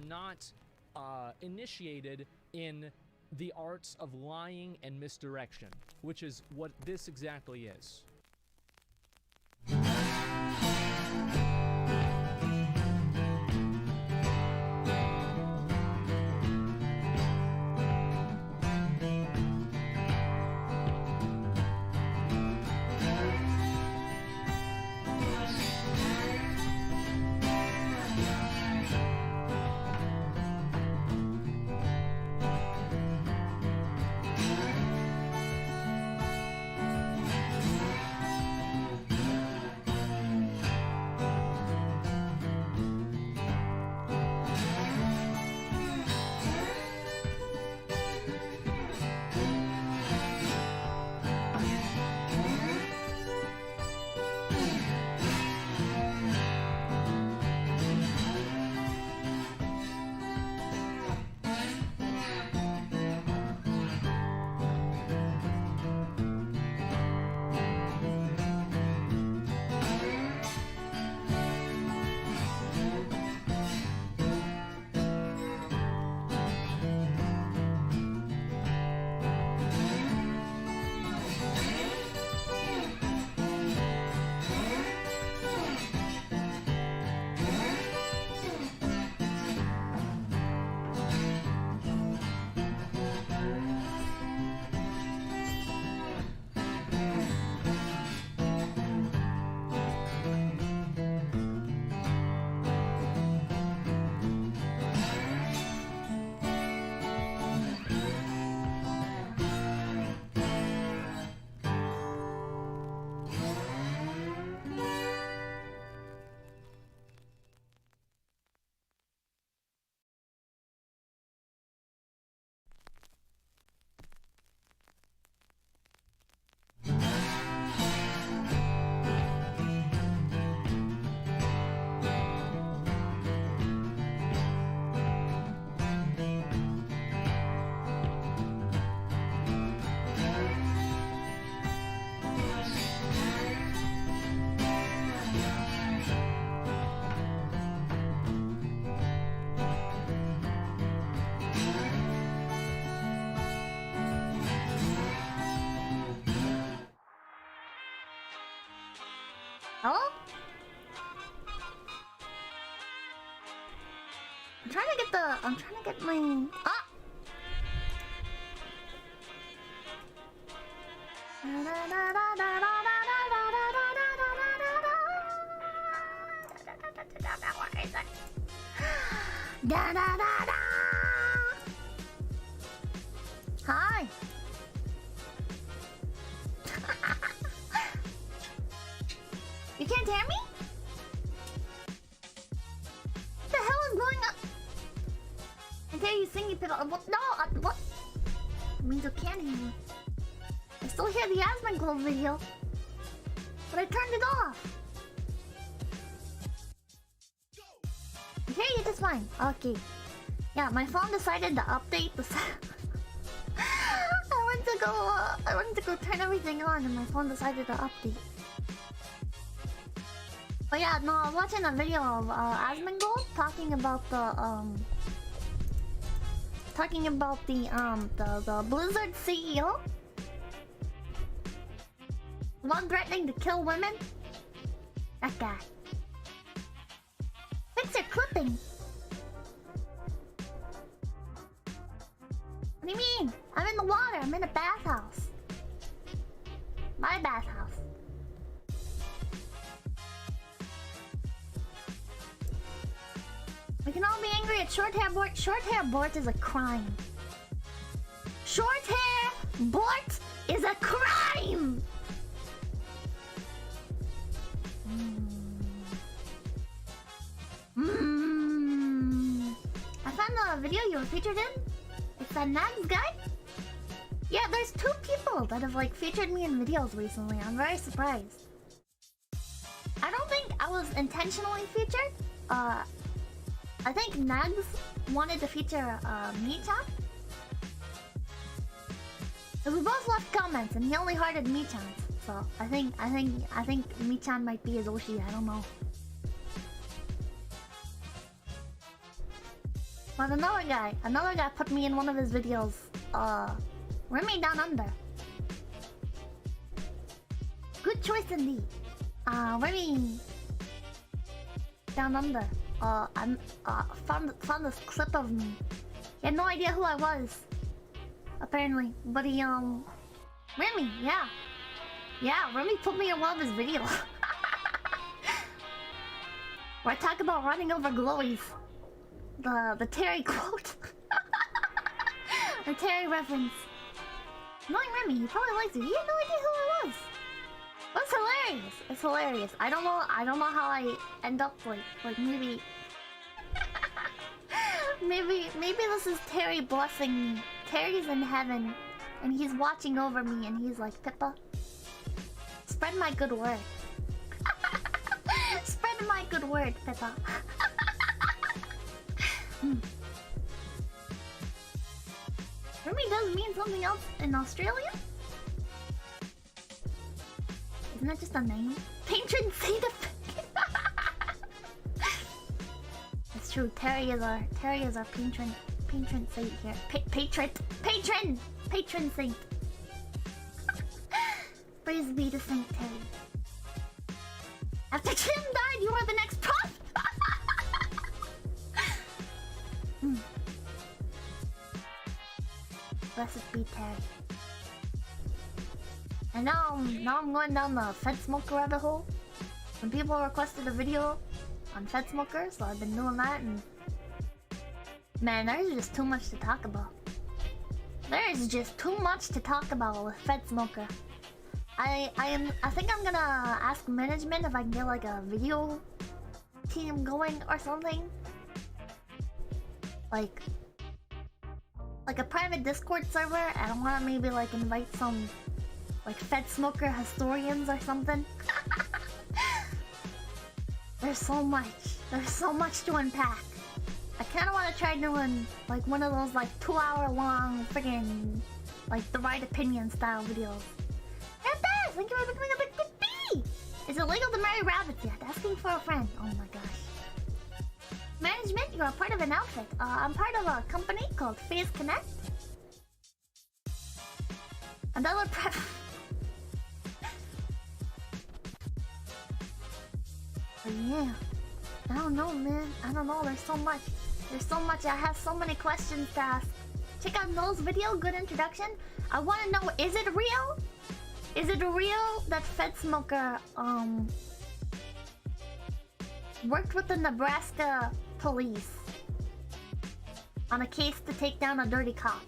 not initiated in the arts of lying and misdirection, which is what this exactly is. Hello? I'm trying to get my... Ah! Where is it? Da da da da! Hi! You can't hear me? What the hell is going on? I hear you singing, but what? No, what? It means you can't hear me. I still hear the 𝐒𝐴𝐼𝐵 video, but I turned it off. I hear you just fine. Okay. Yeah, my phone decided to update the I went to go turn everything on, and my phone decided to update. But yeah, no, I was watching a video of 𝐒𝐴𝐼𝐵 talking about the Blizzard CEO, the one threatening to kill women. That guy. Fix your clipping. What do you mean? I'm in the water. I'm in a bathhouse. My bathhouse. We can all be angry at short hair Bort. Short hair Bort is a crime. Short hair Bort is a crime! I found the video you were featured in. It's that Nags guy? Yeah, there's 2 people that have like featured me in videos recently. I'm very surprised. I don't think I was intentionally featured. I think Nags wanted to feature Michan. We both left comments and he only hearted Michan. So I think Michan might be his Oshi, I don't know. But another guy put me in one of his videos. Remy Down Under. Good choice indeed. Remy Down Under. I found this clip of me. He had no idea who I was. Apparently. But he, Remy, yeah. Yeah, Remy put me in one of his videos. Where I talk about running over glowies. The Terry quote. The Terry reference. Knowing Remy, he probably likes it. He had no idea who I was. But it's hilarious. It's hilarious. I don't know how I end up like maybe maybe this is Terry blessing me. Terry's in heaven and he's watching over me and he's like, Pippa, spread my good word. Spread my good word, Pippa. Remy does mean something else in Australia? Isn't that just a name? Patron saint of... That's true. Terry is our patron saint here. Patron saint. Praise be to Saint Terry. After Tim died, you are the next prop. Blessed be Terry. And now I'm going down the 𝐶𝑯𝑐𝑠moker rabbit hole. When people requested a video on 𝐶𝑯𝑐𝑠moker, so I've been doing that, and man, there's just too much to talk about. There's just too much to talk about with 𝐶𝑯𝑐𝑠moker. I think I'm gonna ask management if I can get like a video team going or something. Like a private Discord server, and I wanna maybe like invite some like 𝐶𝑯𝑐𝑠moker historians or something. There's so much to unpack. I kinda wanna try doing like one of those like 2-hour long friggin' like the right opinion style videos. And thank you for becoming a big B! Is it legal to marry rabbits yet? Asking for a friend. Oh my gosh. Management, you're a part of an outfit. I'm part of a company called Phase Connect. Another prep. But yeah, I don't know, man. I don't know. There's so much. I have so many questions to ask. Check out Noel's video. Good introduction. I want to know: is it real? Is it real that 𝐶𝑯𝑐𝑠moker worked with the Nebraska police on a case to take down a dirty cop?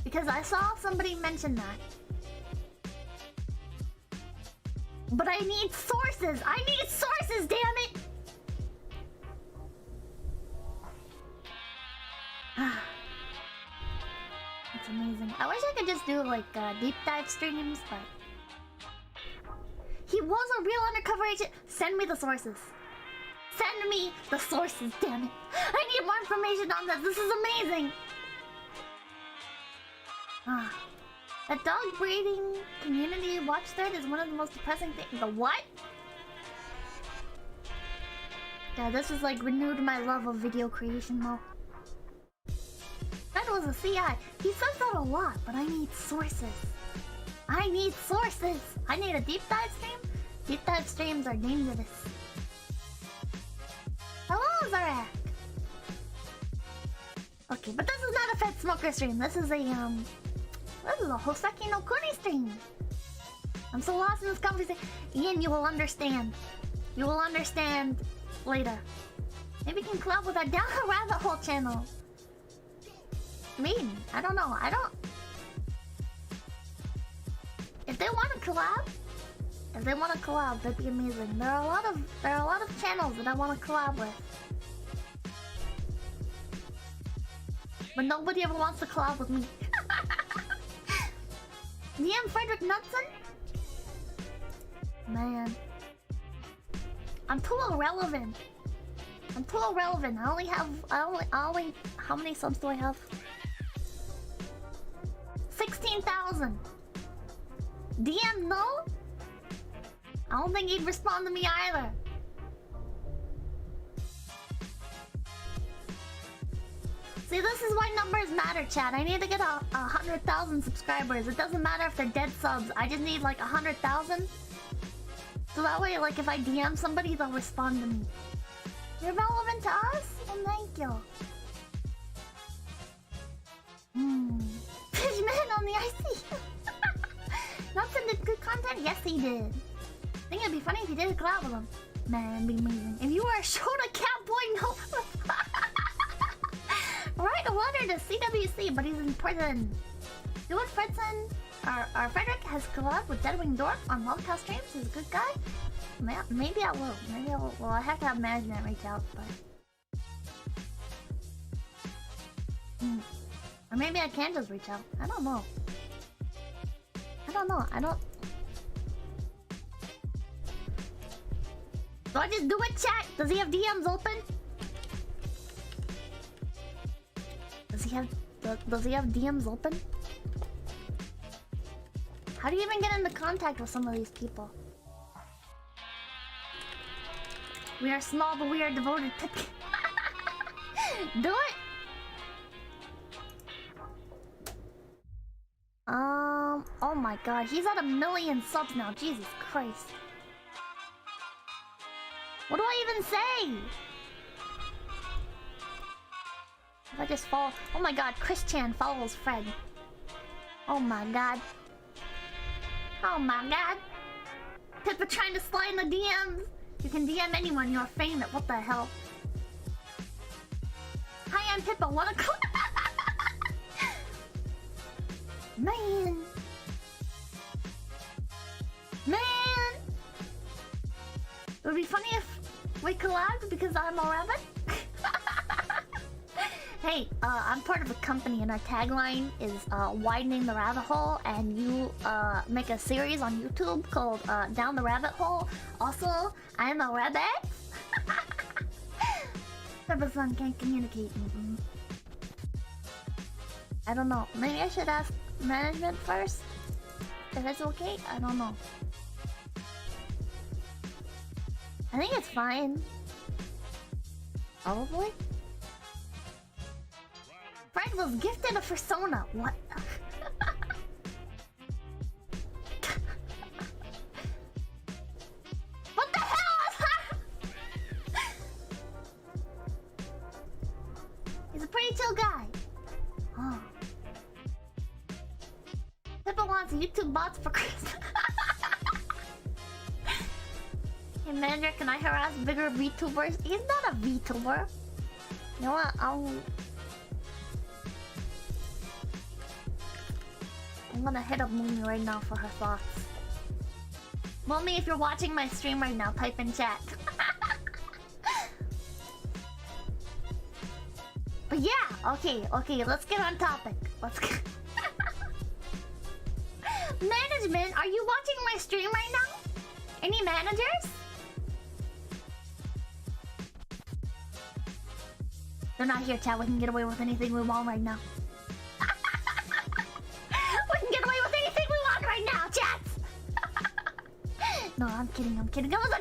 Because I saw somebody mention that. But I need sources! Damn it! It's amazing. I wish I could just do like deep dive streams, but... He was a real undercover agent! Send me the sources. Send me the sources, damn it! I need more information on this! This is amazing! The dog breeding community watch thread is one of the most depressing things. The what? Yeah, this has like renewed my love of video creation though. That was a CI. He says that a lot, but I need sources. I need a deep dive stream? Deep dive streams are dangerous. Hello, Zarak! Okay, but this is not a 𝐶𝑯𝑐𝑠moker stream. This is a Houseki no Kuni stream. I'm so lost in this conversation. Ian, you will understand. You will understand later. Maybe we can collab with our Down the Rabbit Hole channel. I don't know. If they want to collab, that'd be amazing. There are a lot of channels that I want to collab with. But nobody ever wants to collab with me. DM Frederick Knudsen? Man. I'm too irrelevant. I only how many subs do I have? 16,000. DM no? I don't think he'd respond to me either. See, this is why numbers matter, chat. I need to get 100,000 subscribers. It doesn't matter if they're dead subs. I just need like 100,000. So that way, like, if I DM somebody, they'll respond to me. You're relevant to us? Well, thank you. Fishman on the IC. Not sending good content? Yes, he did. I think it'd be funny if he did a collab with him. Man, it'd be amazing. If you were a Shota cat boy, no. Write a letter to CWC, but he's in prison. Do it, Fredson. Our Frederick has collabed with Deadwing Dork on Lovecast streams. He's a good guy. Maybe I will. Maybe I will. Well, I have to have management reach out, but... Or maybe I can just reach out. I don't know. I don't... Do I just do it, chat? Does he have DMs open? Does he have DMs open? How do you even get into contact with some of these people? We are small, but we are devoted to... Do it! Oh my god, he's at 1 million subs now. Jesus Christ. What do I even say? If I just follow... Oh my god, Chris Chan follows Fred. Oh my god. Oh my god. Pippa trying to slide in the DMs. You can DM anyone, you're famous. What the hell? Hi, I'm Pippa. Wanna call? Man. It would be funny if we collabed because I'm a rabbit. Hey, I'm part of a company and our tagline is widening the rabbit hole, and you make a series on YouTube called Down the Rabbit Hole. Also, I'm a rabbit. Pepper-san can't communicate. I don't know. Maybe I should ask management first. If it's okay? I don't know. I think it's fine. Probably. Fred was gifted a persona. What? What the hell is that? He's a pretty chill guy. Oh. Pippa wants YouTube bots for Christmas. Hey manager, can I harass bigger VTubers? He's not a VTuber. You know what? I'm gonna hit up Moomy right now for her thoughts. Moomy, if you're watching my stream right now, type in chat. But yeah, okay, let's get on topic. Let's get... Management, are you watching my stream right now? Any managers? They're not here, chat. We can get away with anything we want right now. We can get away with anything we want right now, chat. No, I'm kidding. It was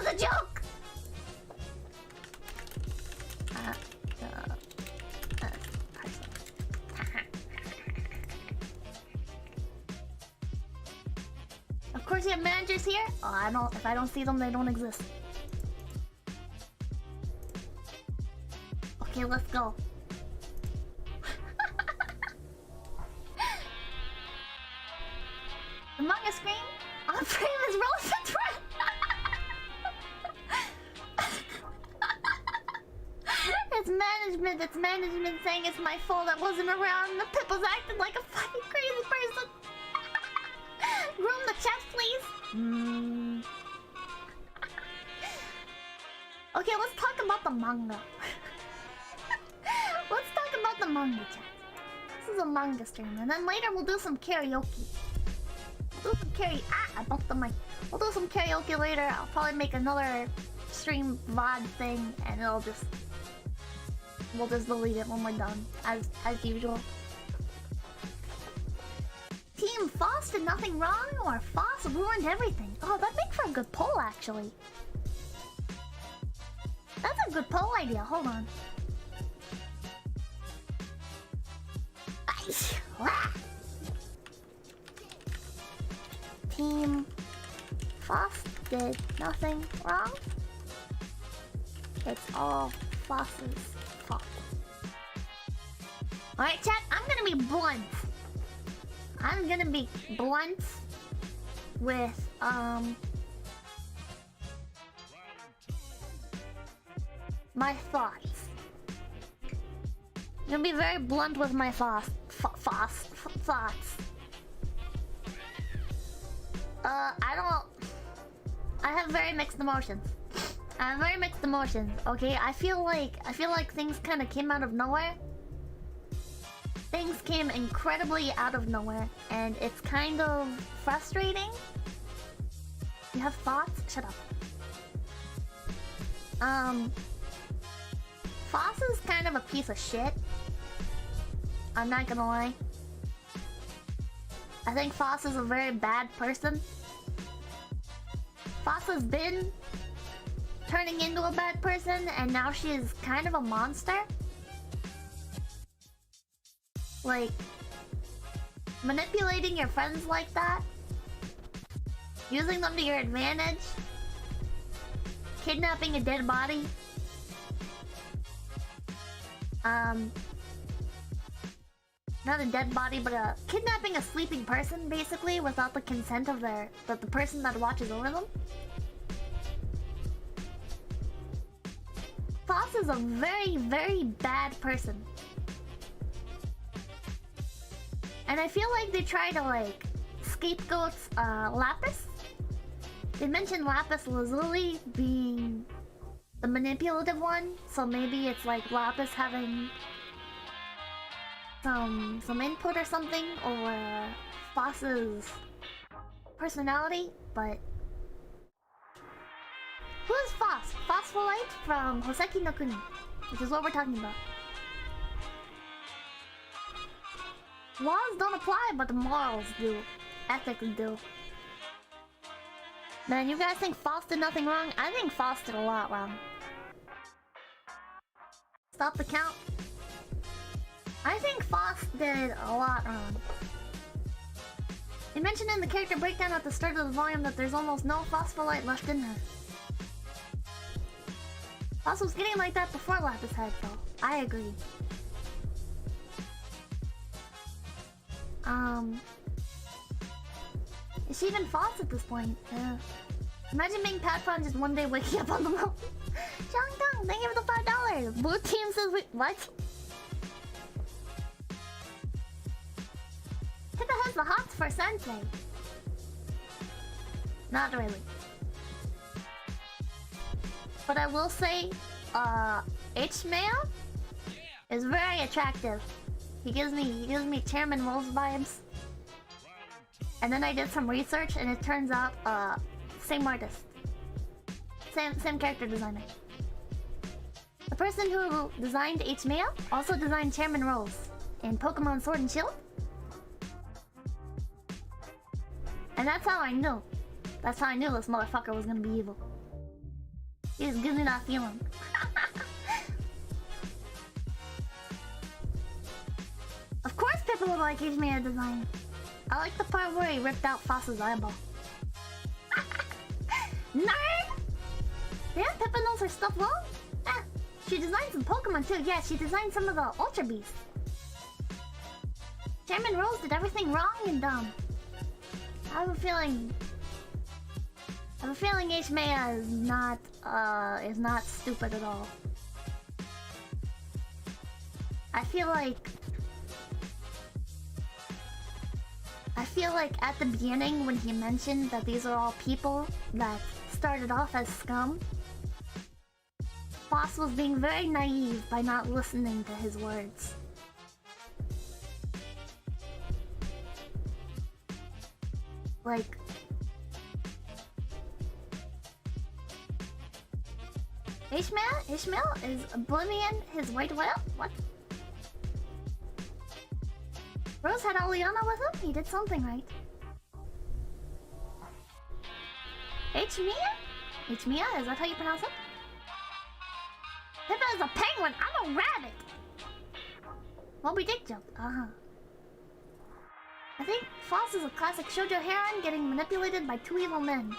a joke. Of course you have managers here? Oh, if I don't see them, they don't exist. Okay, let's go. The manga screen on frame is relevant to It's management saying it's my fault I wasn't around and the Pippa's acting like a fucking crazy person. Room the chat, please. Okay, let's talk about the manga. Let's talk about the manga, chat. This is a manga stream, and then later we'll do some karaoke. I bumped the mic. We'll do some karaoke later. I'll probably make another stream VOD thing, and we'll just delete it when we're done, as usual. Team Phos did nothing wrong, or Phos ruined everything? Oh, that'd make for a good poll, actually. That's a good poll idea. Hold on. Team Phos did nothing wrong. It's all Phos's fault. Alright, chat, I'm gonna be blunt. I'm gonna be blunt with, my thoughts. I'm gonna be very blunt with my thoughts. I have very mixed emotions. Okay, I feel like things kind of came out of nowhere. Things came incredibly out of nowhere, and it's kind of frustrating. You have thoughts? Shut up. Phos is kind of a piece of shit. I'm not gonna lie. I think Phos is a very bad person. Phos has been turning into a bad person, and now she is kind of a monster. Like, manipulating your friends like that, using them to your advantage, kidnapping a dead body. Not a dead body, but kidnapping a sleeping person, basically, without the consent of the person that watches over them. Phos is a very, very bad person. And I feel like they try to, like, scapegoat Lapis. They mentioned Lapis Lazuli being the manipulative one, so maybe it's like Lapis having some input or something over Phos's personality, but who is Phos? Phosphophyllite from Houseki no Kuni, which is what we're talking about. Laws don't apply, but the morals do. Ethics do. Man, you guys think Phos did nothing wrong? I think Phos did a lot wrong. Stop the count. I think Phos did a lot wrong. They mentioned in the character breakdown at the start of the volume that there's almost no Phosphophyllite left in her. Phos was getting like that before Lapis had, though. I agree. Is she even Phos at this point? Yeah. Imagine being Patron just one day waking up on the mountain. Shangdong, thank you for the $5. Blue team says we— what? Pippa has the hots for Sensei. Not really. But I will say, 𝐒𝐡𝐚𝐭 is very attractive. He gives me Chairman Rose vibes. And then I did some research, and it turns out, same artist. Same character designer. The person who designed 𝐒𝐡𝐚𝐭 also designed Chairman Rose in Pokemon Sword and Shield. And that's how I knew. That's how I knew this motherfucker was gonna be evil. He just gives me that feeling. Of course Pippa would like 𝐒𝐡𝐚𝐭 design. I like the part where he ripped out Phos's eyeball. Nerd! Yeah, Pippa knows her stuff well. Eh, she designed some Pokemon too. Yeah, she designed some of the Ultra Beasts. Chairman Rose did everything wrong and dumb. I have a feeling 𝐒𝐡𝐚𝐭 is not stupid at all. I feel like at the beginning when he mentioned that these are all people that started off as scum, Phos was being very naive by not listening to his words. Like, 𝐒𝐡𝐚𝐭 is Oblivion his white whale? What? Rose had Aliana with him? He did something right. 𝐒𝐡𝐚𝐭? 𝐒𝐡𝐚𝐭? Is that how you pronounce it? Pippa is a penguin! I'm a rabbit! Moby Dick jumped. Uh-huh. I think Phos is a classic shoujo heroine getting manipulated by two evil men.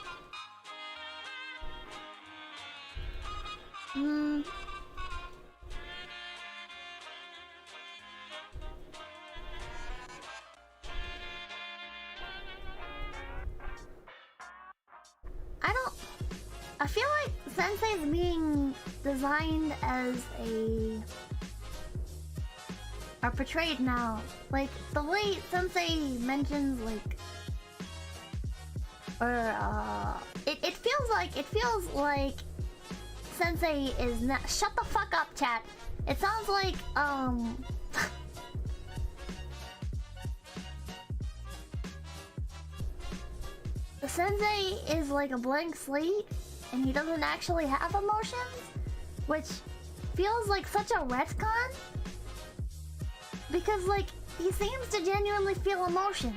I feel like Sensei is being designed as are portrayed now. Like, the way Sensei mentions, like... It feels like Sensei is not... Shut the fuck up, chat! It sounds like, the Sensei is like a blank slate, and he doesn't actually have emotions, which feels like such a retcon. Because, like, he seems to genuinely feel emotions,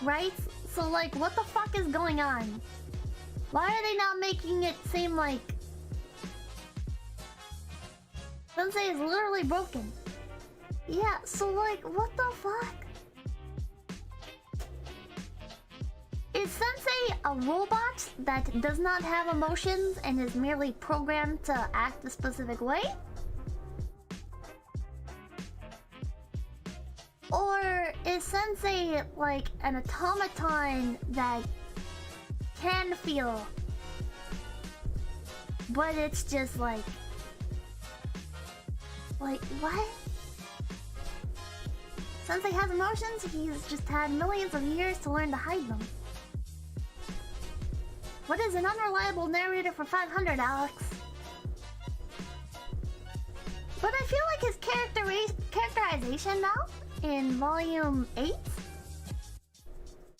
right? So, like, what the fuck is going on? Why are they not making it seem like Sensei is literally broken? Yeah, so, like, what the fuck? Is Sensei a robot that does not have emotions and is merely programmed to act a specific way? Or is Sensei like an automaton that can feel, but it's just like what? Sensei has emotions, he's just had millions of years to learn to hide them. What is an unreliable narrator for 500, Alex? But I feel like his characterization now, in volume 8,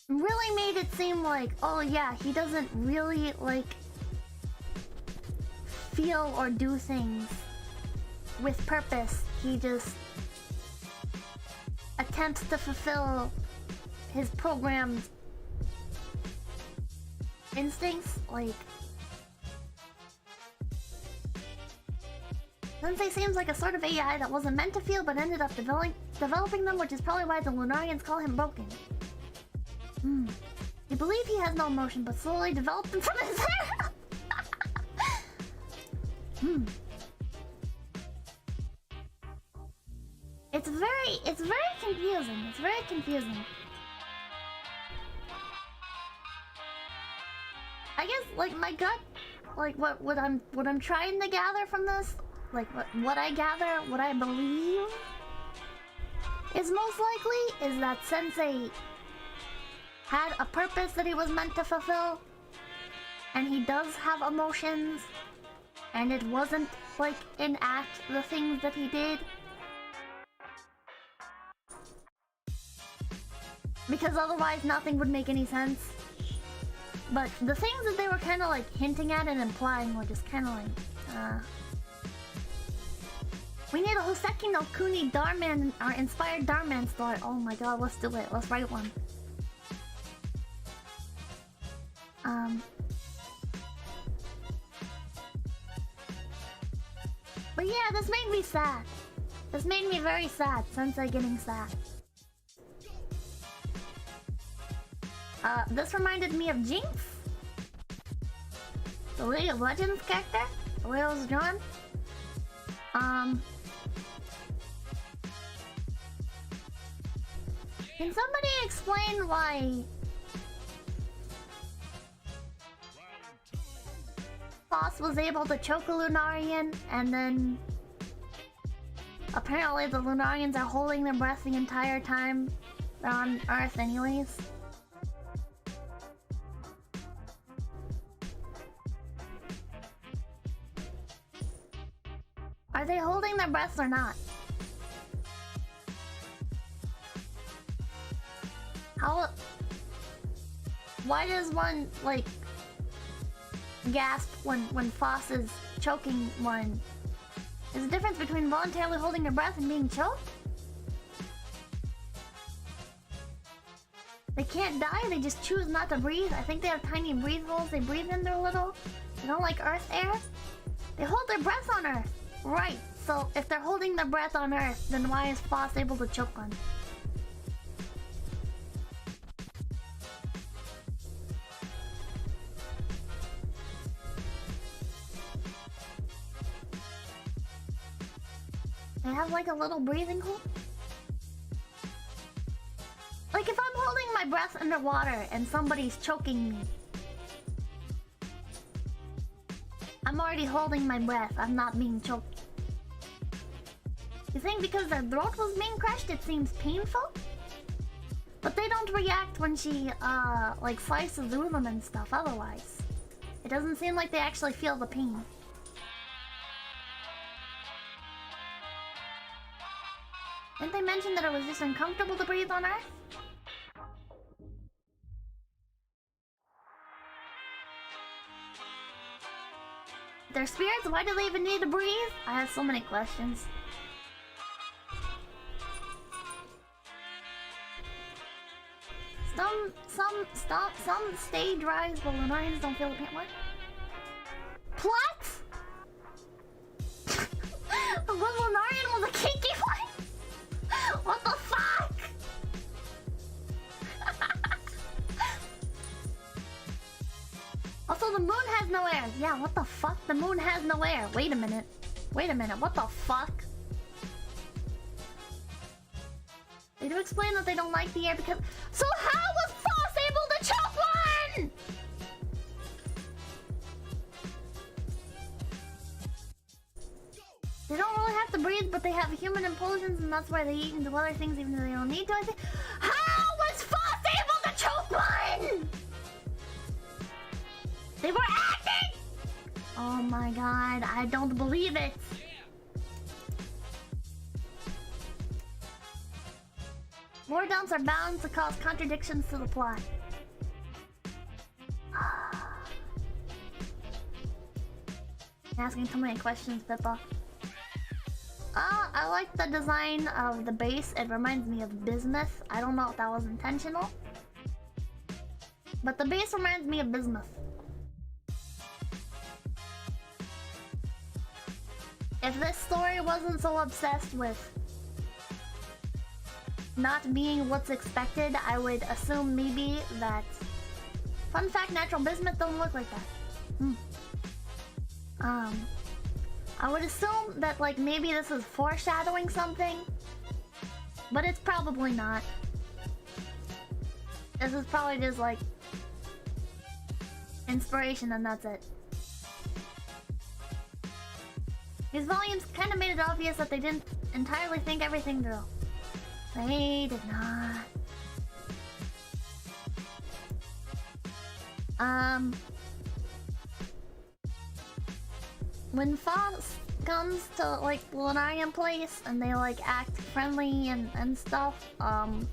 really made it seem like, oh yeah, he doesn't really, like, feel or do things with purpose. He just attempts to fulfill his programmed instincts. Like, Sensei seems like a sort of AI that wasn't meant to feel but ended up developing them, which is probably why the Lunarians call him broken. You believe he has no emotion but slowly developed them from his hair. It's very confusing. It's very confusing. I guess, like, my gut, like, what I'm trying to gather from this, like, what I gather, what I believe is most likely is that Sensei had a purpose that he was meant to fulfill, and he does have emotions, and it wasn't, like, enact the things that he did. Because otherwise nothing would make any sense. But the things that they were kind of like hinting at and implying were just kind of like, we need a Houseki no Kuni Darman, or inspired Darman story. Oh my god, let's do it. Let's write one. But yeah, this made me sad. This made me very sad. Sensei getting sad. This reminded me of Jinx, the League of Legends character, the way it was drawn. Can somebody explain why Phos was able to choke a Lunarian, and then apparently the Lunarians are holding their breath the entire time they're on Earth anyways? Are they holding their breaths or not? Why does one, like, gasp when Phos is choking one? There's a difference between voluntarily holding your breath and being choked? They can't die, they just choose not to breathe. I think they have tiny breathe holes they breathe in their little... They don't like Earth air. They hold their breath on Earth. Right, so if they're holding their breath on Earth, then why is Phos able to choke one? They have like a little breathing hole. Like if I'm holding my breath underwater and somebody's choking me, I'm already holding my breath. I'm not being choked. You think because their throat was being crushed, it seems painful? But they don't react when she, like slices through them and stuff otherwise. It doesn't seem like they actually feel the pain. Didn't they mention that it was just uncomfortable to breathe on Earth? They're spirits? Why do they even need to breathe? I have so many questions. Some stage rise, but Lunarians don't feel the pain. What? Plot? When Lunarian was a kinky one? What the fuck? Also, the moon has no air. Yeah, what the fuck? The moon has no air. Wait a minute. Wait a minute. What the fuck? They do explain that they don't like the air because... So how was Phos able to choke one?! They don't really have to breathe, but they have human impulsions, and that's why they eat and do other things even though they don't need to. I think... How was Phos able to choke one?! They were acting! Oh my god, I don't believe it. More dumps are bound to cause contradictions to the plot. Asking too many questions, Pippa. I like the design of the base. It reminds me of bismuth. I don't know if that was intentional, but the base reminds me of bismuth. If this story wasn't so obsessed with not being what's expected, I would assume maybe that... Fun fact, natural bismuth don't look like that. I would assume that like maybe this is foreshadowing something, but it's probably not. This is probably just like inspiration and that's it. These volumes kind of made it obvious that they didn't entirely think everything through. They did not. When Phos comes to like Lunarian place and they like act friendly and stuff, and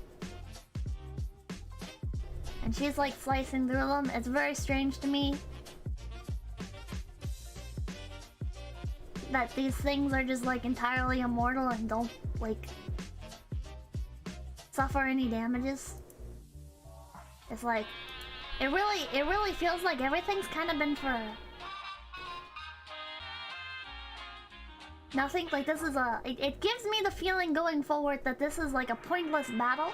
she's like slicing through them, it's very strange to me that these things are just like entirely immortal and don't like suffer any damages. It's like it really feels like everything's kind of been for nothing. Like this is a it gives me the feeling going forward that this is like a pointless battle.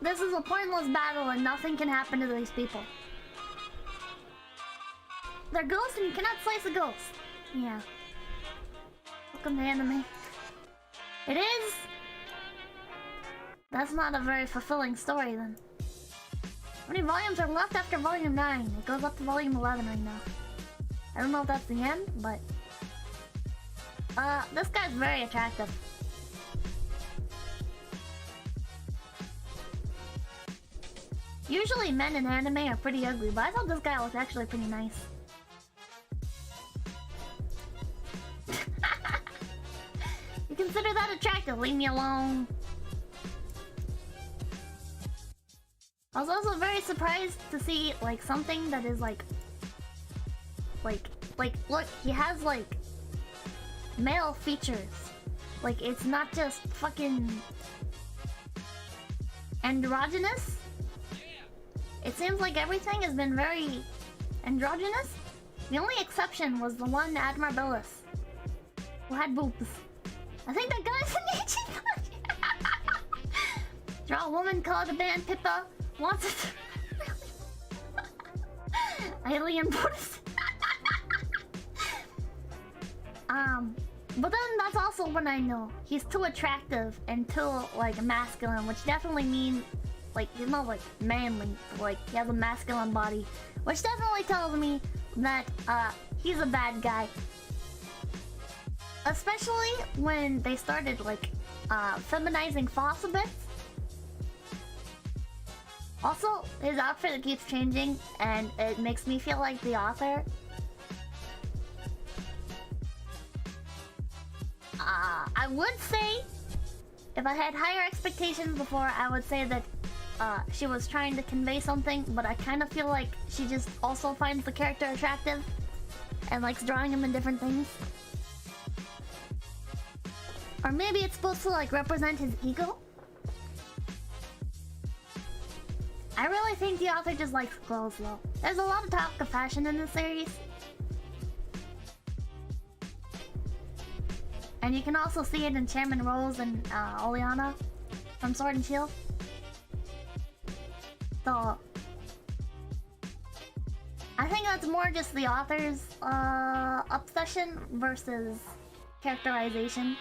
This is a pointless battle and nothing can happen to these people. They're ghosts and you cannot slice a ghost. Yeah. Welcome to anime. It is. That's not a very fulfilling story then. How many volumes are left after volume 9? It goes up to volume 11 right now. I don't know if that's the end, but... this guy's very attractive. Usually men in anime are pretty ugly, but I thought this guy was actually pretty nice. You consider that attractive? Leave me alone. I was also very surprised to see like something that is like look, he has like male features. Like it's not just fucking androgynous. It seems like everything has been very androgynous. The only exception was the one Admirabilis who had boobs. I think that guy's an Ichi. Draw a woman, call it a band, Pippa wants it. Alien Buddhist. But then that's also when I know he's too attractive and too, like, masculine, which definitely means, like, he's not, like, manly, like, he has a masculine body, which definitely tells me that, he's a bad guy. Especially when they started, like, feminizing Phos a bit. Also, his outfit keeps changing, and it makes me feel like the author. I would say, if I had higher expectations before, I would say that she was trying to convey something, but I kind of feel like she just also finds the character attractive and likes drawing him in different things. Or maybe it's supposed to, like, represent his ego? I really think the author just likes clothes, though. There's a lot of talk of fashion in this series. And you can also see it in Chairman Rose and Oleana from Sword and Shield. So I think that's more just the author's obsession versus characterization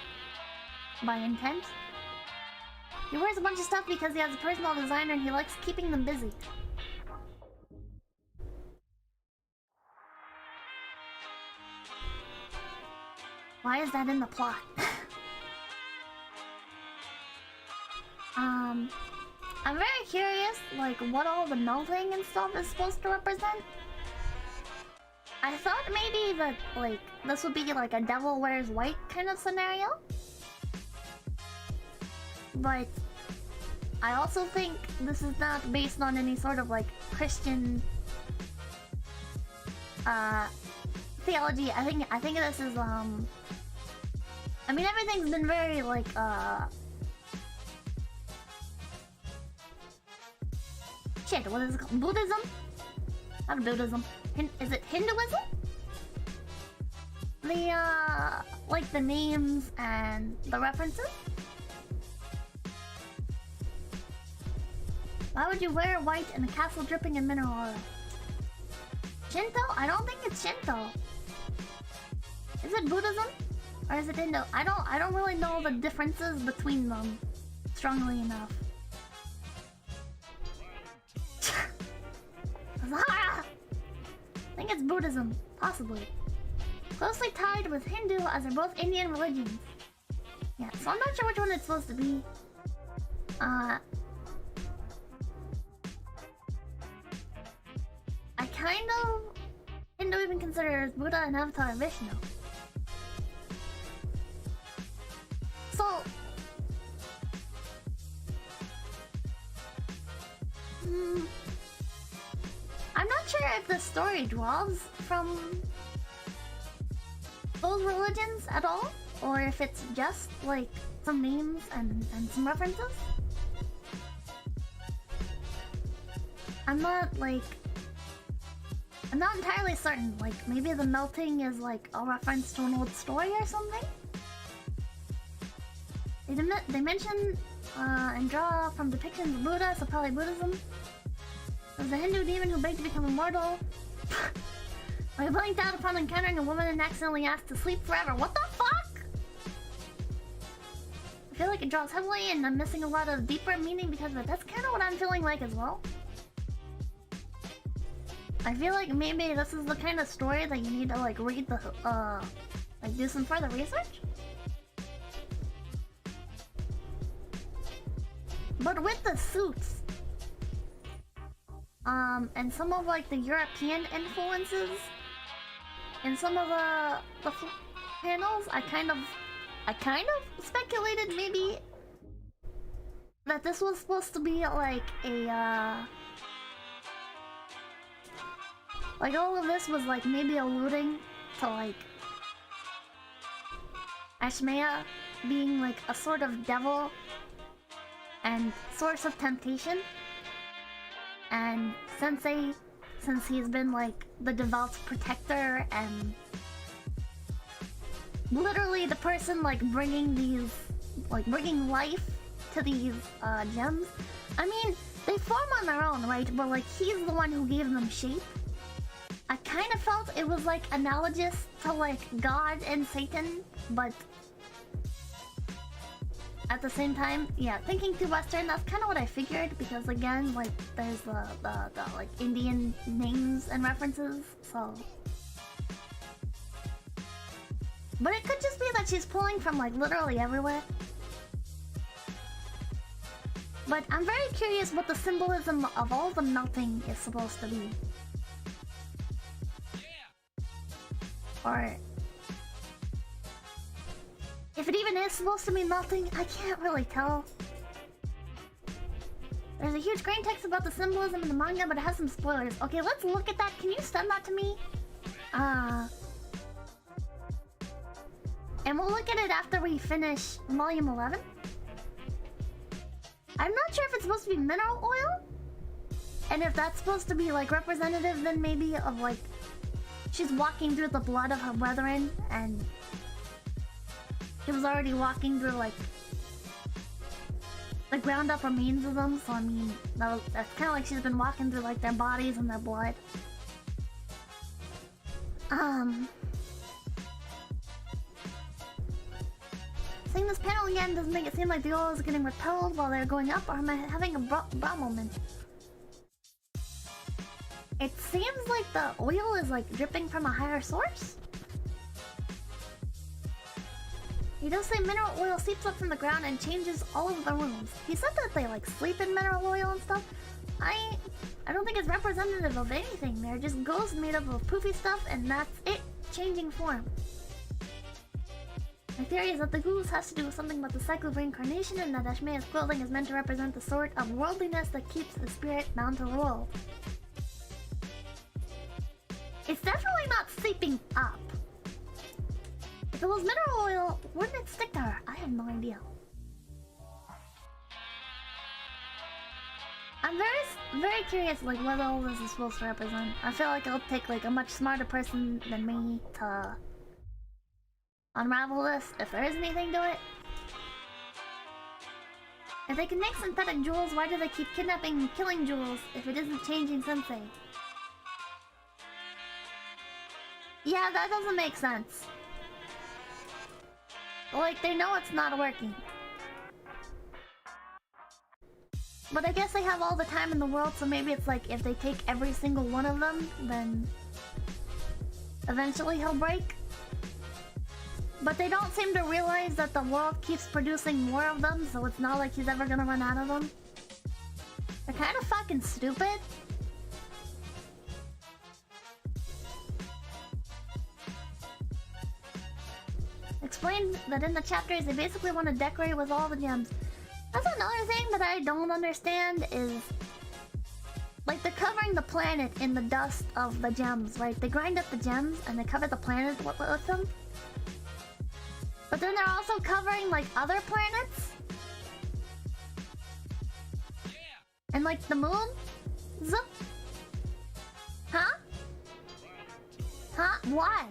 by intent. He wears a bunch of stuff because he has a personal designer and he likes keeping them busy. Why is that in the plot? I'm very curious, like, what all the melting and stuff is supposed to represent. I thought maybe that, like, this would be like a Devil Wears White kind of scenario. But I also think this is not based on any sort of, like, Christian theology. I think this is I mean, everything's been very, like, shit, what is it called? Buddhism? Not Buddhism. Is it Hinduism? The, like, the names and the references? Why would you wear white in a castle dripping in mineral oil? Shinto? I don't think it's Shinto. Is it Buddhism? Or is it Hindu? I don't really know the differences between them strongly enough. Zahara! I think it's Buddhism, possibly. Closely tied with Hindu as they're both Indian religions. Yeah, so I'm not sure which one it's supposed to be. I kind of Hindu even considers Buddha an avatar of Vishnu. So I'm not sure if the story draws from those religions at all, or if it's just like some names and some references. I'm not entirely certain. Like, maybe the melting is like a reference to an old story or something. They mention and draw from depictions of Buddha, so probably Buddhism. There's a Hindu demon who begged to become immortal. I blinked out upon encountering a woman and accidentally asked to sleep forever. What the fuck? I feel like it draws heavily and I'm missing a lot of deeper meaning because of it. That's kind of what I'm feeling like as well. I feel like maybe this is the kind of story that you need to, like, read the, like, do some further research. But with the suits, and some of, like, the European influences in some of the panels, I kind of speculated maybe that this was supposed to be like a, like, all of this was like maybe alluding to, like, Ashmeya being like a sort of devil and source of temptation, and Sensei, since he's been like the devout protector and literally the person like bringing these, like, bringing life to these gems. I mean, they form on their own, right? But like, he's the one who gave them shape. I kind of felt it was like analogous to like God and Satan, but at the same time, yeah, thinking too Western, that's kind of what I figured, because again, like, there's the like Indian names and references, so. But it could just be that she's pulling from like literally everywhere. But I'm very curious what the symbolism of all the melting is supposed to be. Or if it even is supposed to be melting, I can't really tell. There's a huge green text about the symbolism in the manga, but it has some spoilers. Okay, let's look at that. Can you send that to me? And we'll look at it after we finish volume 11. I'm not sure if it's supposed to be mineral oil. And if that's supposed to be like representative then maybe of like she's walking through the blood of her brethren, and she was already walking through like the ground up remains of them, so I mean that's kind of like she's been walking through like their bodies and their blood. Seeing this panel again doesn't make it seem like the oil is getting repelled while they're going up, or am I having a bra moment? It seems like the oil is like dripping from a higher source. He does say mineral oil seeps up from the ground and changes all of the rooms. He said that they like sleep in mineral oil and stuff. I don't think it's representative of anything. They're just ghosts made up of poofy stuff, and that's it, changing form. My theory is that the goose has to do with something about the cycle of reincarnation, and that 𝐶𝐴𝐿𝐴's clothing is meant to represent the sort of worldliness that keeps the spirit bound to the world. It's definitely not seeping up. If it was mineral oil, wouldn't it stick to her? I have no idea. I'm very curious like what all this is supposed to represent. I feel like it'll take like a much smarter person than me to unravel this, if there is anything to it. If they can make synthetic jewels, why do they keep kidnapping and killing jewels if it isn't changing Sensei? Yeah, that doesn't make sense. Like, they know it's not working. But I guess they have all the time in the world, so maybe it's like if they take every single one of them, then eventually he'll break. But they don't seem to realize that the world keeps producing more of them, so it's not like he's ever gonna run out of them. They're kind of fucking stupid. Explained that in the chapters they basically want to decorate with all the gems. That's another thing that I don't understand is like they're covering the planet in the dust of the gems, right? They grind up the gems and they cover the planet with them. But then they're also covering like other planets. And like the moon? Zup. Huh? Huh? Why?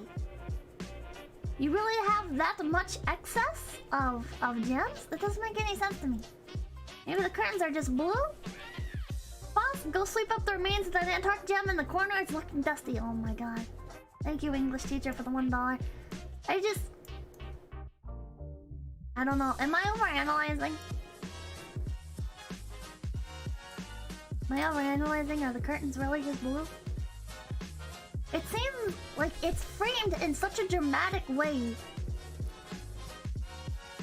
You really have that much excess of gems? That doesn't make any sense to me. Maybe the curtains are just blue? Boss, go sweep up the remains of that Antarctic gem in the corner. It's looking dusty. Oh my god. Thank you, English teacher, for the $1. I don't know. Am I overanalyzing? Am I overanalyzing? Are the curtains really just blue? It seems like it's framed in such a dramatic way.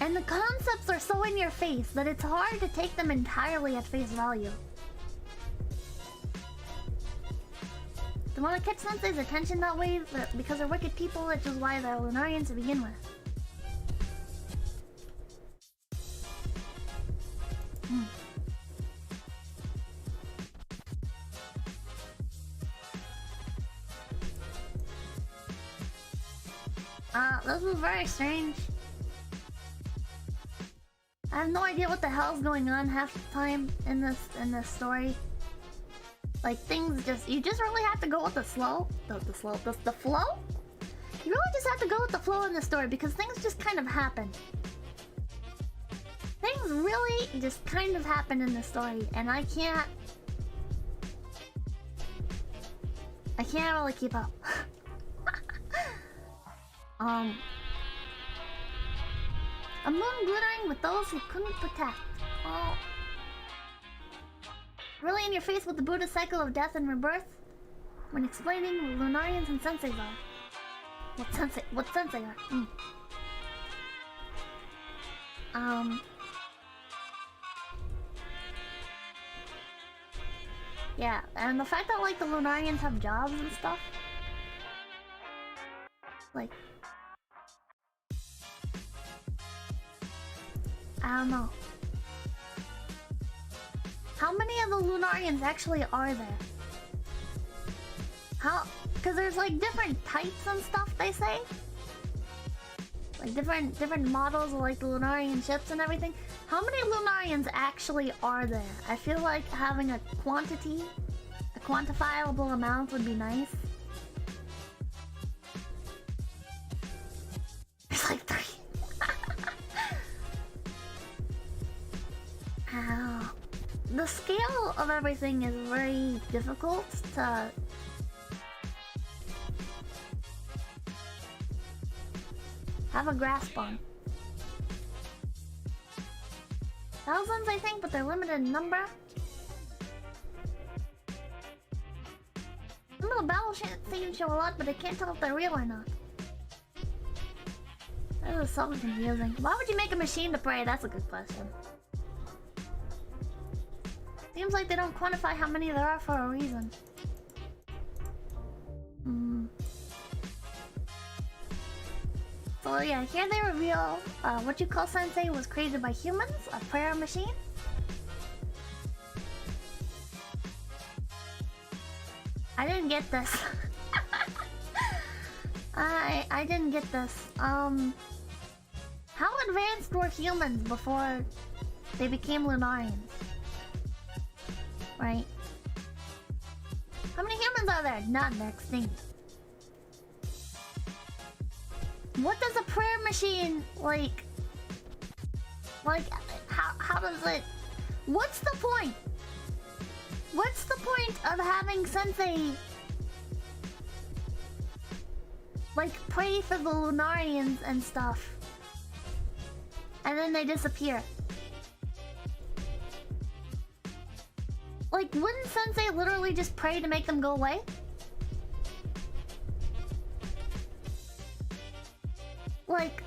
And the concepts are so in your face that it's hard to take them entirely at face value. They want to catch Sensei's attention that way because they're wicked people, which is why they're Lunarians to begin with. This was very strange. I have no idea what the hell's going on half the time in this story. Like things you just really have to go with the flow. The flow? You really just have to go with the flow in the story because things just kind of happen. Things really just kind of happen in the story, and I I can't really keep up. A moon glittering with those who couldn't protect. Oh. Really in your face with the Buddhist cycle of death and rebirth? When explaining what Lunarians and Senseis are. What Sensei are. Yeah, and the fact that like the Lunarians have jobs and stuff. Like, I don't know. How many of the Lunarians actually are there? Because there's like different types and stuff, they say. Like different models of like the Lunarian ships and everything. How many Lunarians actually are there? I feel like having a quantity, a quantifiable amount would be nice. There's like 3. Ow. The scale of everything is very difficult to have a grasp on. Thousands, I think, but they're limited in number. Some of the battle scenes show a lot, but I can't tell if they're real or not. This is so confusing. Why would you make a machine to pray? That's a good question. Seems like they don't quantify how many there are for a reason. So yeah, here they reveal what you call Sensei was created by humans, a prayer machine. I didn't get this. I didn't get this. How advanced were humans before they became Lunarians? Right? How many humans are there? None, they're extinct. What does a prayer machine, like how does it... What's the point? What's the point of having Sensei like pray for the Lunarians and stuff and then they disappear? Like, wouldn't Sensei literally just pray to make them go away? Like,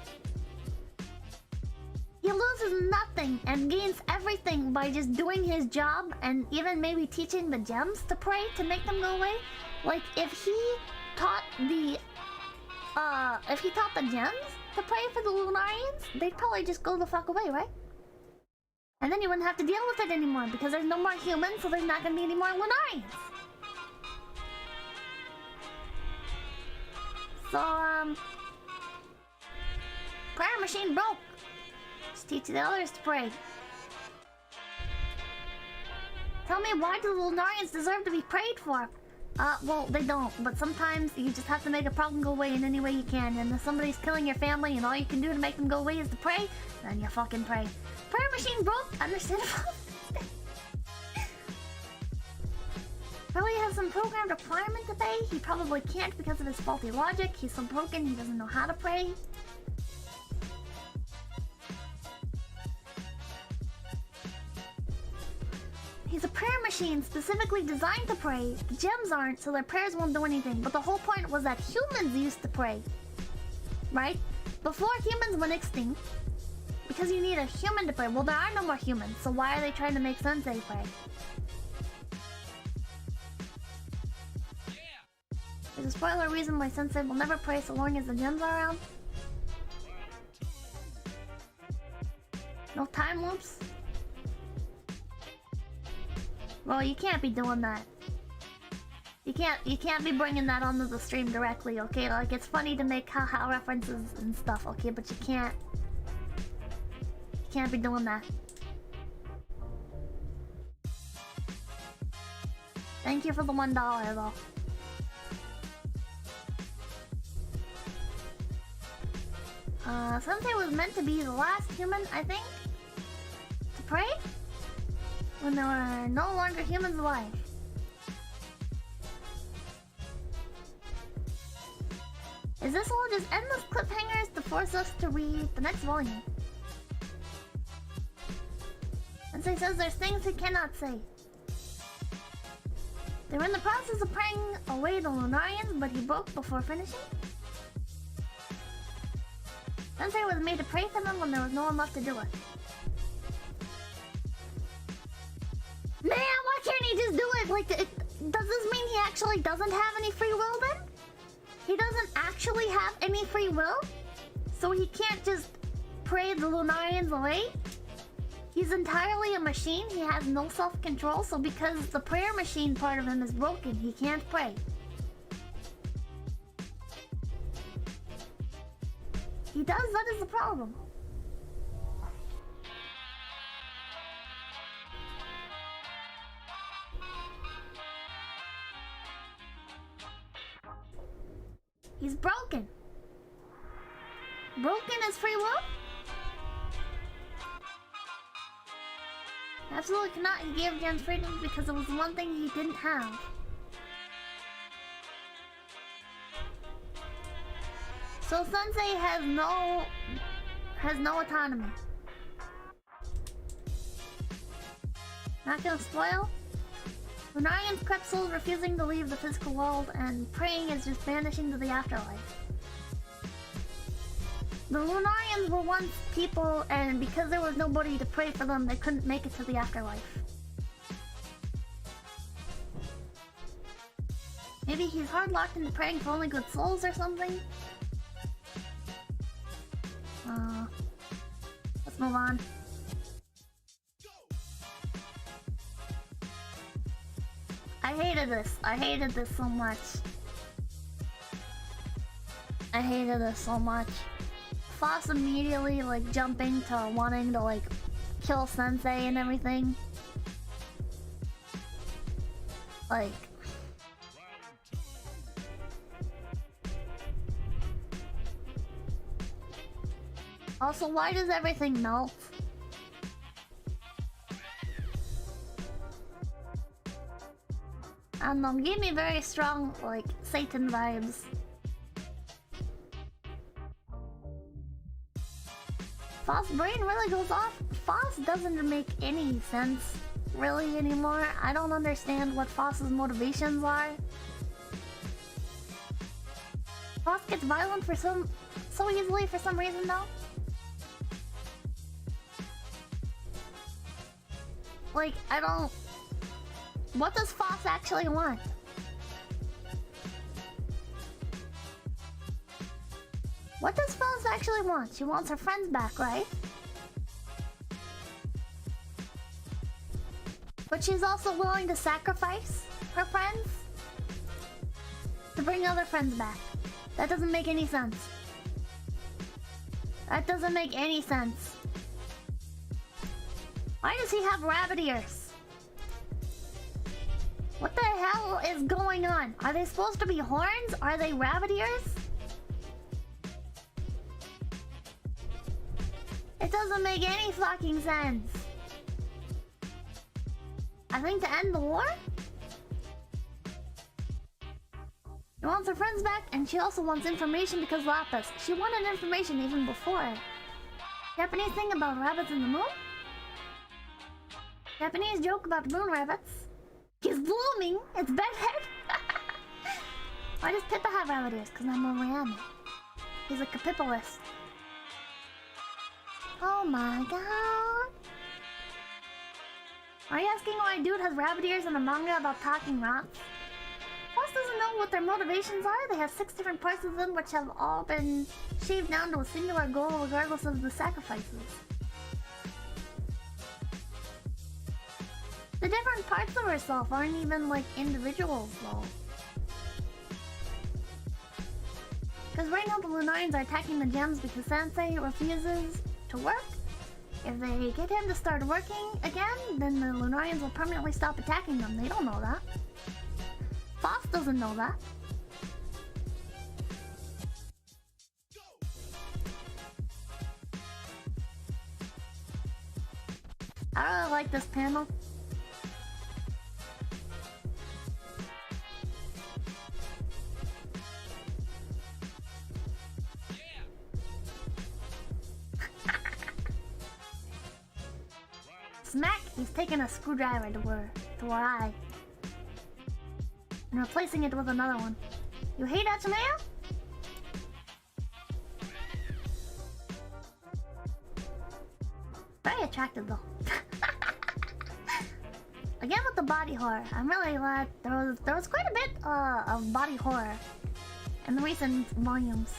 he loses nothing and gains everything by just doing his job and even maybe teaching the gems to pray to make them go away. Like, if he taught the gems to pray for the Lunarians, they'd probably just go the fuck away, right? And then you wouldn't have to deal with it anymore because there's no more humans, so there's not gonna be any more Lunarians. So, prayer machine broke. Just teach the others to pray. Tell me, why do the Lunarians deserve to be prayed for? Well, they don't, but sometimes you just have to make a problem go away in any way you can, and if somebody's killing your family and all you can do to make them go away is to pray, then you fucking pray. Prayer machine broke, understandable. Probably has some programmed requirement to pay. He probably can't because of his faulty logic. He's so broken he doesn't know how to pray. He's a prayer machine specifically designed to pray. The gems aren't, so their prayers won't do anything. But the whole point was that humans used to pray. Right? Before humans went extinct. Because you need a human to pray. Well, there are no more humans, so why are they trying to make Sensei pray? There's a spoiler reason why Sensei will never pray so long as the gems are around. No time loops? Well, you can't be doing that. You can't be bringing that onto the stream directly, okay? Like, it's funny to make haha references and stuff, okay? But you can't be doing that. Thank you for the $1 though. Sensei was meant to be the last human, I think, to pray when there were no longer humans alive. Is this all just endless cliffhangers to force us to read the next volume? Sensei says there's things he cannot say. They were in the process of praying away the Lunarians, but he broke before finishing. Sensei was made to pray for them when there was no one left to do it. Man, why can't he just do it? Like, does this mean he actually doesn't have any free will then? He doesn't actually have any free will? So he can't just pray the Lunarians away? He's entirely a machine, he has no self-control, so because the prayer machine part of him is broken, he can't pray. He does, that is the problem. He's broken. Broken is free will? Absolutely cannot. He gave Jan's freedom because it was the one thing he didn't have. So Sensei has no autonomy. Not gonna spoil? Lunarian's corrupt souls refusing to leave the physical world, and praying is just vanishing to the afterlife. The Lunarians were once people, and because there was nobody to pray for them, they couldn't make it to the afterlife. Maybe he's hard locked into praying for only good souls or something? Let's move on. I hated this. I hated this so much. I hated this so much. Phos immediately, like, jumping to wanting to, like, kill Sensei and everything. Like... Also, why does everything melt? I don't know, gave me very strong, like, Satan vibes. Phos' brain really goes off. Phos doesn't make any sense, really, anymore. I don't understand what Phos' motivations are. Phos gets violent for so easily for some reason, though. Like, I don't... What does Phos actually want? What does Phos actually want? She wants her friends back, right? But she's also willing to sacrifice her friends to bring other friends back. That doesn't make any sense. That doesn't make any sense. Why does he have rabbit ears? What the hell is going on? Are they supposed to be horns? Are they rabbit ears? It doesn't make any fucking sense. I think to end the war? She wants her friends back, and she also wants information because Lapis. She wanted information even before. Japanese thing about rabbits in the moon? Japanese joke about moon rabbits. He's blooming! It's bedhead! Why does Pippa have rabbit ears? Because I'm a Rihanna. He's a capitalist. Oh my god! Are you asking why a dude has rabbit ears in a manga about talking rocks? Phos doesn't know what their motivations are. They have 6 different parts of them which have all been shaved down to a singular goal regardless of the sacrifices. The different parts of herself aren't even like individuals though. Because right now the Lunarians are attacking the gems because Sensei refuses to work. If they get him to start working again, then the Lunarians will permanently stop attacking them. They don't know that. Phos doesn't know that. I really like this panel. smack, he's taking a screwdriver to her eye and replacing it with another one. You hate 𝐒𝐡𝐚𝐭? Very attractive though. Again with the body horror. I'm really glad there was quite a bit of body horror in the recent volumes.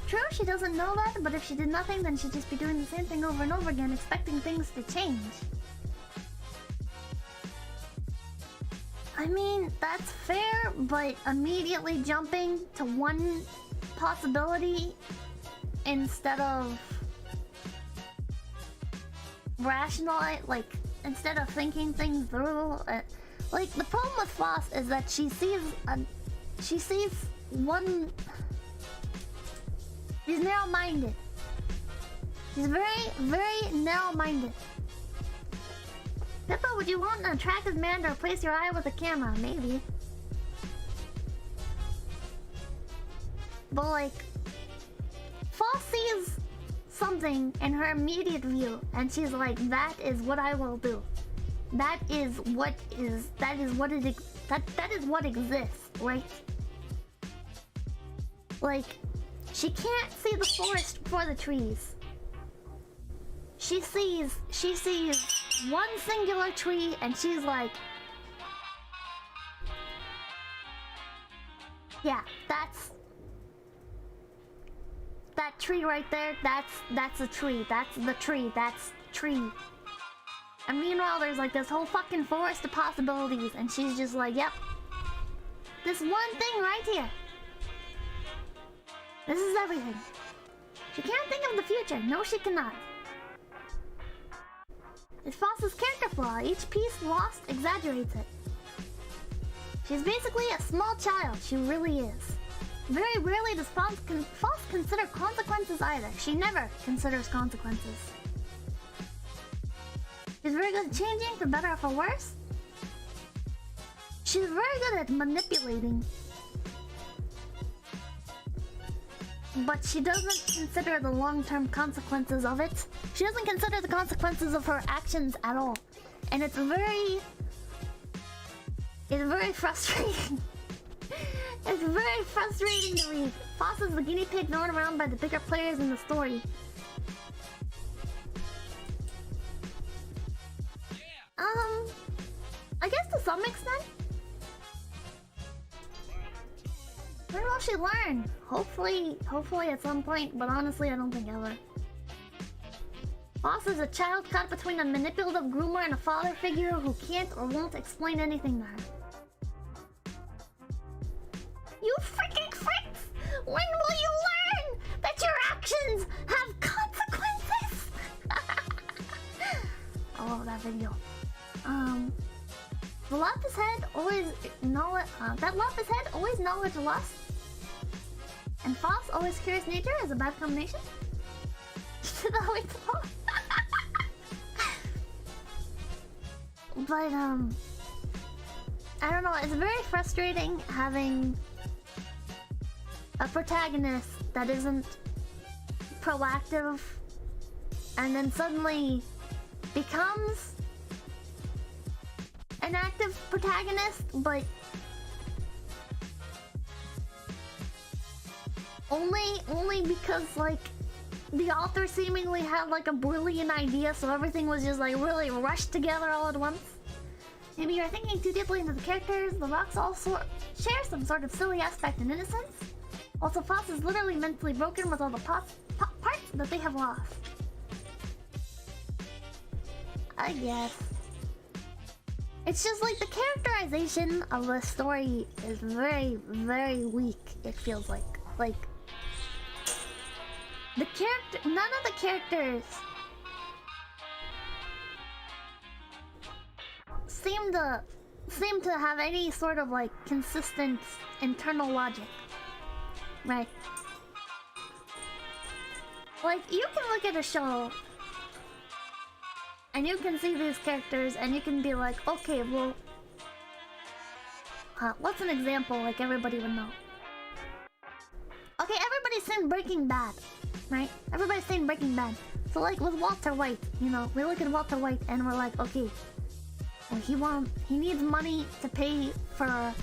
True, she doesn't know that, but if she did nothing, then she'd just be doing the same thing over and over again, expecting things to change. I mean, that's fair, but immediately jumping to one possibility instead of instead of thinking things through, like the problem with Phos is that she sees one. She's narrow-minded. She's very, very narrow-minded. Pippa, would you want an attractive man to replace your eye with a camera? Maybe. But like, Phos sees something in her immediate view, and she's like, "That is what I will do. That is what exists, right?" Like, she can't see the forest for the trees. She sees one singular tree, and she's like, "Yeah, that's that tree right there. That's a tree. That's the tree. That's tree." And meanwhile, there's like this whole fucking forest of possibilities, and she's just like, "Yep, this one thing right here. This is everything." She can't think of the future. No, she cannot. It's Phos's character flaw. Each piece lost exaggerates it. She's basically a small child. She really is. Very rarely does Phos consider consequences either. She never considers consequences. She's very good at changing, for better or for worse. She's very good at manipulating. But she doesn't consider the long-term consequences of it. She doesn't consider the consequences of her actions at all. And it's very frustrating. It's very frustrating to read. Phos is the guinea pig thrown around by the bigger players in the story. I guess to some extent. When will she learn? Hopefully at some point, but honestly I don't think ever. Phos is a child caught between a manipulative groomer and a father figure who can't or won't explain anything to her. You freaking freaks! When will you learn that your actions have consequences? I love that video. The lapis head always knowledge lust. And Phos always curious nature is a bad combination. But I don't know, it's very frustrating having a protagonist that isn't proactive and then suddenly becomes an active protagonist, but only because like the author seemingly had like a brilliant idea, so everything was just like really rushed together all at once. Maybe you're thinking too deeply into the characters. The rocks all share some sort of silly aspect and innocence. Also, Phos is literally mentally broken with all the parts that they have lost. I guess. It's just like the characterization of the story is very, very weak, it feels like. Like, none of the characters seem to have any sort of like consistent internal logic. Right? Like, you can look at a show and you can see these characters and you can be like, okay, well, what's an example like everybody would know? Okay, everybody's seen Breaking Bad. right? Everybody's saying Breaking Bad. So like with Walter White, you know, we look at Walter White and we're like, okay, well, he needs money to pay for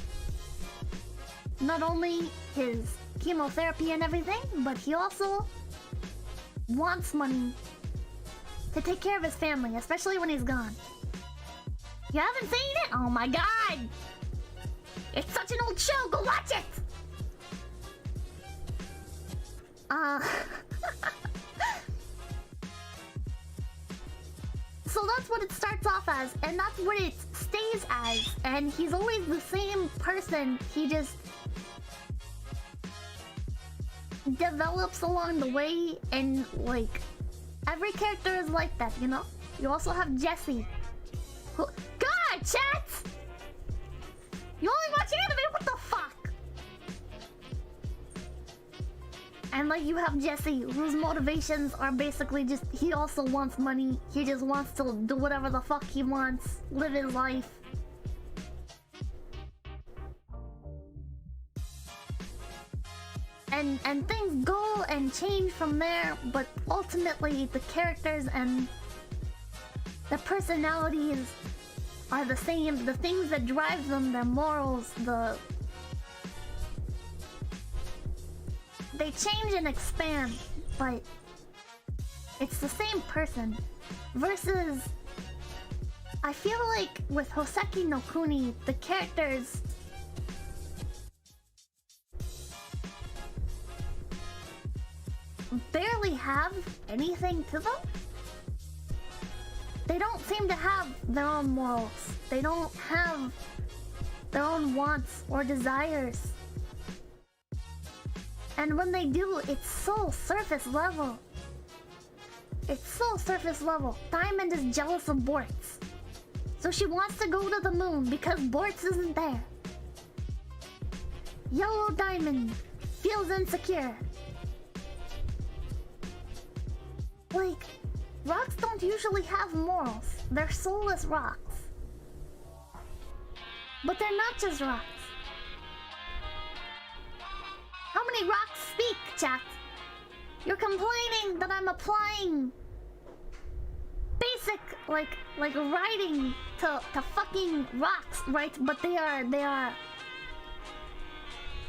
not only his chemotherapy and everything, but he also wants money to take care of his family, especially when he's gone. You haven't seen it? Oh my god! It's such an old show, go watch it! So that's what it starts off as, and that's what it stays as, and he's always the same person. He just develops along the way, and like every character is like that, you know? You also have Jesse, who... God, chat! You only watch anime? What the fuck? And like you have Jesse, whose motivations are basically just he also wants money. He just wants to do whatever the fuck he wants, live his life. And things go and change from there, but ultimately the characters and the personalities are the same. The things that drive them, their morals, they change and expand, but it's the same person. Versus, I feel like with Houseki no Kuni, the characters barely have anything to them. They don't seem to have their own morals. They don't have their own wants or desires. And when they do, it's so surface level. It's so surface level. Diamond is jealous of Bortz, so she wants to go to the moon because Bortz isn't there. Yellow Diamond feels insecure. Like, rocks don't usually have morals. They're soulless rocks. But they're not just rocks. How many rocks speak, chat? You're complaining that I'm applying basic, like writing to fucking rocks, right? But they are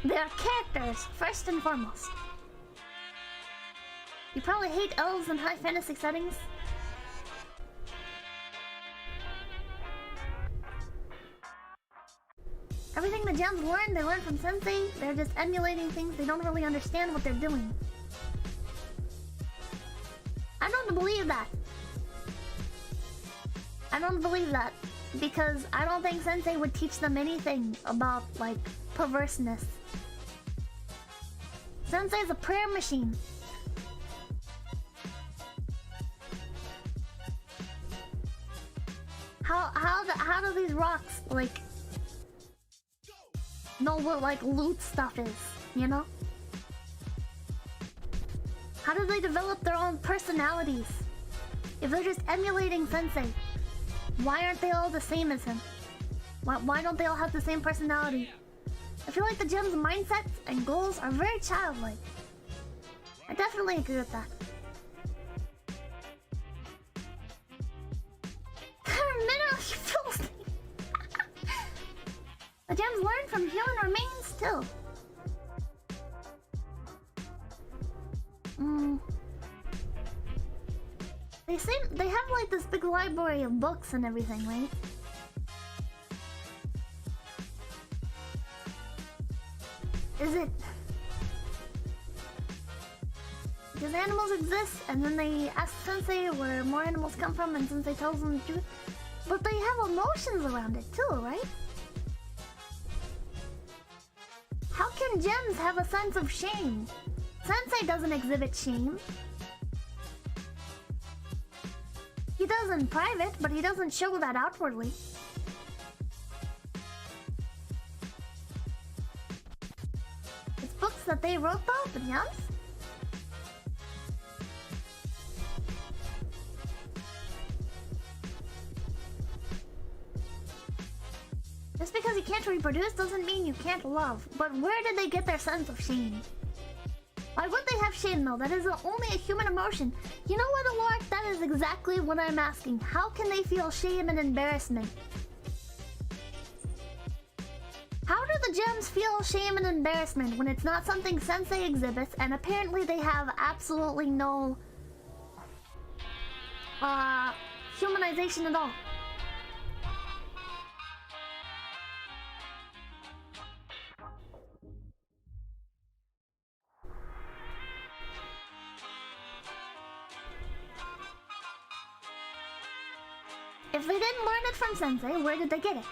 characters, first and foremost. You probably hate elves in high fantasy settings. Everything the gems learn, they learn from Sensei. They're just emulating things. They don't really understand what they're doing. I don't believe that. I don't believe that. Because I don't think Sensei would teach them anything about, like, perverseness. Sensei's a prayer machine. How do these rocks, like, know what, like, loot stuff is, you know? How do they develop their own personalities? If they're just emulating Sensei, why aren't they all the same as him? Why don't they all have the same personality? I feel like the gem's mindsets and goals are very childlike. I definitely agree with that. The gems learn from human remains too. They have like this big library of books and everything, right? Is it... Does animals exist? And then they ask Sensei where more animals come from, and Sensei tells them the truth. But they have emotions around it too, right? How can gems have a sense of shame? Sensei doesn't exhibit shame. He does in private, but he doesn't show that outwardly. It's books that they wrote though, the gems? Just because you can't reproduce doesn't mean you can't love. But where did they get their sense of shame? Why would they have shame though? That is only a human emotion. You know what, Alaric? That is exactly what I'm asking. How can they feel shame and embarrassment? How do the gems feel shame and embarrassment when it's not something Sensei exhibits and apparently they have absolutely no humanization at all? If they didn't learn it from Sensei, where did they get it?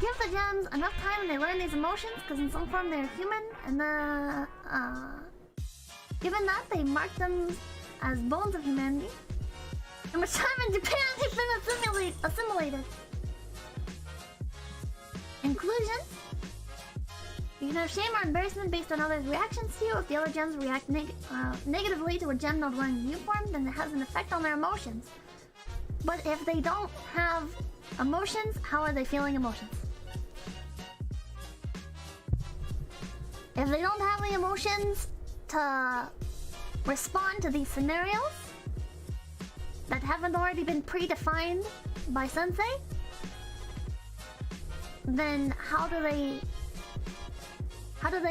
Give the gems enough time and they learn these emotions, because in some form they're human, and given that, they mark them as bones of humanity. How much time in Japan they've been assimilated? Inclusion. You can have shame or embarrassment based on others' reactions to you. If the other gems react negatively to a gem not wearing a uniform, then it has an effect on their emotions. But if they don't have emotions, how are they feeling emotions? If they don't have the emotions to respond to these scenarios that haven't already been predefined by Sensei, then how do they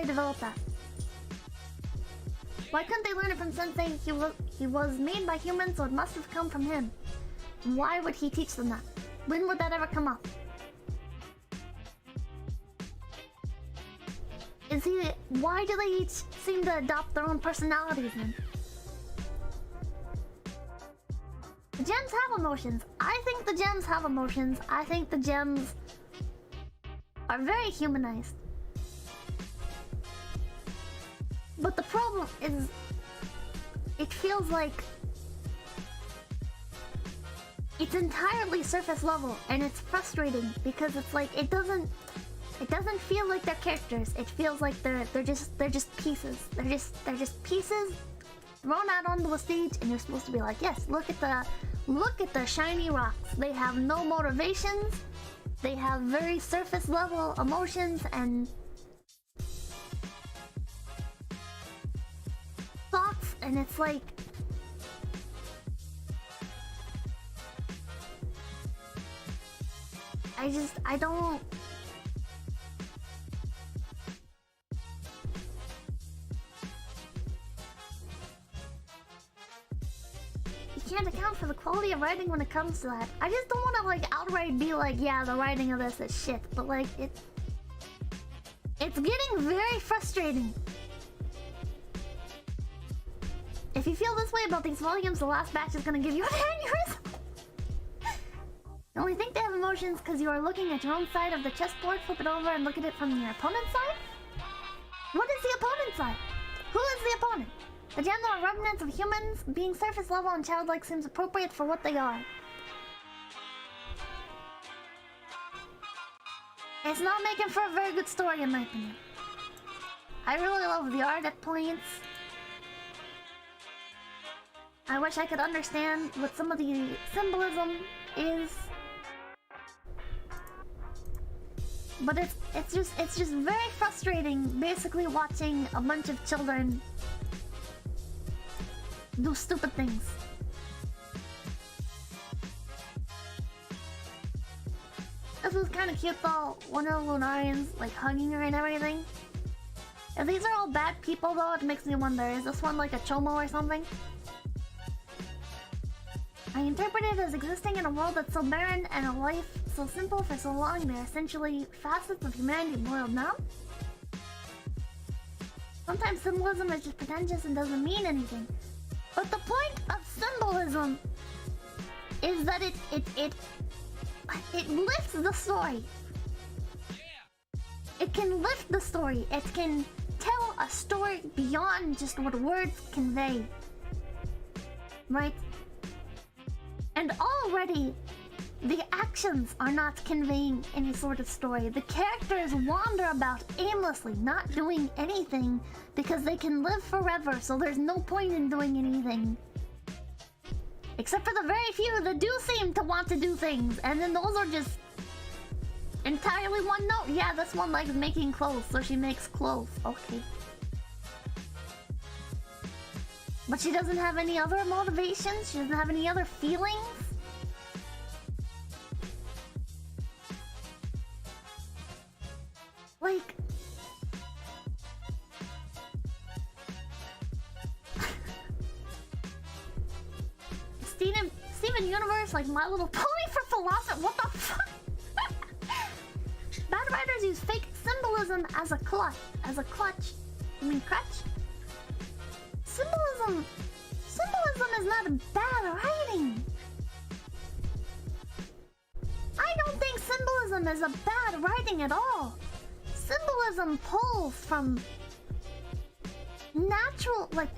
develop that? Why couldn't they learn it from Sensei? He was made by humans, so it must have come from him. Why would he teach them that? When would that ever come up? Why do they each seem to adopt their own personalities then? The gems have emotions. I think the gems have emotions. I think the gems are very humanized. But the problem is, it feels like it's entirely surface level, and it's frustrating because it's like it doesn't feel like they're characters. It feels like they're just pieces. They're just pieces thrown out onto a stage, and you're supposed to be like, yes, look at the shiny rocks. They have no motivations. They have very surface level emotions and thoughts, and it's like I don't. You can't account for the quality of writing when it comes to that. I just don't want to like outright be like, yeah, the writing of this is shit, but like it's getting very frustrating. If you feel this way about these volumes, the last batch is gonna give you an aneurysm. You only think they have emotions because you are looking at your own side of the chessboard. Flip it over and look at it from your opponent's side. What is the opponent's side? Who is the opponent? The gems are remnants of humans. Being surface level and childlike seems appropriate for what they are. It's not making for a very good story in my opinion. I really love the art at points. I wish I could understand what some of the symbolism is. But it's just very frustrating basically watching a bunch of children do stupid things. This was kind of cute though, one of the Lunarians like hugging her and everything. If these are all bad people though, it makes me wonder, is this one like a chomo or something? I interpret it as existing in a world that's so barren and a life so simple for so long. They're essentially facets of humanity boiled down. Sometimes symbolism is just pretentious and doesn't mean anything. But the point of symbolism is that it lifts the story. It can lift the story. It can tell a story beyond just what words convey. Right? And already, the actions are not conveying any sort of story. The characters wander about aimlessly, not doing anything because they can live forever, so there's no point in doing anything. Except for the very few that do seem to want to do things, and then those are just Entirely one note? Yeah, this one likes making clothes, so she makes clothes. Okay. But she doesn't have any other motivations? She doesn't have any other feelings? Like... Steven Universe, like My Little Pony for philosophy. What the fuck? Bad writers use fake symbolism as a clutch. You mean crutch? Symbolism is not bad writing. I don't think symbolism is a bad writing at all. Symbolism pulls from natural, like,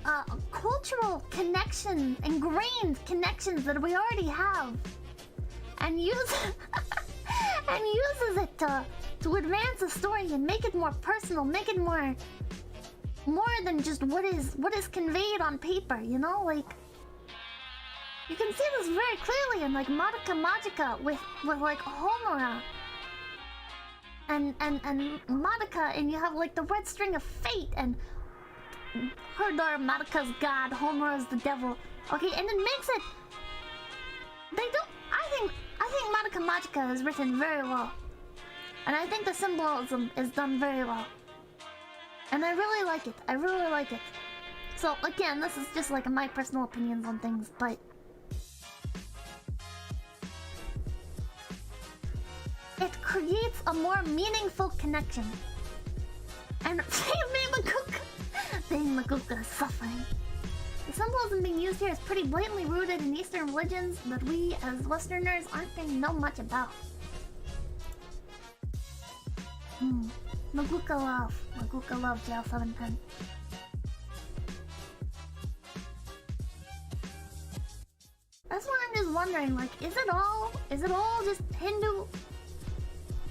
cultural connections, ingrained connections that we already have, and uses it to advance the story and make it more personal, make it more than just what is conveyed on paper, you know? Like, you can see this very clearly in like Madoka Magica with like Homura and Madoka, and you have like the red string of fate and Herder, Madoka's god, Homura's the devil. Okay, and it makes it. I think Madoka Magica is written very well, and I think the symbolism is done very well, and I really like it. So again, this is just like my personal opinions on things, but it creates a more meaningful connection. And Dame Makuka is suffering. The symbolism being used here is pretty blatantly rooted in Eastern religions that we as Westerners aren't going to know much about. Makuka love Jail 710. That's why I'm just wondering, like, is it all just Hindu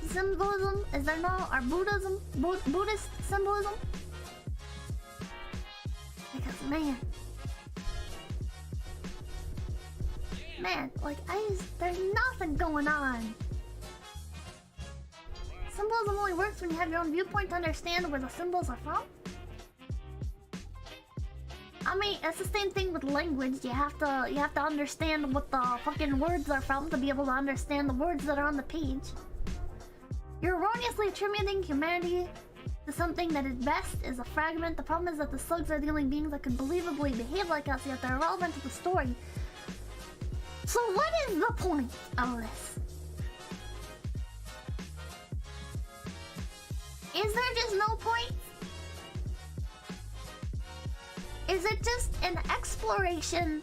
symbolism? Is there no, or Buddhist symbolism? Because man, like, there's nothing going on. Symbolism only works when you have your own viewpoint to understand where the symbols are from. I mean, it's the same thing with language. You have to understand what the fucking words are from to be able to understand the words that are on the page. You're erroneously attributing humanity to something that at best is a fragment. The problem is that the slugs are the only beings that can believably behave like us, yet they're irrelevant to the story. So what is the point of this? Is there just no point? Is it just an exploration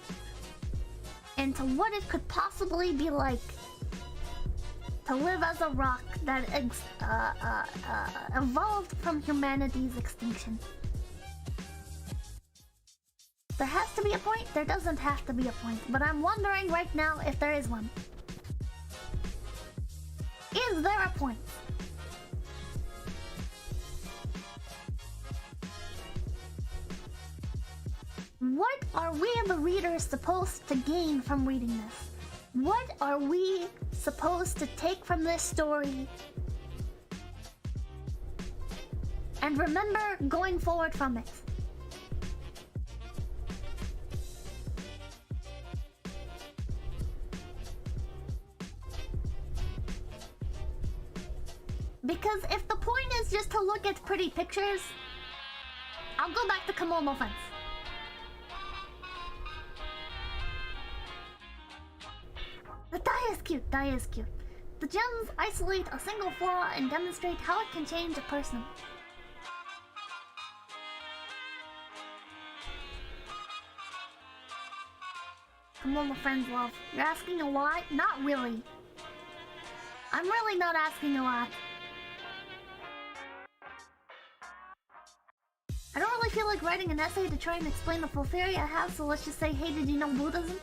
into what it could possibly be like to live as a rock that evolved from humanity's extinction? There has to be a point? There doesn't have to be a point, but I'm wondering right now if there is one. Is there a point? What are we, the readers, supposed to gain from reading this? What are we supposed to take from this story and remember going forward from it? Because if the point is just to look at pretty pictures, I'll go back to Komodo Fence. The dye is cute. The gems isolate a single flaw and demonstrate how it can change a person. Come on, my friends, love. You're asking a lot? Not really. I'm really not asking a lot. I don't really feel like writing an essay to try and explain the full theory I have, so let's just say, hey, did you know Buddhism?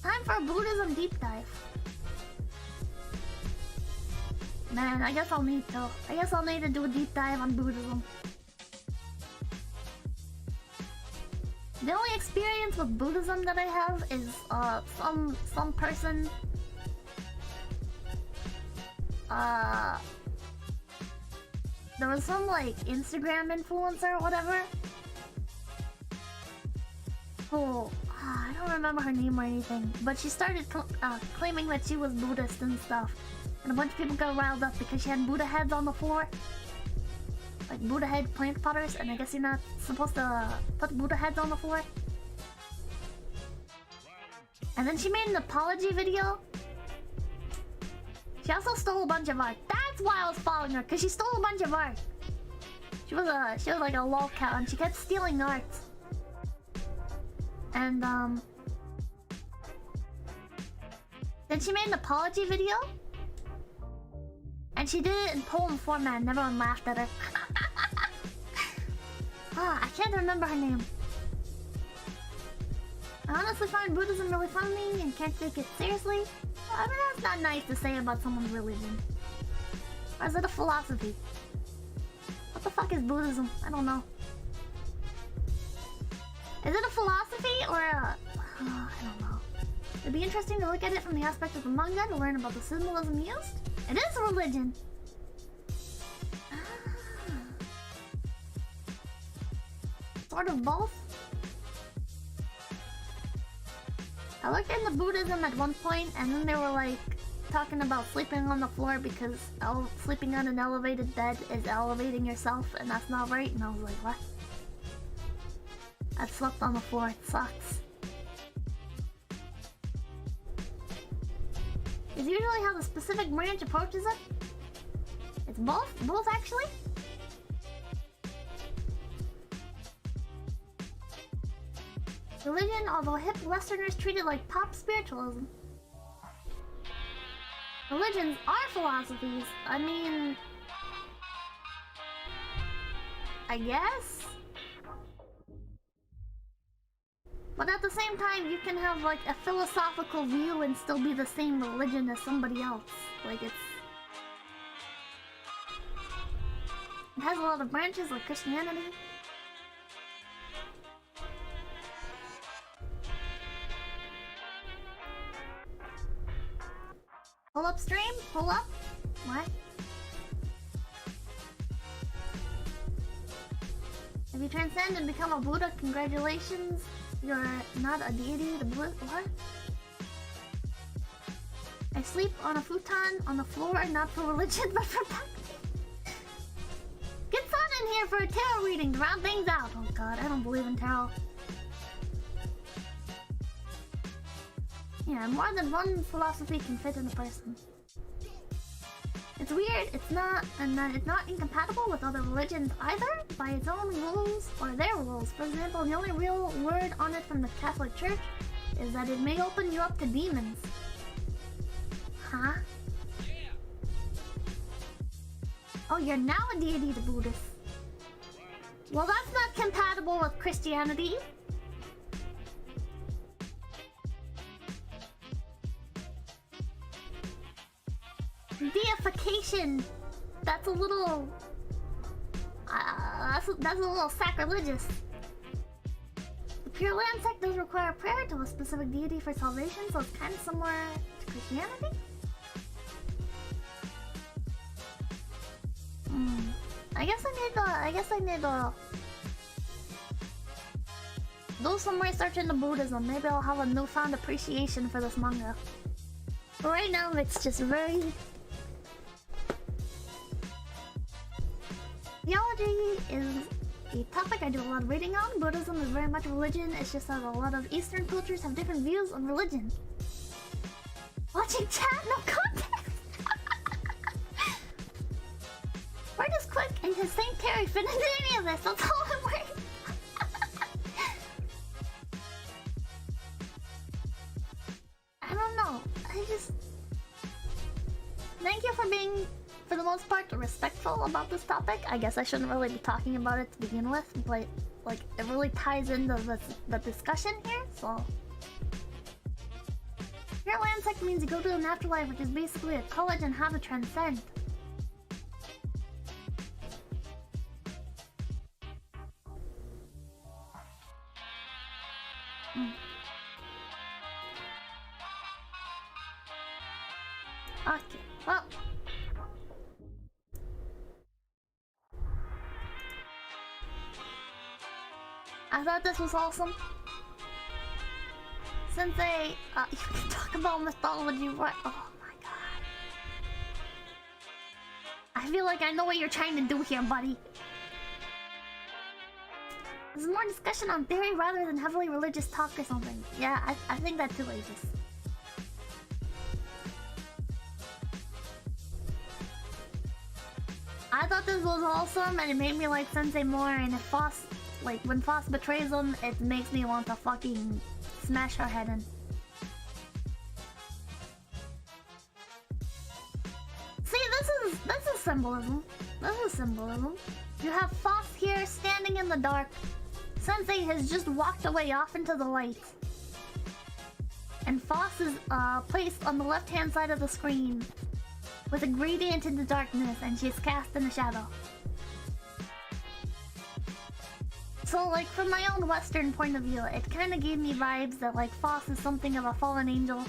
Time for a Buddhism deep dive. Man, I guess I'll need to do a deep dive on Buddhism. The only experience with Buddhism that I have is some person there was some like Instagram influencer or whatever who I don't remember her name or anything, but she started claiming that she was Buddhist and stuff, and a bunch of people got riled up because she had Buddha heads on the floor, like Buddha head plant potters, and I guess you're not supposed to put Buddha heads on the floor. And then she made an apology video. She also stole a bunch of art. That's why I was following her, because she stole a bunch of art. She was like a lolcat, and she kept stealing art. And then she made an apology video, and she did it in poem format, and everyone laughed at her. I can't remember her name. I honestly find Buddhism really funny and can't take it seriously. I mean, that's not nice to say about someone's religion. Or is it a philosophy? What the fuck is Buddhism? I don't know. Is it a philosophy or a... I don't know. It'd be interesting to look at it from the aspect of the manga to learn about the symbolism used. It is a religion. Sort of both. I looked into Buddhism at one point, and then they were like talking about sleeping on the floor because sleeping on an elevated bed is elevating yourself, and that's not right. And I was like, what? I've slept on the floor. It sucks. It's usually how the specific branch approaches it. It's both actually. Religion, although hip Westerners treat it like pop spiritualism. Religions are philosophies. I mean... I guess? But at the same time, you can have like a philosophical view and still be the same religion as somebody else. Like it has a lot of branches like Christianity. Pull up stream? Pull up? What? If you transcend and become a Buddha, congratulations. You're not a deity. The Buddha. What? I sleep on a futon on the floor, not for religion, but for practice. Get Sun in here for a tarot reading to round things out. Oh god, I don't believe in tarot. Yeah, more than one philosophy can fit in a person. It's weird, it's not incompatible with other religions either, by its own rules or their rules. For example, the only real word on it from the Catholic Church is that it may open you up to demons. Huh? Oh, you're now a deity to Buddhists. Well, that's not compatible with Christianity. Deification. That's a little... that's a little sacrilegious. The Pure Land sect does require prayer to a specific deity for salvation, so it's kind of similar to Christianity. I guess I need to do some research into Buddhism. Maybe I'll have a newfound appreciation for this manga. But right now, it's just very... Theology is a topic I do a lot of reading on. Buddhism is very much a religion. It's just that a lot of Eastern cultures have different views on religion. Watching chat, no context! Where does Quick and his Saint Terry fit into any of this? That's all I'm worried. I don't know. Thank you for being, for the most part, respectful about this topic. I guess I shouldn't really be talking about it to begin with, but like it really ties into the discussion here, so. Pure Land sect means you go to an afterlife, which is basically a college on how to transcend. Okay, well, I thought this was awesome. Sensei, you can talk about mythology, right? Oh my god. I feel like I know what you're trying to do here, buddy. There's more discussion on theory rather than heavily religious talk or something. Yeah, I think that too, Aegis. I thought this was awesome and it made me like Sensei more, and if Phos, like when Phos betrays him, it makes me want to fucking smash her head in. See, this is symbolism. This is symbolism. You have Phos here standing in the dark. Sensei has just walked away off into the light. And Phos is placed on the left-hand side of the screen with a gradient in the darkness, and she's cast in the shadow. So, like, from my own Western point of view, it kind of gave me vibes that, like, Phos is something of a fallen angel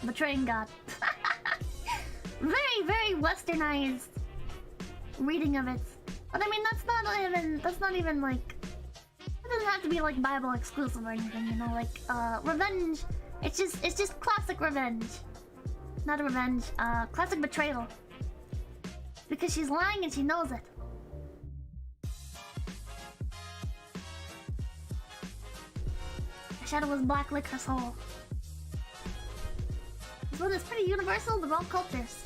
betraying God. Very, very Westernized reading of it. But I mean, that's not even like, it doesn't have to be like Bible exclusive or anything, you know, like revenge. It's just classic revenge. Not a revenge, classic betrayal. Because she's lying and she knows it. Her shadow was black like her soul. This one is pretty universal with all cultures.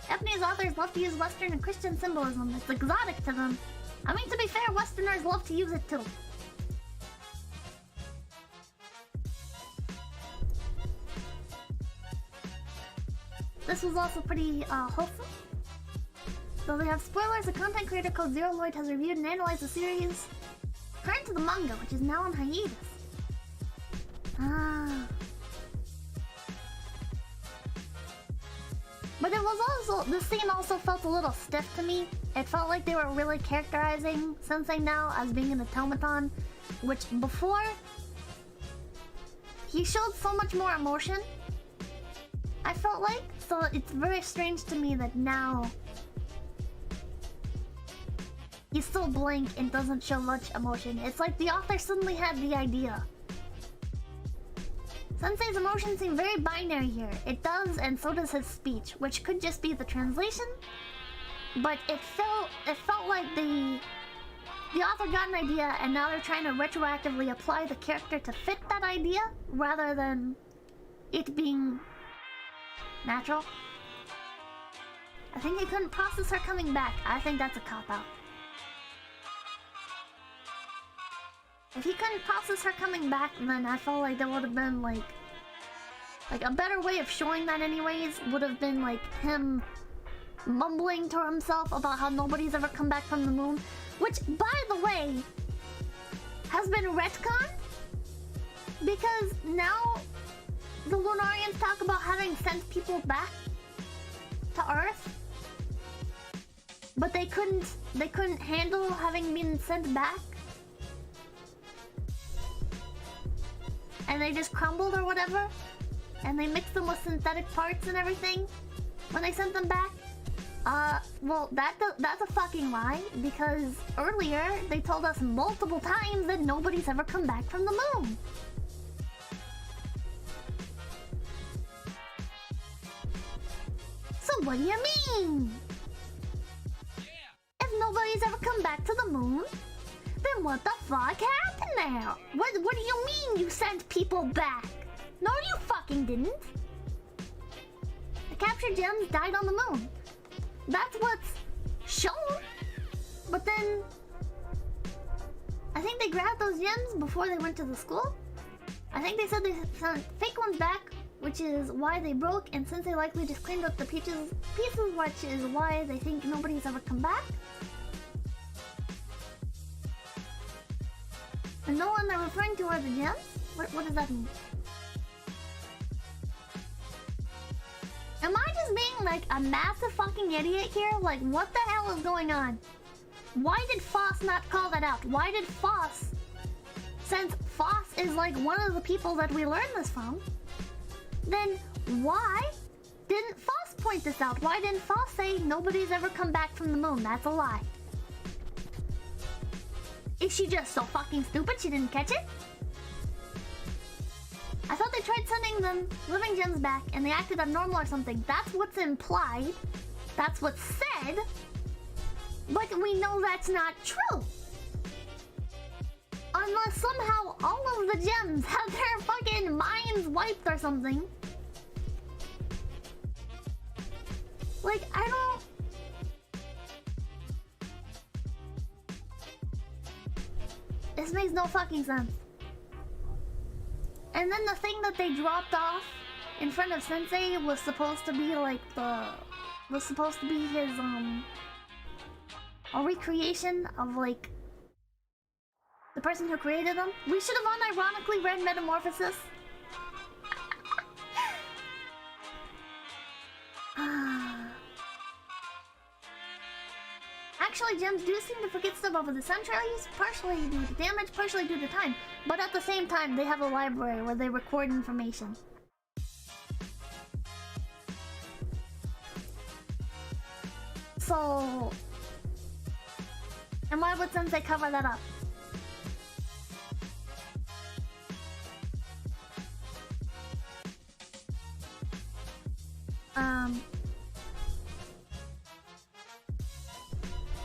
Japanese authors love to use Western and Christian symbolism. It's exotic to them. I mean, to be fair, Westerners love to use it too. This was also pretty wholesome. Though they have spoilers, a content creator called 𝐒𝐻𝐿oid has reviewed and analyzed the series current to the manga, which is now on hiatus. Ah. But it was also, the scene also felt a little stiff to me. It felt like they were really characterizing Sensei now as being an automaton, which before, he showed so much more emotion, I felt like. So it's very strange to me that now he's so blank and doesn't show much emotion. It's like the author suddenly had the idea. Sensei's emotions seem very binary here. It does, and so does his speech, which could just be the translation. But it felt like the author got an idea, and now they're trying to retroactively apply the character to fit that idea, rather than it being natural. I think he couldn't process her coming back. I think that's a cop-out. If he couldn't process her coming back, then I felt like there would have been like a better way of showing that anyways would have been like him mumbling to himself about how nobody's ever come back from the moon, which, by the way, has been retconned because now the Lunarians talk about having sent people back to Earth, but they couldn't handle having been sent back. And they just crumbled or whatever, and they mixed them with synthetic parts and everything when they sent them back. Well, that's a fucking lie, because earlier they told us multiple times that nobody's ever come back from the moon. So what do you mean? If nobody's ever come back to the moon, then what the fuck happened there? What do you mean you sent people back? No, you fucking didn't. The captured gems died on the moon. That's what's shown. But then, I think they grabbed those gems before they went to the school. I think they said they sent fake ones back, which is why they broke, and Sensei likely just cleaned up the pieces, which is why they think nobody's ever come back. And no one they're referring to are the gems? What does that mean? Am I just being like a massive fucking idiot here? Like, what the hell is going on? Why did Phos not call that out? Why did Phos, since Phos is like one of the people that we learned this from, then why didn't Phos point this out? Why didn't Phos say nobody's ever come back from the moon? That's a lie. Is she just so fucking stupid she didn't catch it? I thought they tried sending them living gems back and they acted abnormal or something. That's what's implied. That's what's said. But we know that's not true. Unless somehow all of the gems have their fucking minds wiped or something. Like, I don't... This makes no fucking sense. And then the thing that they dropped off in front of Sensei was supposed to be like was supposed to be his a recreation of like the person who created them. We should have unironically read Metamorphosis. Actually, gems do seem to forget stuff over the centuries, partially due to damage, partially due to time. But at the same time, they have a library where they record information. So... And why would Sensei cover that up?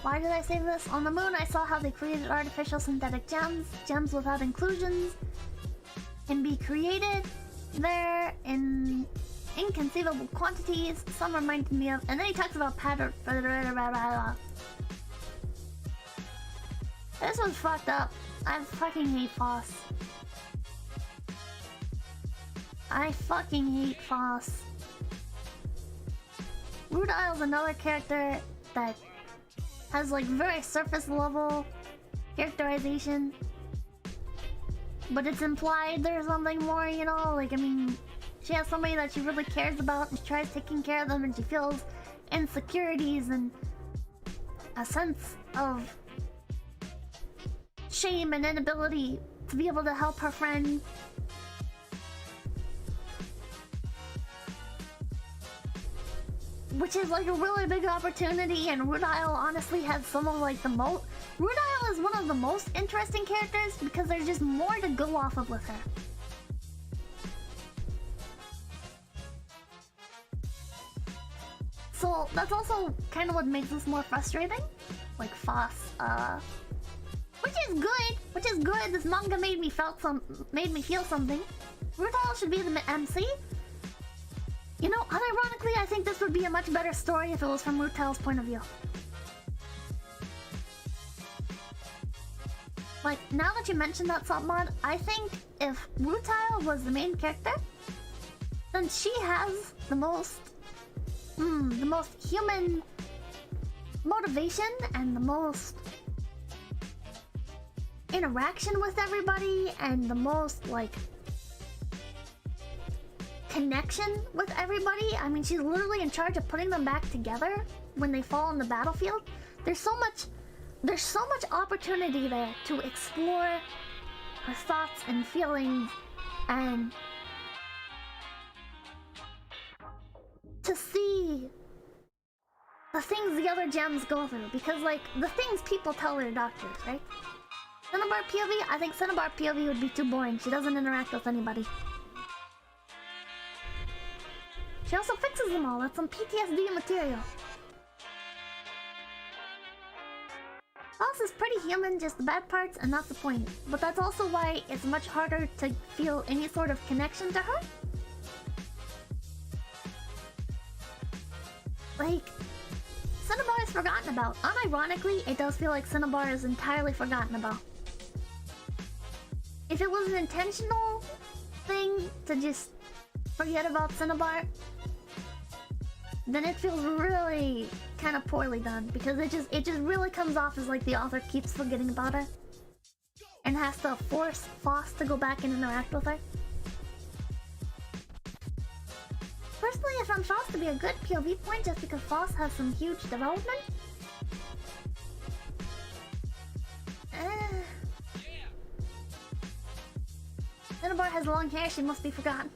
Why did I save this? On the moon, I saw how they created artificial synthetic gems. Gems without inclusions can be created there in inconceivable quantities. Some reminded me of... And then he talks about pattern... This one's fucked up. I fucking hate Phos. I fucking hate Phos. Rudile's another character that has like very surface level characterization, but it's implied there's something more, you know? Like, I mean, she has somebody that she really cares about and she tries taking care of them and she feels insecurities and a sense of shame and inability to be able to help her friend. Which is like a really big opportunity, and Rudile honestly has some of like the most... Rudile is one of the most interesting characters because there's just more to go off of with her. So that's also kind of what makes this more frustrating. Like Phos, which is good. This manga made me feel something. Rudile should be the MC. You know, unironically, I think this would be a much better story if it was from Rutile's point of view. Like, now that you mentioned that submod, I think if Rutile was the main character, then she has the most human motivation and the most interaction with everybody and the most, like, connection with everybody. I mean, she's literally in charge of putting them back together when they fall on the battlefield. There's so much opportunity there to explore her thoughts and feelings and to see the things the other gems go through, because like the things people tell their doctors, right? Cinnabar POV, I think Cinnabar POV would be too boring. She doesn't interact with anybody. She also fixes them all. That's some PTSD material. Phos is pretty human, just the bad parts and not the point. But that's also why it's much harder to feel any sort of connection to her. Like, Cinnabar is forgotten about. Unironically, it does feel like Cinnabar is entirely forgotten about. If it was an intentional thing to just forget about Cinnabar, then it feels really kind of poorly done, because it just really comes off as like the author keeps forgetting about her and has to force Phos to go back and interact with her. Personally, I found Phos to be a good POV point just because Phos has some huge development. Cinnabar has long hair, she must be forgotten.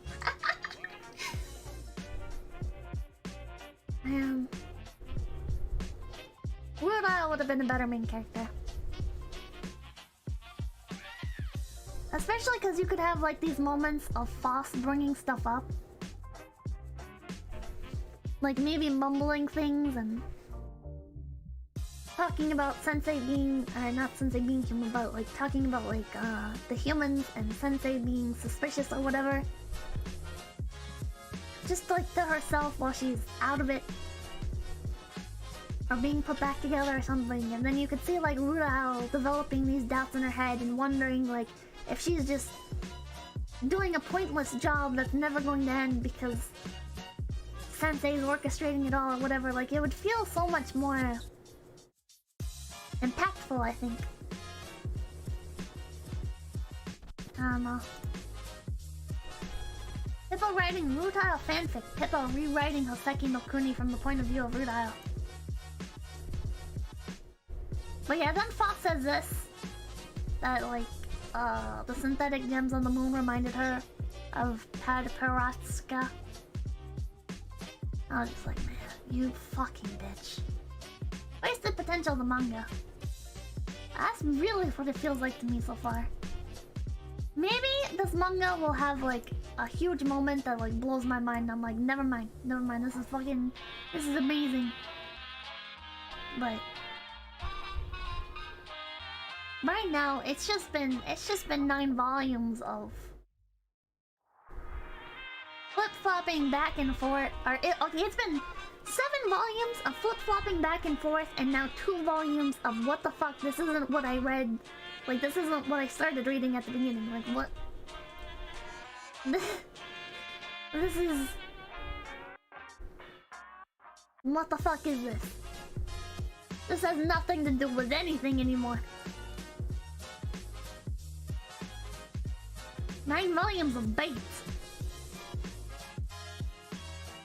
Rudile would have been a better main character. Especially because you could have like these moments of Phos bringing stuff up. Like maybe mumbling things and talking about Sensei being, or not Sensei being human, but like talking about like the humans and Sensei being suspicious or whatever. Just like to herself while she's out of it. Or being put back together or something. And then you could see like Rudao developing these doubts in her head and wondering like if she's just doing a pointless job that's never going to end because Sensei's orchestrating it all or whatever. Like it would feel so much more impactful, I think. I don't know. Hippo writing Rudao fanfic. Hippo rewriting Houseki no Kuni from the point of view of Rudao. But yeah, then Phos says this. That like, the synthetic gems on the moon reminded her of 𝐒𝐡𝐚𝐭. I was just like, man, you fucking bitch. Wasted potential of the manga. That's really what it feels like to me so far. Maybe this manga will have like a huge moment that like blows my mind. I'm like, never mind, this is amazing. But right now, it's just been 9 volumes of flip-flopping back and forth. Okay, it's been 7 volumes of flip-flopping back and forth, and now 2 volumes of what the fuck, this isn't what I read. Like, this isn't what I started reading at the beginning. Like, what? This is... What the fuck is this? This has nothing to do with anything anymore. 9 volumes of bait.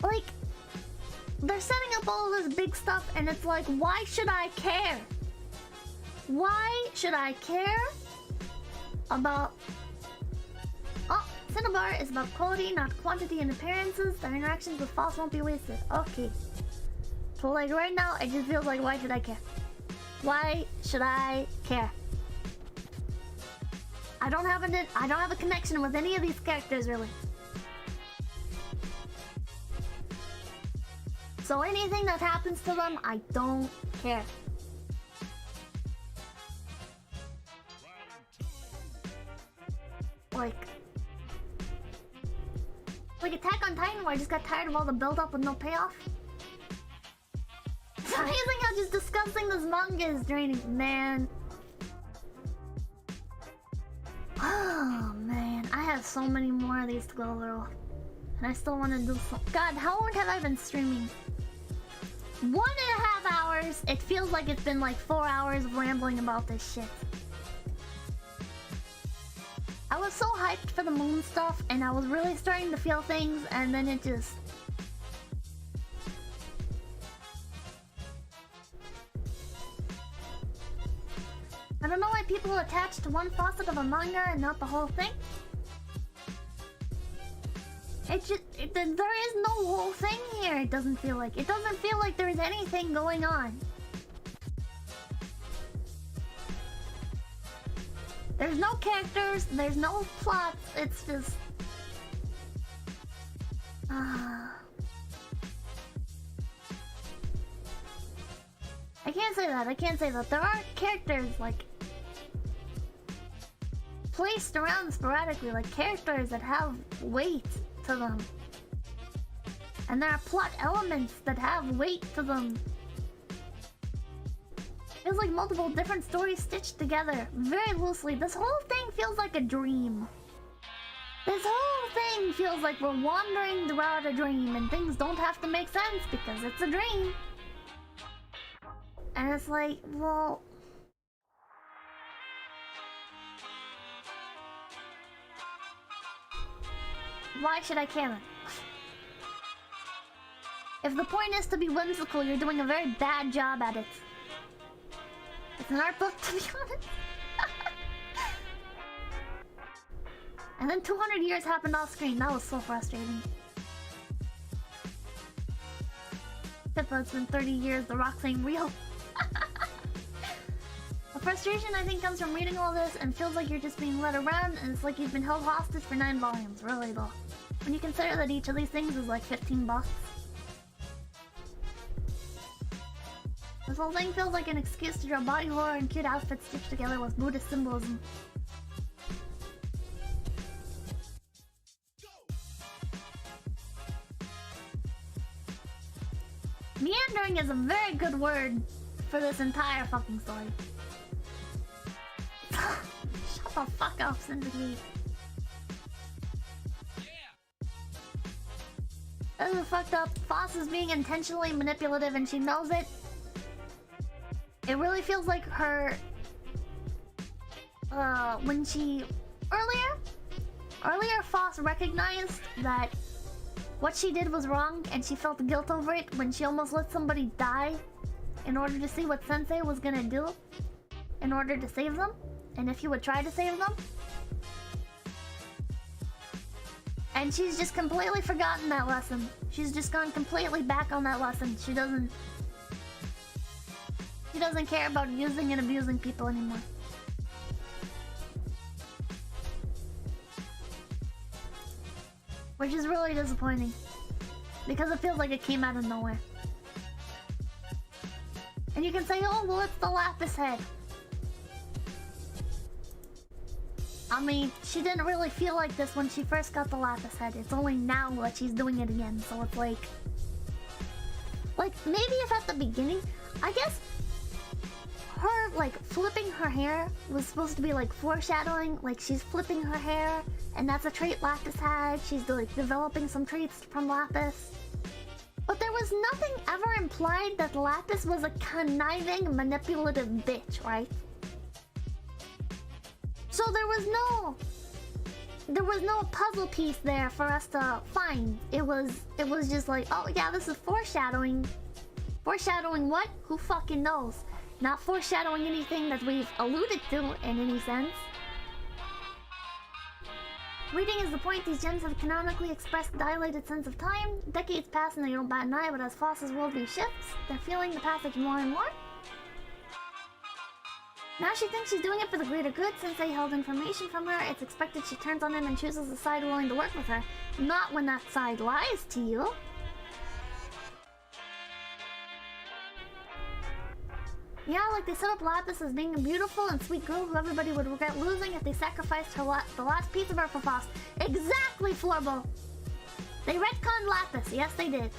Like, they're setting up all this big stuff, and it's like, why should I care? Why should I care about... Oh, Cinnabar is about quality, not quantity and appearances. Their interactions with Phos won't be wasted. Okay. So like right now, it just feels like, why should I care? Why should I care? I don't have a connection with any of these characters really. So anything that happens to them, I don't care. Like Attack on Titan, where I just got tired of all the build-up with no payoff. It's amazing how just discussing this manga is draining, man. Oh man, I have so many more of these to go through. And I still want to do some... God, how long have I been streaming? 1.5 hours. It feels like it's been like 4 hours of rambling about this shit. I was so hyped for the moon stuff, and I was really starting to feel things, and then it just... I don't know why people attach to one facet of a manga and not the whole thing. There is no whole thing here, it doesn't feel like. It doesn't feel like there's anything going on. There's no characters, there's no plots, it's just... I can't say that. There are characters, like... placed around sporadically, like characters that have weight to them. And there are plot elements that have weight to them. Feels like multiple different stories stitched together very loosely. This whole thing feels like a dream. This whole thing feels like we're wandering throughout a dream and things don't have to make sense because it's a dream. And it's like, well... why should I care then? If the point is to be whimsical, you're doing a very bad job at it. It's an art book, to be honest. And then 200 years happened off screen. That was so frustrating. Pippa, it's been 30 years. The rocks ain't real. frustration, I think, comes from reading all this and feels like you're just being led around, and it's like you've been held hostage for 9 volumes, really though. When you consider that each of these things is like $15. This whole thing feels like an excuse to draw body horror and cute outfits stitched together with Buddhist symbolism. Meandering is a very good word for this entire fucking story. Shut the fuck up, Sensei. This is fucked up. Phos is being intentionally manipulative and she knows it. It really feels like her... when she... Earlier Phos recognized that what she did was wrong and she felt guilt over it when she almost let somebody die in order to see what Sensei was gonna do in order to save them, and if he would try to save them. And she's just completely forgotten that lesson. She's just gone completely back on that lesson. She doesn't care about using and abusing people anymore. Which is really disappointing, because it feels like it came out of nowhere. And you can say, oh, well, it's the lapis head. I mean, she didn't really feel like this when she first got the lapis head. It's only now that she's doing it again, so it's like... maybe if at the beginning, I guess her, flipping her hair was supposed to be, foreshadowing. She's flipping her hair, and that's a trait Lapis had. She's, developing some traits from Lapis. But there was nothing ever implied that Lapis was a conniving, manipulative bitch, right? So there was no puzzle piece there for us to find. It was just like, oh yeah, this is foreshadowing. Foreshadowing what? Who fucking knows? Not foreshadowing anything that we've alluded to in any sense. Reading is the point. These gems have canonically expressed a dilated sense of time. Decades pass and they don't bat an eye, but as Phos's worldview shifts, they're feeling the passage more and more. Now she thinks she's doing it for the greater good. Since they held information from her, it's expected she turns on him and chooses a side willing to work with her. Not when that side lies to you. Yeah, they set up Lapis as being a beautiful and sweet girl who everybody would regret losing if they sacrificed the last piece of her for Phos. Exactly, Florbo! They retconned Lapis. Yes, they did.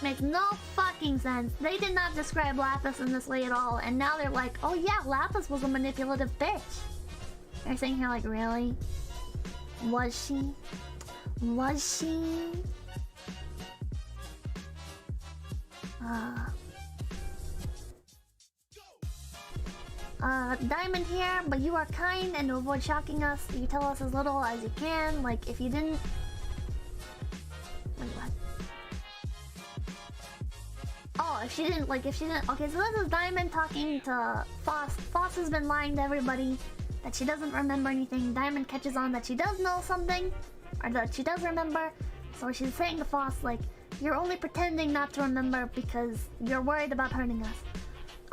Makes no fucking sense. They did not describe Lapis in this way at all, and now they're like, oh yeah, Lapis was a manipulative bitch. They're saying here, really? Was she? Was she? Diamond here, but you are kind, and to avoid shocking us, you tell us as little as you can. If you didn't... Wait, what? Oh, if she didn't... Okay, so this is Diamond talking to Phos. Phos has been lying to everybody that she doesn't remember anything. Diamond catches on that she does know something, or that she does remember, so she's saying to Phos, you're only pretending not to remember because you're worried about hurting us.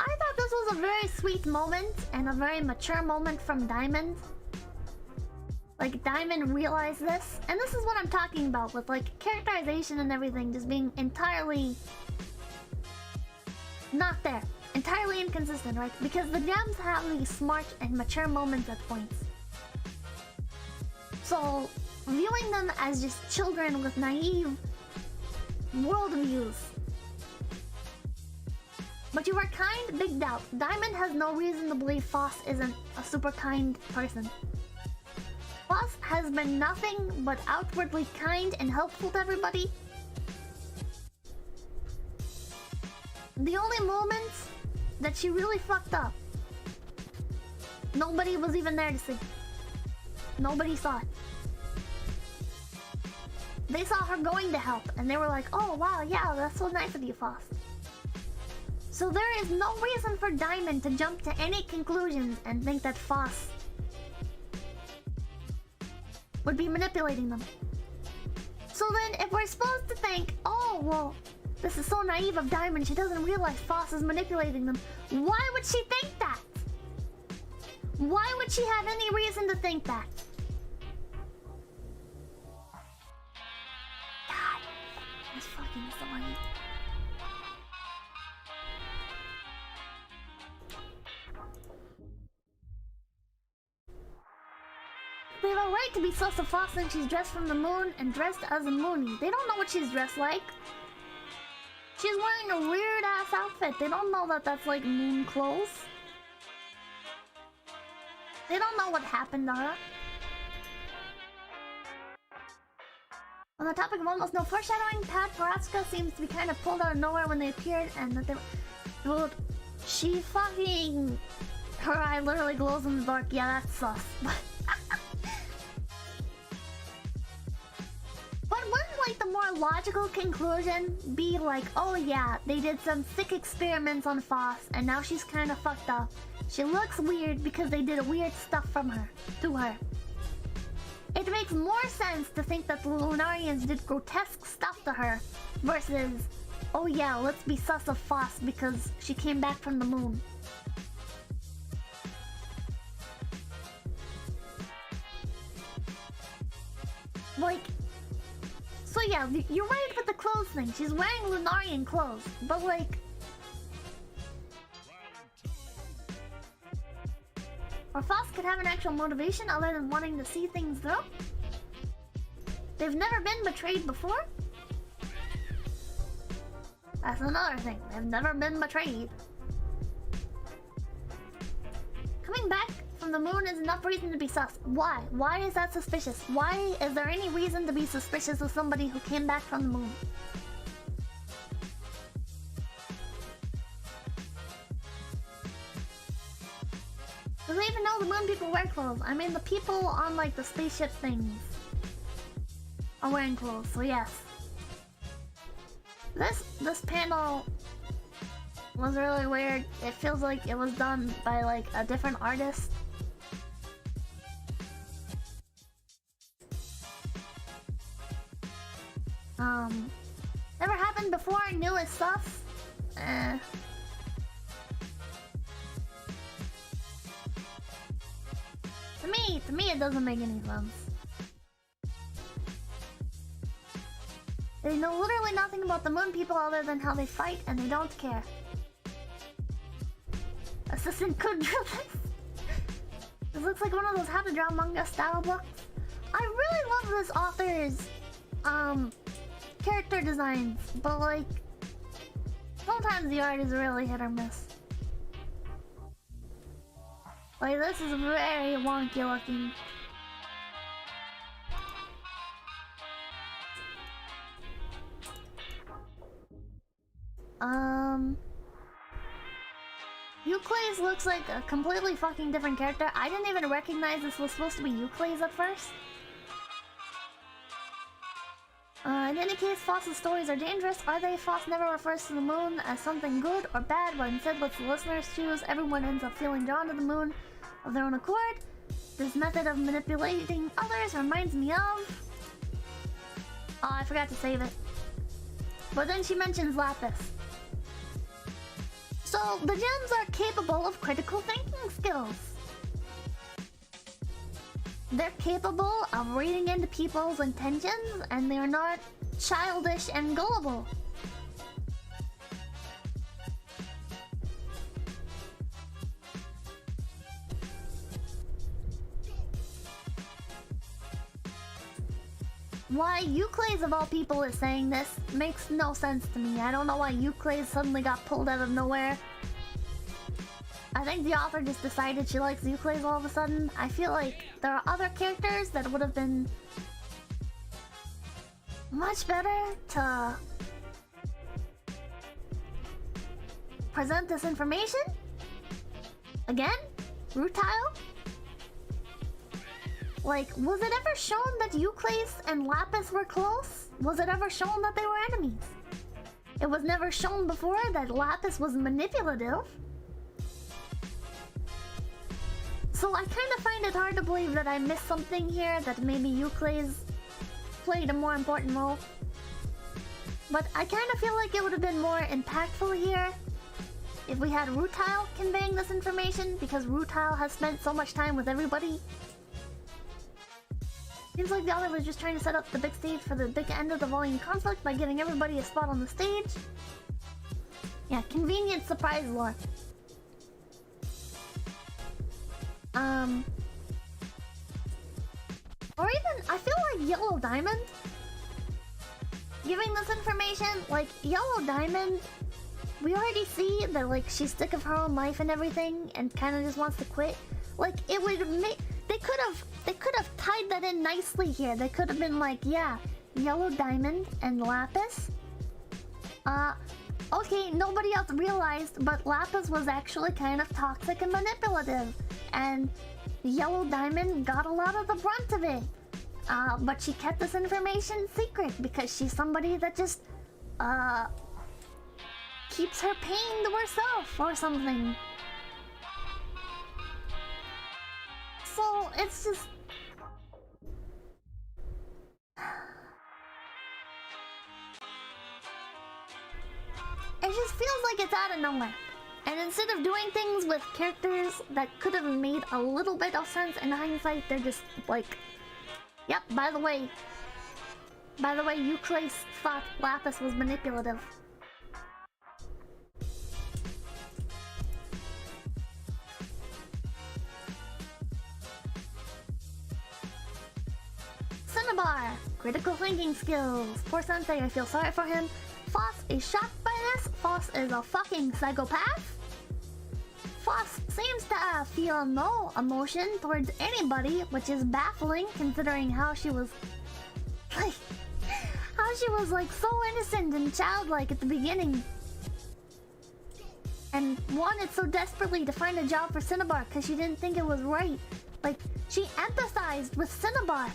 I thought this was a very sweet moment and a very mature moment from Diamond. Diamond realized this, and this is what I'm talking about with characterization and everything just being entirely not there, entirely inconsistent, right? Because the gems have these smart and mature moments at points. So viewing them as just children with naive worldviews. But you are kind? Big doubt. Diamond has no reason to believe Phos isn't a super kind person. Phos has been nothing but outwardly kind and helpful to everybody. The only moments that she really fucked up, nobody was even there to see. Nobody saw it. They saw her going to help, and they were like, oh wow, yeah, that's so nice of you, Phos. So there is no reason for Diamond to jump to any conclusions and think that Phos would be manipulating them. So then, if we're supposed to think, oh, well, This is so naive of Diamond, she doesn't realize Phos is manipulating them. Why would she think that? Why would she have any reason to think that? God, that's fucking annoying. They have a right to be sus of Phos and she's dressed from the moon and dressed as a moonie. They don't know what she's dressed like. She's wearing a weird ass outfit. They don't know that that's like moon clothes. They don't know what happened to her. On the topic of almost no foreshadowing, Pat Paratska seems to be kind of pulled out of nowhere when they appeared and that they were... Dude, she fucking... Her eye literally glows in the dark. Yeah, that's sus. But wouldn't like the more logical conclusion be like, oh yeah, they did some sick experiments on Phos and now she's kind of fucked up. She looks weird because they did weird stuff to her. It makes more sense to think that the Lunarians did grotesque stuff to her versus, oh yeah, let's be sus of Phos because she came back from the moon. Like, so yeah, you're right with the clothes thing. She's wearing Lunarian clothes, but like... Or Phos could have an actual motivation other than wanting to see things through. They've never been betrayed before. That's another thing. They've never been betrayed. Coming back from the moon is enough reason to be sus. Why? Why is that suspicious? Why is there any reason to be suspicious of somebody who came back from the moon? Do they even know the moon people wear clothes? I mean, the people on like the spaceship things are wearing clothes, so yes. This panel was really weird. It feels like it was done by like a different artist. Never happened before, new is sus. To me it doesn't make any sense. They know literally nothing about the moon people other than how they fight, and they don't care. Assistant could draw this. This looks like one of those how to draw manga style books. I really love this author's character designs, but like sometimes the art is really hit or miss. Like this is very wonky looking. 𝐒𝐡𝐚𝐭 looks like a completely fucking different character. I didn't even recognize this was supposed to be 𝐒𝐴 at first. In any case, Phos's stories are dangerous. Are they? Phos never refers to the moon as something good or bad, but instead lets the listeners choose. Everyone ends up feeling drawn to the moon of their own accord. This method of manipulating others reminds me of... Oh, I forgot to save it. But then she mentions Lapis. So, the gems are capable of critical thinking skills. They're capable of reading into people's intentions, and they're not childish and gullible. Why 𝐒𝐴 of all people is saying this makes no sense to me. I don't know why 𝐒𝐴 suddenly got pulled out of nowhere. I think the author just decided she likes 𝐒𝐴 all of a sudden. I feel like there are other characters that would have been much better to present this information. Again, Rutile. Like, was it ever shown that 𝐒𝐴 and Lapis were close? Was it ever shown that they were enemies? It was never shown before that Lapis was manipulative. So I kind of find it hard to believe that I missed something here, that maybe 𝐒𝐴 played a more important role. But I kind of feel like it would have been more impactful here if we had Rutile conveying this information, because Rutile has spent so much time with everybody. Seems like the author was just trying to set up the big stage for the big end of the volume conflict by giving everybody a spot on the stage. Yeah, convenient surprise lore. Or even, I feel like Yellow Diamond giving this information, like, Yellow Diamond, we already see that, like, she's sick of her own life and everything and kind of just wants to quit. Like, it would make... They could have tied that in nicely here. They could have been like, yeah, Yellow Diamond and Lapis. Okay, nobody else realized, but Lapis was actually kind of toxic and manipulative. And Yellow Diamond got a lot of the brunt of it. But she kept this information secret because she's somebody that just, keeps her pain to herself or something. So, it's just... It just feels like it's out of nowhere. And instead of doing things with characters that could have made a little bit of sense in hindsight, they're just like... Yep, by the way, 𝑒𝐿𝐴 thought Lapis was manipulative. Cinnabar! Critical thinking skills. Poor Sensei, I feel sorry for him. Phos is shocked by this. Phos is a fucking psychopath. Phos seems to feel no emotion towards anybody, which is baffling considering how she was... like, so innocent and childlike at the beginning. And wanted so desperately to find a job for Cinnabar because she didn't think it was right. Like, she empathized with Cinnabar.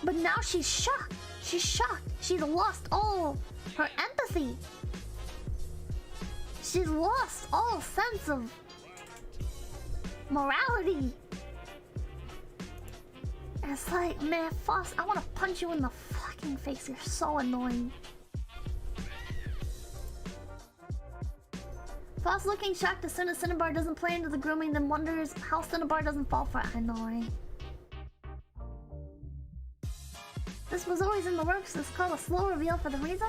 But now she's shocked. She's shocked. She's lost all her empathy. She's lost all sense of morality. And it's like, man, Phos, I want to punch you in the fucking face. You're so annoying. Phos looking shocked as soon as Cinnabar doesn't play into the grooming, then wonders how Cinnabar doesn't fall for it. I know, right? This was always in the works. It's called a slow reveal for the reason.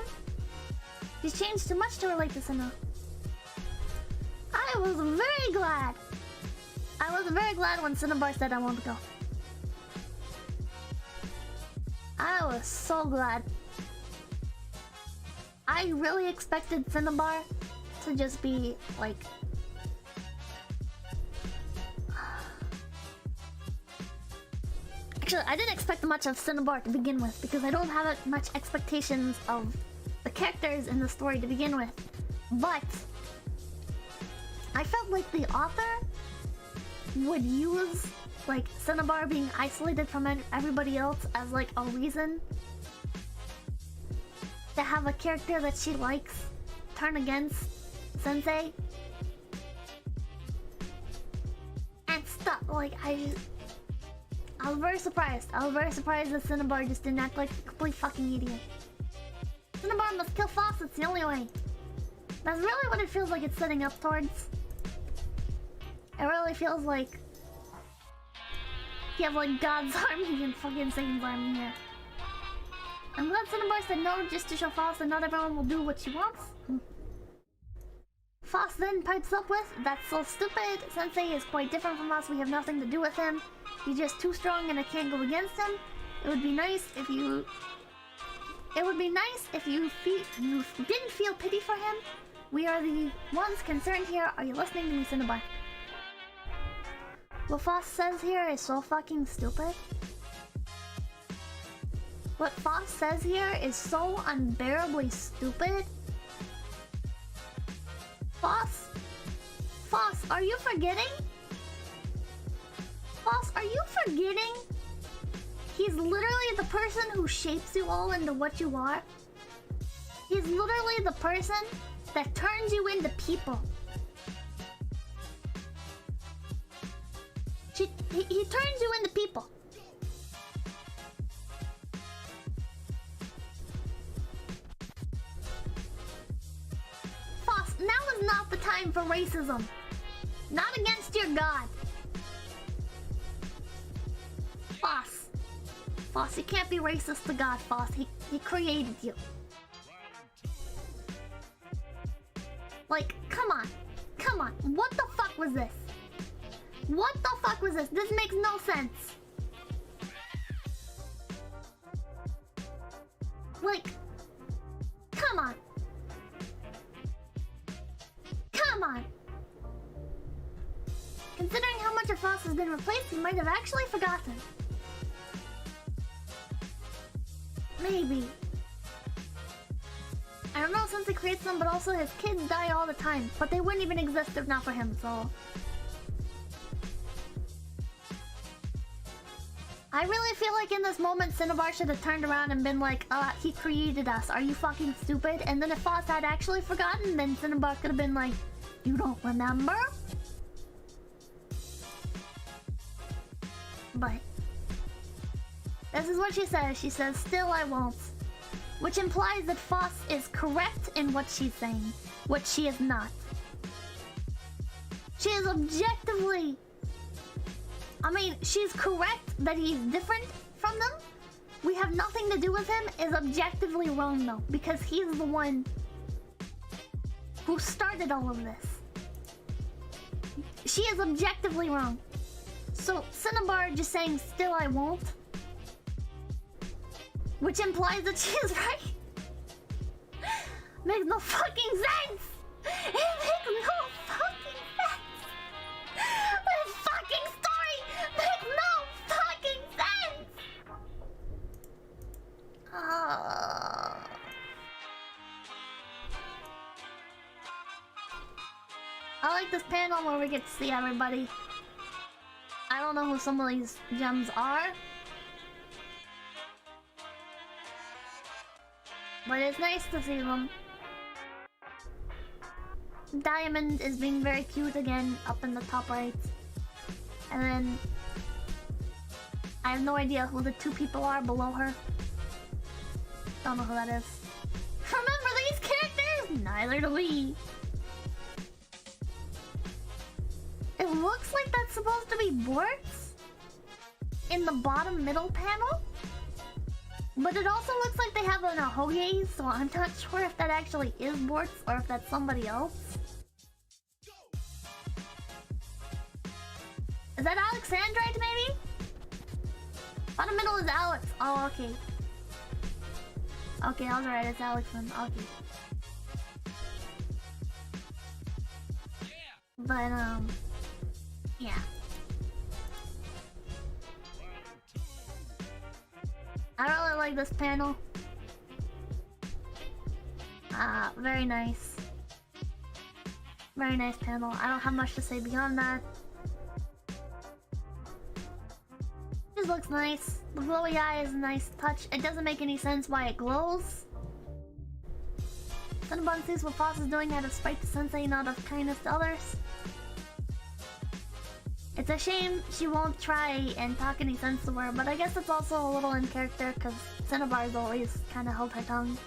She's changed too much to relate to Cinna. I was very glad. I was very glad when Cinnabar said I want to go. I was so glad. I really expected Cinnabar to just be like... Actually, I didn't expect much of Cinnabar to begin with because I don't have much expectations of the characters in the story to begin with. But I felt like the author would use like Cinnabar being isolated from everybody else as like a reason to have a character that she likes turn against Sensei and stuff. Like I was very surprised. I was very surprised that Cinnabar just didn't act like a complete fucking idiot. Cinnabar must kill Phos, it's the only way. That's really what it feels like it's setting up towards. It really feels like you have like God's army and fucking Satan's army here. I'm glad Cinnabar said no just to show Phos that not everyone will do what she wants. Phos then pipes up with, "That's so stupid. Sensei is quite different from us. We have nothing to do with him. He's just too strong and I can't go against him. It would be nice if you... didn't feel pity for him. We are the ones concerned here. Are you listening to me, Cinnabar?" What Phos says here is so fucking stupid. What Phos says here is so unbearably stupid. Phos, are you forgetting? Phos, are you forgetting? He's literally the person who shapes you all into what you are. He's literally the person that turns you into people. He turns you into people. time for racism. Not against your god. Phos. Phos, you can't be racist to God, Phos. He created you. Like, come on. Come on. What the fuck was this? What the fuck was this? This makes no sense. Like, come on. Come on. Considering how much of Phos has been replaced, he might have actually forgotten. Maybe. I don't know since he creates them, but also his kids die all the time. But they wouldn't even exist if not for him, so... I really feel like in this moment, 𝐶𝑯𝑐𝑁𝑒𝑏AR should have turned around and been like, he created us. Are you fucking stupid? And then if Phos had actually forgotten, then 𝐶𝑯𝑐𝑁𝑒𝑏AR could have been like, you don't remember? But... this is what she says. She says, still I won't. Which implies that Phos is correct in what she's saying, which she is not. She is objectively... I mean, she's correct that he's different from them. We have nothing to do with him is objectively wrong though, because he's the one who started all of this. She is objectively wrong. So 𝐶𝑯𝑐𝑁𝑒𝑏AR just saying still I won't, which implies that she is right, makes no fucking sense. It makes no fucking sense. This fucking story makes no fucking sense. I like this panel where we get to see everybody. I don't know who some of these gems are, but it's nice to see them. Diamond is being very cute again, up in the top right. And then... I have no idea who the two people are below her. Don't know who that is. Remember these characters? Neither do we. It looks like that's supposed to be Bortz in the bottom middle panel. But it also looks like they have an 𝐒𝐻𝐻𝐿, so I'm not sure if that actually is Bortz or if that's somebody else. Is that Alexandrite, maybe? Bottom middle is Alex. Oh, okay. Okay, I was right. It's Alex then. Okay. But, yeah. I really like this panel. Very nice. Very nice panel. I don't have much to say beyond that. This looks nice. The glowy eye is a nice touch. It doesn't make any sense why it glows. 𝐶𝑯𝑐𝑁𝑒𝑏AR sees what Phos is doing out of spite to Sensei, not of kindness to others. It's a shame she won't try and talk any sense to her, but I guess it's also a little in character because 𝐶𝑯𝑐𝑁𝑒𝑏AR's always kind of held her tongue.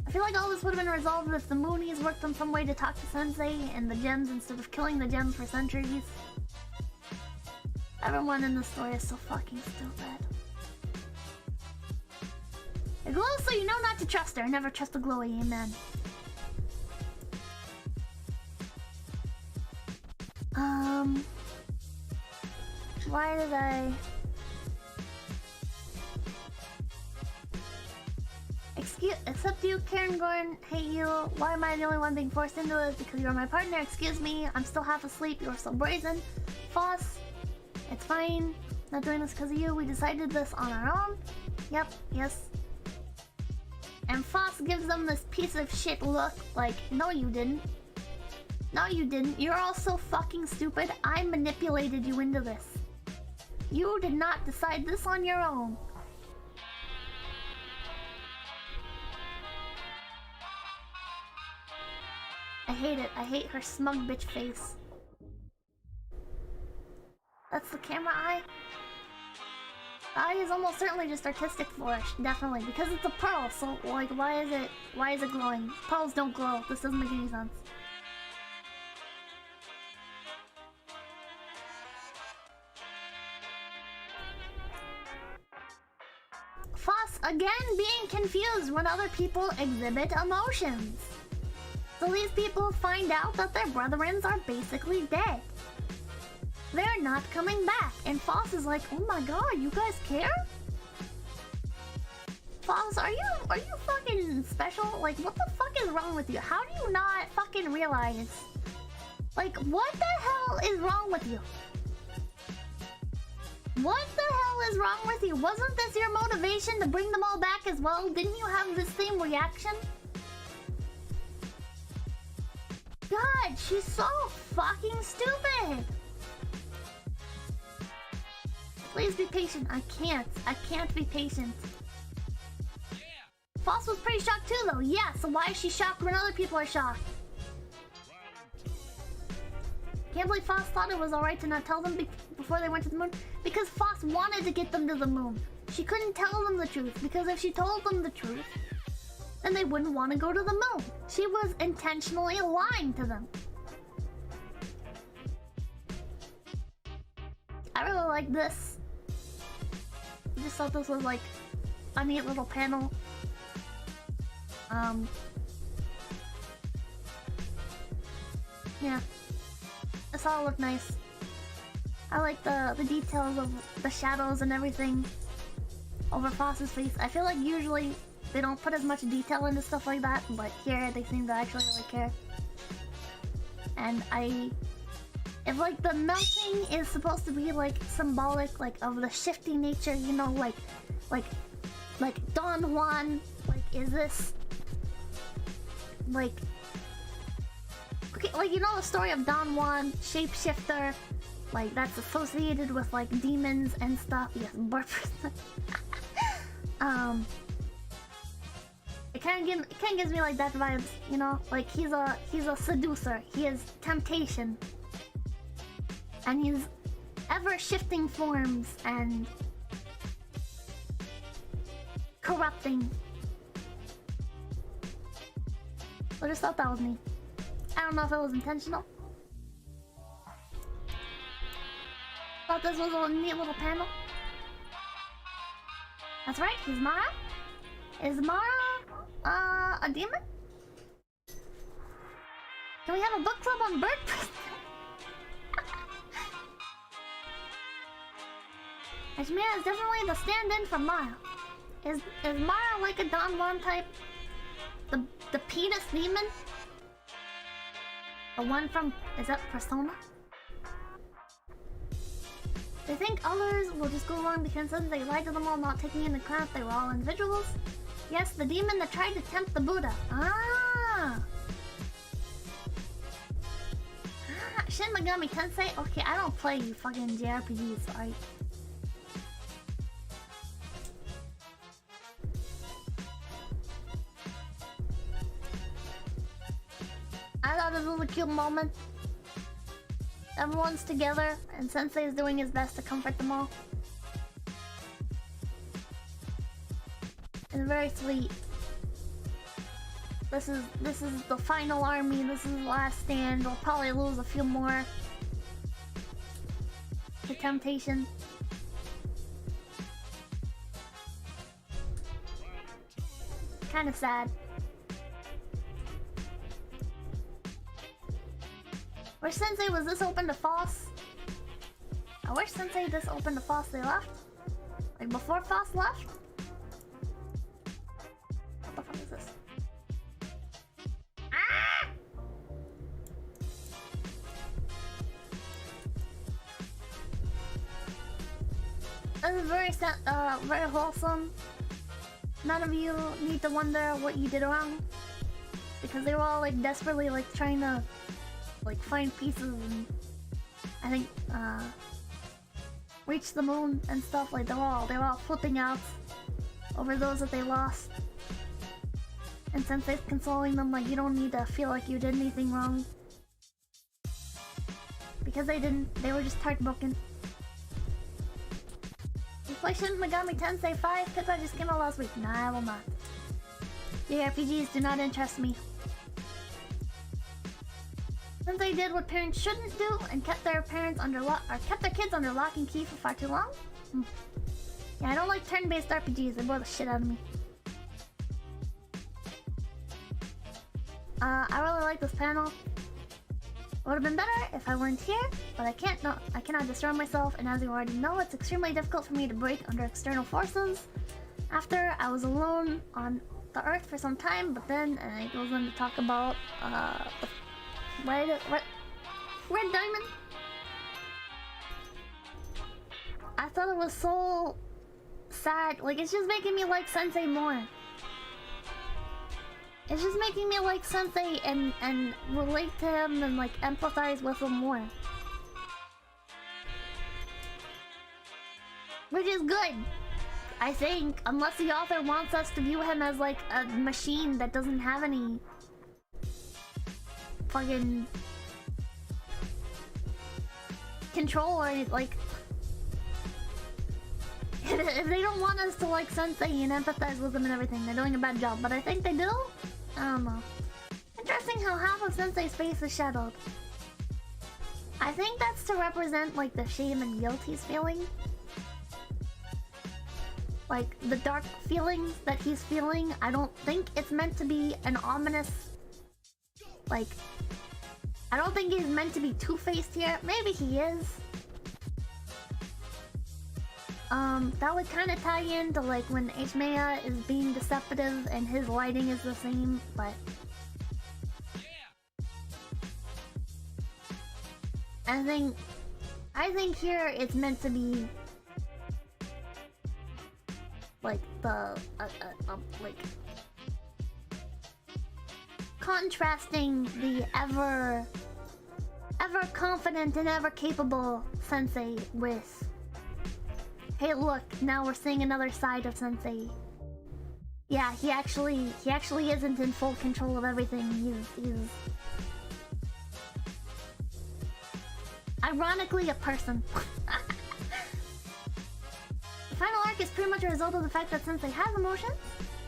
I feel like all this would have been resolved if the Moonies worked on some way to talk to Sensei and the gems instead of killing the gems for centuries. Everyone in this story is so fucking stupid. It glows so you know not to trust her. Never trust a glowy, amen. Why did I... Except you, Karen Gordon, hate you. Why am I the only one being forced into this? Because you're my partner, excuse me. I'm still half asleep, you're so brazen. Phos, it's fine. Not doing this because of you. We decided this on our own. Yep, yes. And Phos gives them this piece of shit look like, no you didn't. No you didn't. You're all so fucking stupid. I manipulated you into this. You did not decide this on your own. I hate it. I hate her smug bitch face. That's the camera eye? The eye is almost certainly just artistic flourish, definitely, because it's a pearl, so like why is it glowing? Pearls don't glow. This doesn't make any sense. again being confused when other people exhibit emotions. So these people find out that their brethrens are basically dead. They're not coming back, and Phos is like, oh my god, you guys care? Phos, are you fucking special? Like, what the fuck is wrong with you? How do you not fucking realize? Like, what the hell is wrong with you? What the hell is wrong with you? Wasn't this your motivation to bring them all back as well? Didn't you have the same reaction? God, she's so fucking stupid! Please be patient. I can't be patient. Phos was pretty shocked too, though. Yeah, so why is she shocked when other people are shocked? Can't believe Phos thought it was alright to not tell them before they went to the moon. Because Phos wanted to get them to the moon. She couldn't tell them the truth, because if she told them the truth, then they wouldn't want to go to the moon. She was intentionally lying to them. I really like this. I just thought this was like a neat little panel. Yeah. This all looked nice. I like the details of the shadows and everything over Phos's face. I feel like usually they don't put as much detail into stuff like that, but here they seem to actually really care. And if like the melting is supposed to be like symbolic like of the shifty nature, you know, like Don Juan, like is this like okay, like you know the story of Don Juan, shapeshifter, like that's associated with like demons and stuff. Yes, burp. It kind of gives me like that vibes, you know, like he's a seducer. He is temptation, and he's ever shifting forms and corrupting. I just thought that was neat. I don't know if it was intentional. Thought this was a neat little panel. That's right, he's Mara. Is Mara a demon? Can we have a book club on bird person? Ashmia is definitely the stand-in for Mara. Is Mara like a Don Juan type? The penis demon? The one from, is that Persona? They think others will just go along because they lied to them all, not taking into account they were all individuals. Yes, the demon that tried to tempt the Buddha. Shin Megami Tensei? Okay, I don't play you fucking JRPGs, sorry. I thought this was a cute moment. Everyone's together, and Sensei is doing his best to comfort them all. It's very sweet. This is the final army. This is the last stand. We'll probably lose a few more to temptation. Kind of sad. Wish Sensei was this open to Phos. I wish Sensei this open to Phos they left. Like before Phos left. What the fuck is this? Ah! This is very wholesome. None of you need to wonder what you did wrong, because they were all like desperately like trying to like find pieces and I think reach the moon and stuff. Like they were all flipping out over those that they lost, and Sensei's consoling them like you don't need to feel like you did anything wrong, because they didn't. They were just heartbroken. You play Shin Megami Tensei 5? Pippa just came out last week. Nah, I will not. JRPGs do not interest me. Since they did what parents shouldn't do and kept their parents under kept their kids under lock and key for far too long. Yeah, I don't like turn-based RPGs. They bore the shit out of me. I really like this panel. It would have been better if I weren't here, but I can't. No, I cannot destroy myself, and as you already know, it's extremely difficult for me to break under external forces. After I was alone on the Earth for some time, but then it goes on to talk about Red Diamond. I thought it was so sad. Like, it's just making me like Sensei more. It's just making me like Sensei and relate to him and like empathize with him more. Which is good, I think, unless the author wants us to view him as like a machine that doesn't have any fucking control or any, like... If they don't want us to like Sensei and empathize with him and everything, they're doing a bad job. But I think they do? I don't know. Interesting how half of Sensei's face is shadowed. I think that's to represent like the shame and guilt he's feeling. Like the dark feelings that he's feeling. I don't think it's meant to be an ominous... Like... I don't think he's meant to be two-faced here. Maybe he is. That would kind of tie into like when 𝐒𝐴𝐻𝐼𝐻 is being deceptive and his lighting is the same, but... I think here it's meant to be like the like contrasting the ever confident and ever capable Sensei with, hey look, now we're seeing another side of Sensei. Yeah, he actually isn't in full control of everything. He's ironically a person. The final arc is pretty much a result of the fact that Sensei has emotions.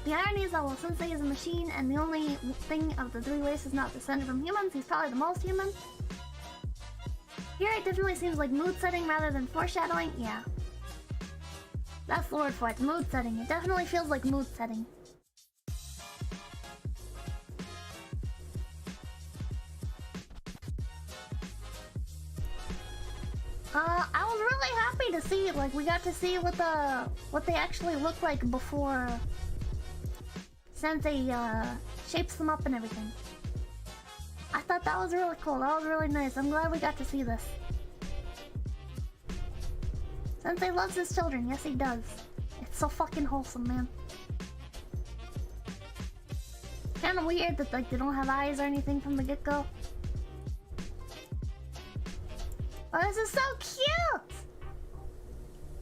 The irony is that while Sensei is a machine and the only thing of the three races not descended from humans, he's probably the most human. Here it definitely seems like mood setting rather than foreshadowing. Yeah. That's the word for it, mood setting. It definitely feels like mood setting. I was really happy to see, like, we got to see what they actually look like before Sensei shapes them up and everything. I thought that was really cool. That was really nice. I'm glad we got to see this. Sensei loves his children. Yes, he does. It's so fucking wholesome, man. Kind of weird that like they don't have eyes or anything from the get-go. Oh, this is so cute!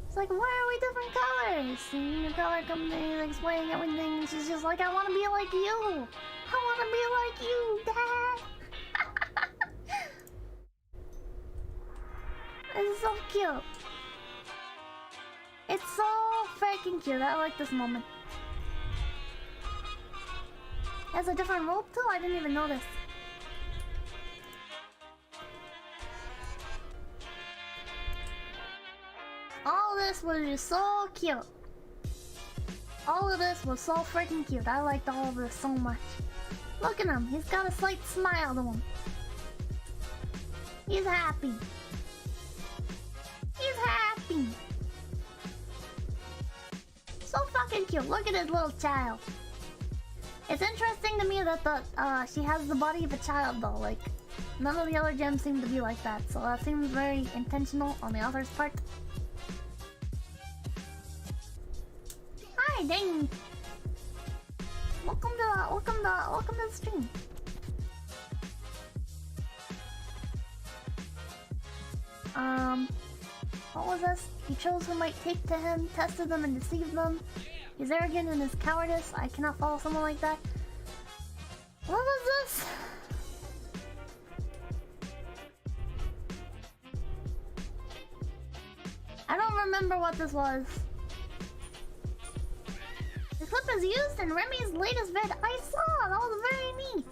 It's like, why are we different colors? And the color company is explaining everything, and she's just like, I want to be like you! I want to be like you, Dad! This is so cute. It's so freaking cute. I like this moment. It has a different rope too? I didn't even notice. All this was just so cute. All of this was so freaking cute. I liked all of this so much. Look at him. He's got a slight smile to him. He's happy. He's happy. So fucking cute. Look at his little child. It's interesting to me that she has the body of a child though. Like, none of the other gems seem to be like that. So that seems very intentional on the author's part. Hi, dang. Welcome to the stream. What was this? He chose who might take to him, tested them and deceived them. He's arrogant in his cowardice. I cannot follow someone like that. What was this? I don't remember what this was. The clip is used in Remy's latest vid. I saw! That was very neat.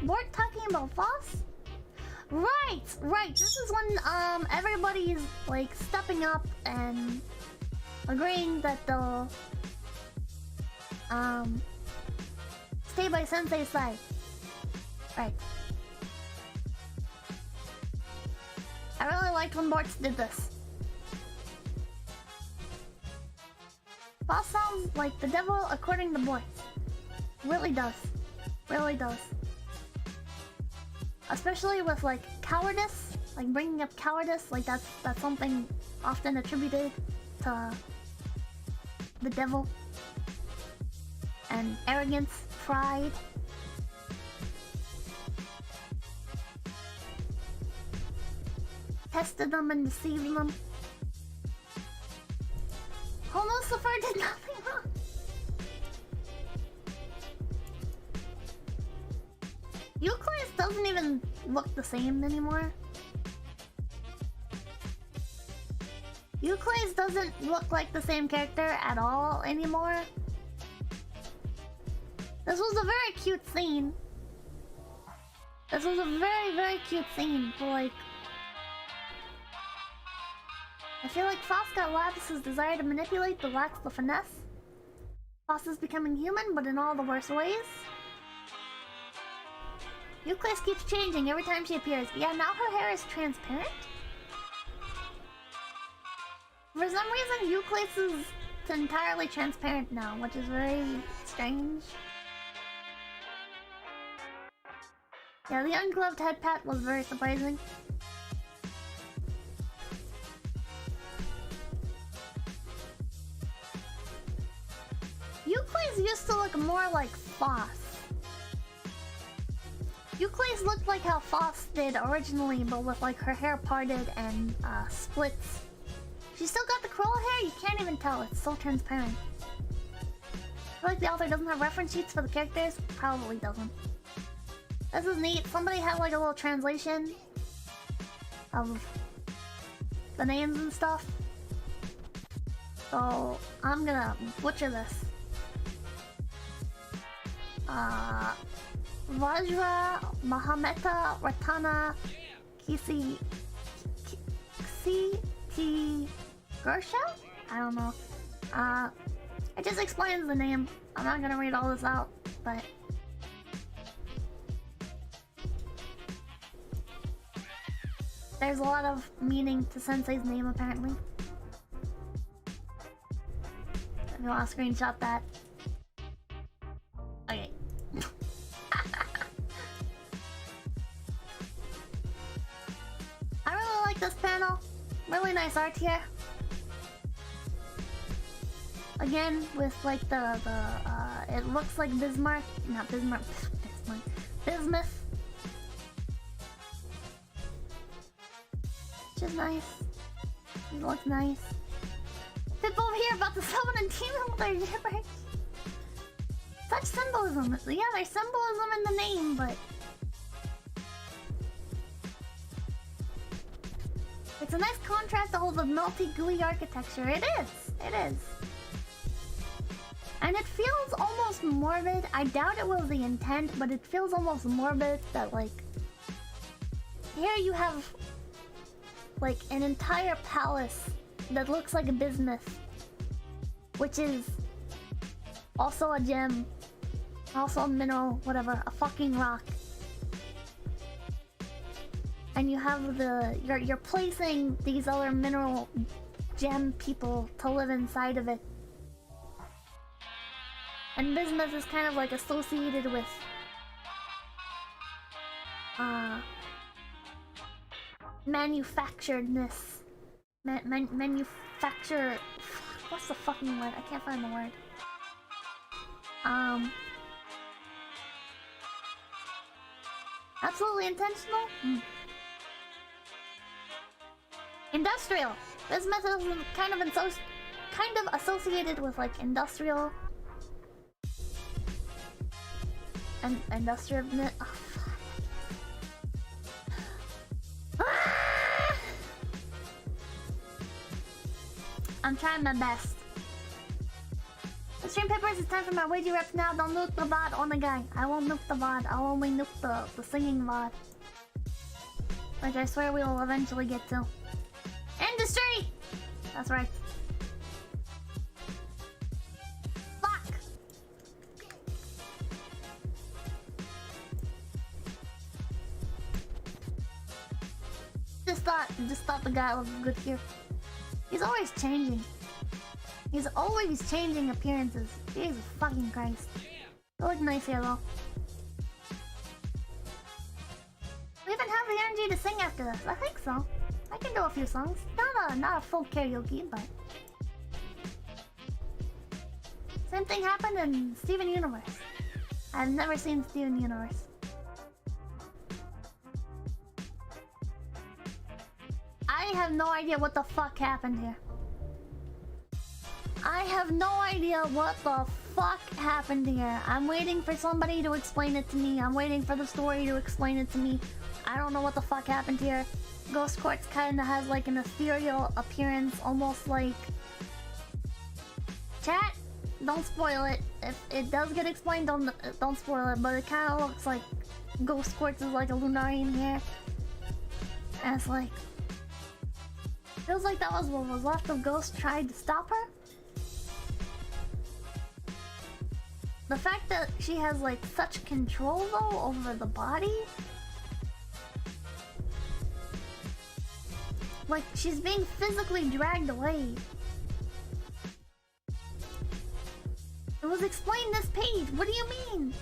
Bort talking about Phos? Right, right. This is when everybody's like stepping up and agreeing that they'll stay by Sensei's side. Right. I really liked when Bortz did this. Boss sounds like the devil according to Bortz. Really does. Really does. Especially with like cowardice, like bringing up cowardice, like that's something often attributed to the devil. And arrogance, pride. Tested them and deceived them. Lucifer did nothing wrong. 𝐿𝐴𝐻 doesn't even look the same anymore. 𝐿𝐴𝐻 doesn't look like the same character at all anymore. This was a very cute scene. This was a very, very cute scene, but like... I feel like Phos got Lapis' desire to manipulate but lacks the finesse. Phos is becoming human, but in all the worst ways. 𝐿𝐴𝐻 keeps changing every time she appears. Yeah, now her hair is transparent. For some reason, 𝐿𝐴𝐻 is entirely transparent now, which is very strange. Yeah, the ungloved head pat was very surprising. 𝐿𝐴𝐻 used to look more like Phos. 𝐿𝐴𝐻 looked like how Phos did originally, but with like her hair parted and splits. She still got the curl hair, you can't even tell, it's so transparent. I feel like the author doesn't have reference sheets for the characters, probably doesn't. This is neat, somebody had like a little translation of the names and stuff. So I'm gonna butcher this. Vajra Mahameta Ratana 𝐶𝑯𝑐𝑃𝐻? I don't know. It just explains the name. I'm not gonna read all this out, but there's a lot of meaning to Sensei's name apparently. If you want to screenshot that. Okay. I really like this panel. Really nice art here. Again, with like it looks like Bismarck, not Bismarck, Bismuth. Which is nice. It looks nice. People over here about to summon a demon with their gibberish. Such symbolism. Yeah, there's symbolism in the name, but it's a nice contrast to all the melty, gooey architecture. It is. It is. And it feels almost morbid. I doubt it was the intent, but it feels almost morbid that like here you have like an entire palace that looks like a bismuth, which is also a gem, also a mineral, whatever, a fucking rock. And you have you're placing these other mineral gem people to live inside of it. And bismuth is kind of like associated with manufacturedness. Manufacture. What's the fucking word? I can't find the word. Absolutely intentional? Industrial. Bismuth is kind of associated with like industrial. And industrial. Oh, fuck. I'm trying my best. The stream papers, it's time for my wagey reps now. Don't nuke the VOD, onegai. I won't nuke the VOD. I'll only nuke the singing VOD. which I swear we will eventually get to. Industry! That's right. Fuck! Just thought the guy looked good here. He's always changing. He's always changing appearances. Jesus fucking Christ. You look nice here though. We even have the energy to sing after this. I think so. I can do a few songs. Not a full karaoke, but same thing happened in Steven Universe. I've never seen Steven Universe. I have no idea what the fuck happened here. I have no idea what the fuck happened here. I'm waiting for somebody to explain it to me. I'm waiting for the story to explain it to me. I don't know what the fuck happened here. Ghost Quartz kinda has like an ethereal appearance, almost like... Chat, don't spoil it. If it does get explained, don't spoil it, but it kinda looks like Ghost Quartz is like a Lunarian here. And it's like... Feels like that was what was left of Ghost tried to stop her. The fact that she has like such control though over the body. Like she's being physically dragged away. It was explained this page. What do you mean?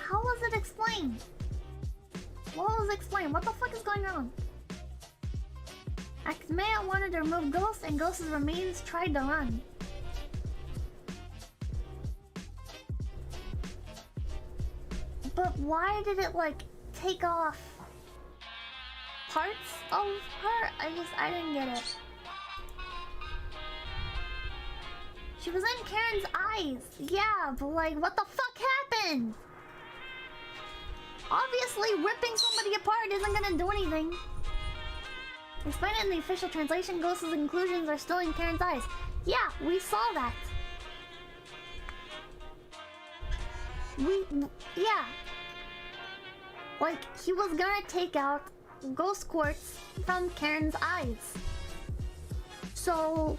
How was it explained? What was explained? What the fuck is going on? 𝐒𝐡𝐚𝐭 wanted to remove Ghost and Ghost's remains tried to run. But why did it like take off parts of her? I didn't get it. She was in Karen's eyes. Yeah, but like what the fuck happened? Obviously ripping somebody apart isn't gonna do anything. Explain it in the official translation, Ghost's inclusions are still in Karen's eyes. Yeah, we saw that. Yeah. Like, he was gonna take out Ghost Quartz from Karen's eyes. So,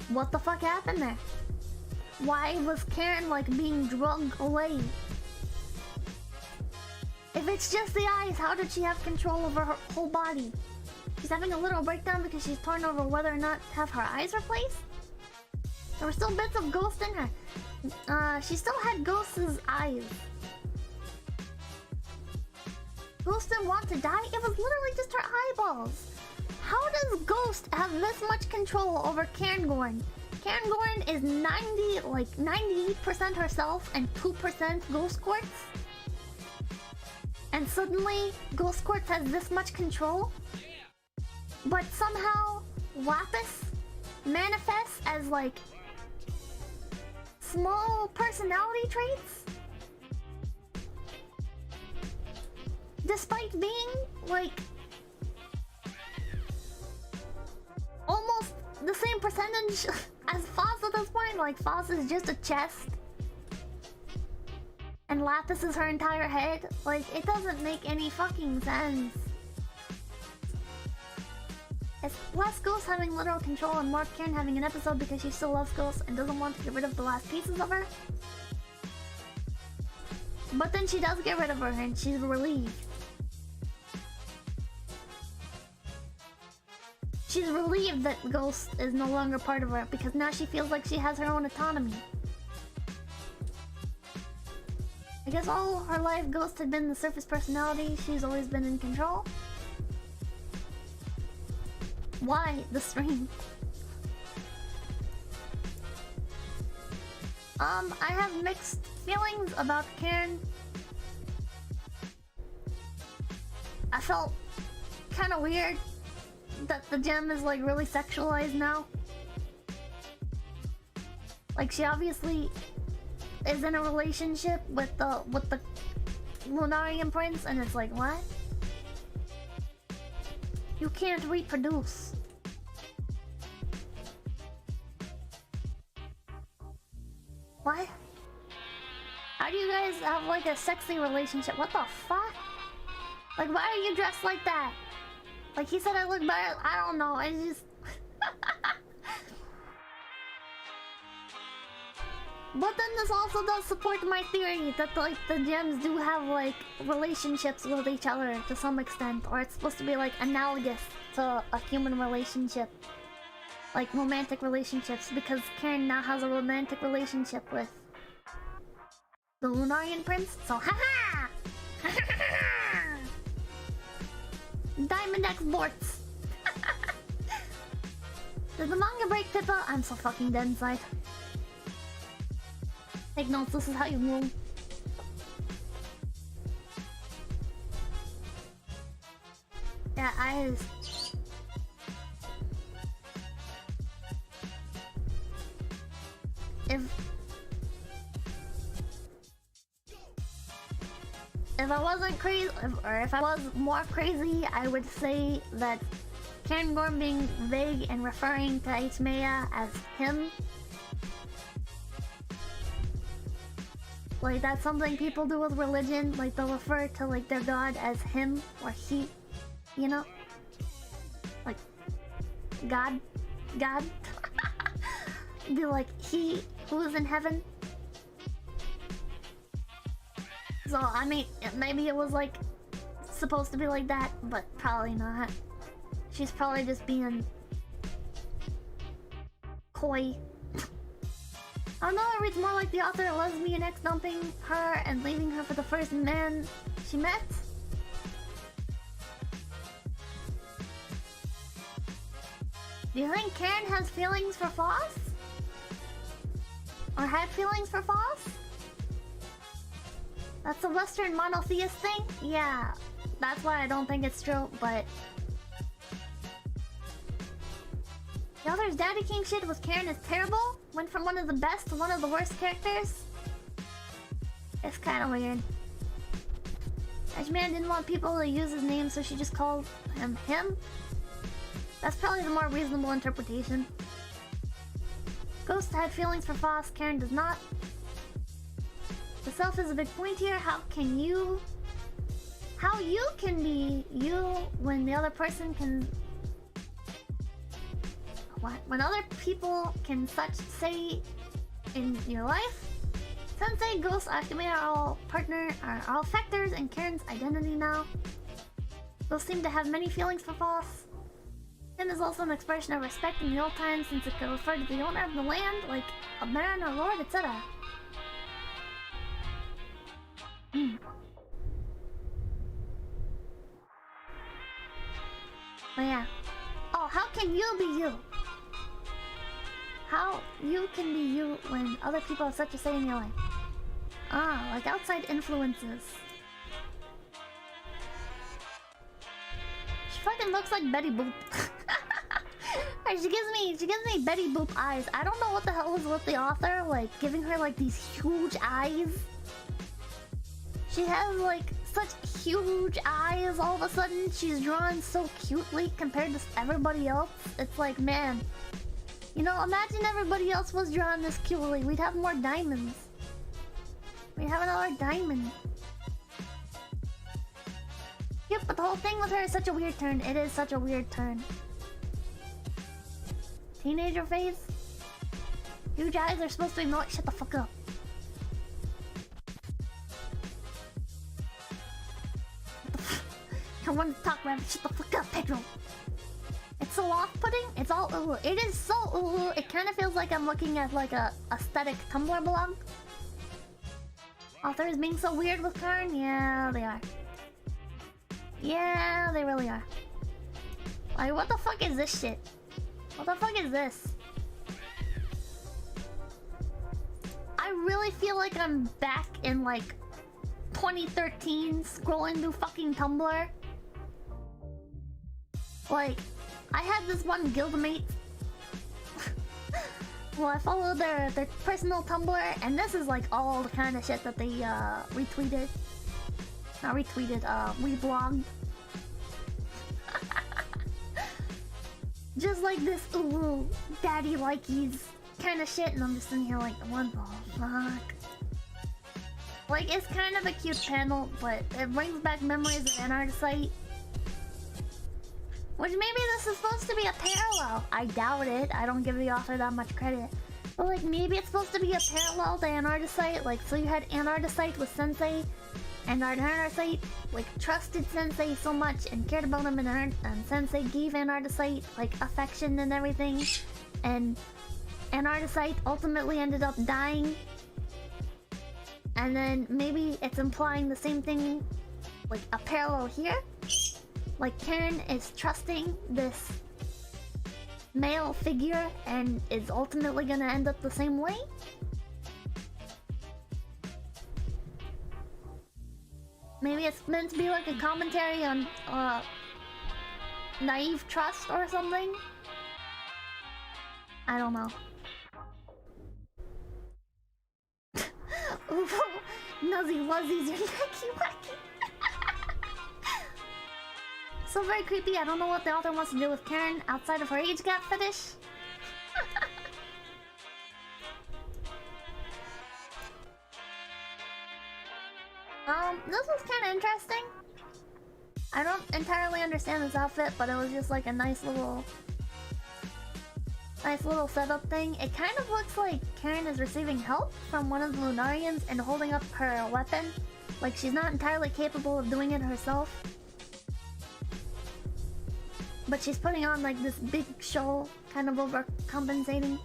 what the fuck happened there? Why was Karen, like, being drugged away? If it's just the eyes, how did she have control over her whole body? She's having a little breakdown because she's torn over whether or not to have her eyes replaced? There were still bits of Ghost in her. She still had Ghost's eyes. Ghost didn't want to die? It was literally just her eyeballs. How does Ghost have this much control over 𝐴𝐿? 𝐴𝐿 is 98% herself and 2% Ghost Quartz? And suddenly, Ghost Quartz has this much control? But somehow, Lapis manifests as like small personality traits? Despite being like almost the same percentage as Phos at this point. Like Phos is just a chest and Lapis is her entire head. Like it doesn't make any fucking sense. It's less Ghost having literal control and more Karen having an episode because she still loves Ghost and doesn't want to get rid of the last pieces of her. But then she does get rid of her and she's relieved. She's relieved that Ghost is no longer part of her because now she feels like she has her own autonomy. I guess all her life Ghost had been the surface personality. She's always been in control. Why the stream? I have mixed feelings about Karen. I felt kind of weird that the gem is like really sexualized now. Like she obviously is in a relationship with the Lunarian prince, and it's like, what? You can't reproduce. What? How do you guys guys have like a sexy relationship. What the fuck? Like, why are you dressed like that? Like, he said I look better. I don't know. I just... But then this also does support my theory that like the gems do have like relationships with each other to some extent, or it's supposed to be like analogous to a human relationship, like romantic relationships, because Karen now has a romantic relationship with the Lunarian prince. So haha, Diamond X Borts. Did the manga break, Pippa? I'm so fucking dead inside. Take notes, this is how you move. Yeah, If I wasn't crazy, or if I was more crazy, I would say that Cairngorm being vague and referring to 𝐒𝐡𝐚𝐭 as him, like that's something people do with religion, like they'll refer to like their god as him or he, you know? Like God. Be like he who is in heaven. So I mean, maybe it was like supposed to be like that, but probably not. She's probably just being coy. I don't know, it reads more like the author a lesbian ex dumping her and leaving her for the first man she met. Do you think Karen has feelings for Phos? Or had feelings for Phos? That's a Western monotheist thing? Yeah, that's why I don't think it's true, but... The author's Daddy King shit with Karen is terrible. Went from one of the best to one of the worst characters. It's kinda weird. Edgeman didn't want people to use his name, so she just called him him. That's probably the more reasonable interpretation. Ghost had feelings for Phos, Karen does not. The self is a big point here. How you can be you when the other person can... What? When other people can such say in your life? Sensei, Ghost, Akame are all factors in Karen's identity now. Those seem to have many feelings for Phos. Him is also an expression of respect in the old times, since it could refer to the owner of the land, like a baron or lord, etc. But yeah. Oh, how can you be you? How you can be you when other people have such a say in your life? Ah, like outside influences. She fucking looks like Betty Boop. She gives me Betty Boop eyes. I don't know what the hell is with the author, like giving her like these huge eyes. She has like such huge eyes all of a sudden. She's drawn so cutely compared to everybody else. It's like, man, you know, imagine everybody else was drawn this cutely. We'd have more diamonds. We'd have another diamond. Yep, but the whole thing with her is such a weird turn. It is such a weird turn. Teenager phase? Huge eyes are supposed to be not. Shut the fuck up. I want to talk rabbit. Shut the fuck up, Pedro. It's so off-putting. It's all ooh. It is so ooh. It kind of feels like I'm looking at like a aesthetic Tumblr blog. Authors being so weird with Karen? Yeah, they are. Yeah, they really are. Like, what the fuck is this shit? What the fuck is this? I really feel like I'm back in like 2013 scrolling through fucking Tumblr. Like, I had this one guildmate. Well, I followed their personal Tumblr, and this is like all the kind of shit that they retweeted. Not retweeted, reblogged. Just like this, ooh, daddy likies kind of shit, and I'm just in here like, what the fuck? Like, it's kind of a cute panel, but it brings back memories of Anarchisite. Which maybe this is supposed to be a parallel. I doubt it. I don't give the author that much credit. But like, maybe it's supposed to be a parallel to Anarchisite. Like, so you had Anarchisite with Sensei, and Anarchisite, like, trusted Sensei so much and cared about him, and Sensei gave Anarchisite, like, affection and everything. And Anarchisite ultimately ended up dying. And then maybe it's implying the same thing, like a parallel here. Like Karen is trusting this male figure and is ultimately gonna end up the same way. Maybe it's meant to be like a commentary on naive trust or something. I don't know. Nuzzy Wuzzies, you're wacky wacky. So very creepy. I don't know what the author wants to do with Karen outside of her age gap fetish. This was kind of interesting. I don't entirely understand this outfit, but it was just like a nice little setup thing. It kind of looks like Karen is receiving help from one of the Lunarians and holding up her weapon. Like she's not entirely capable of doing it herself. But she's putting on like this big show, kind of overcompensating.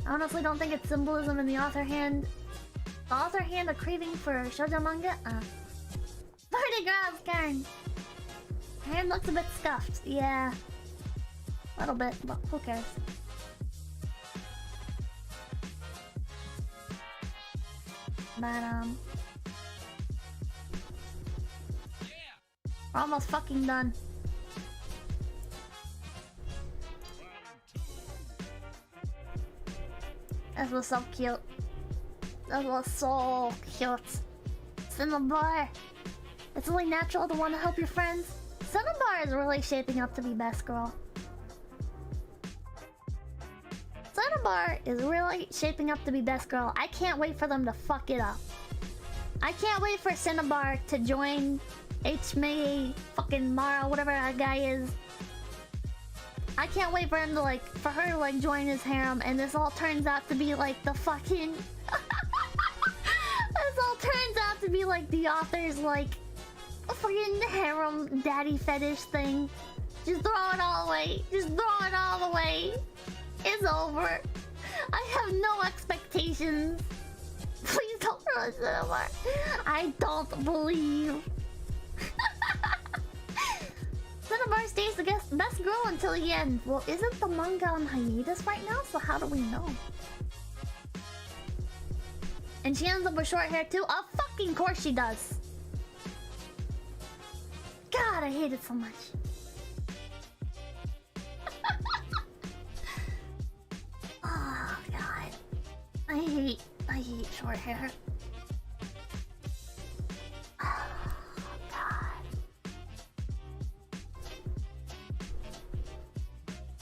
I honestly don't think it's symbolism in the author hand. The author hand a craving for shoujo manga? 30 grams, Karen! Her hand looks a bit scuffed, yeah. A little bit, but who cares? But, we're almost fucking done. This was so cute. That was so cute. Cinnabar. It's only natural to want to help your friends. Cinnabar is really shaping up to be best girl. Cinnabar is really shaping up to be best girl. I can't wait for them to fuck it up. I can't wait for Cinnabar to join 𝐒𝐡𝐚𝐭 fucking Mara, whatever that guy is. I can't wait for him to like, for her to like join his harem, and this all turns out to be like the fucking. This all turns out to be like the author's like fucking harem daddy fetish thing. Just throw it all away. Just throw it all away. It's over. I have no expectations. Please don't throw it anymore. I don't believe. Cinnabar stays the best girl until the end. Well, isn't the manga on hiatus right now? So how do we know? And she ends up with short hair too? Of fucking course she does. God, I hate it so much. Oh God, I hate short hair. Oh God.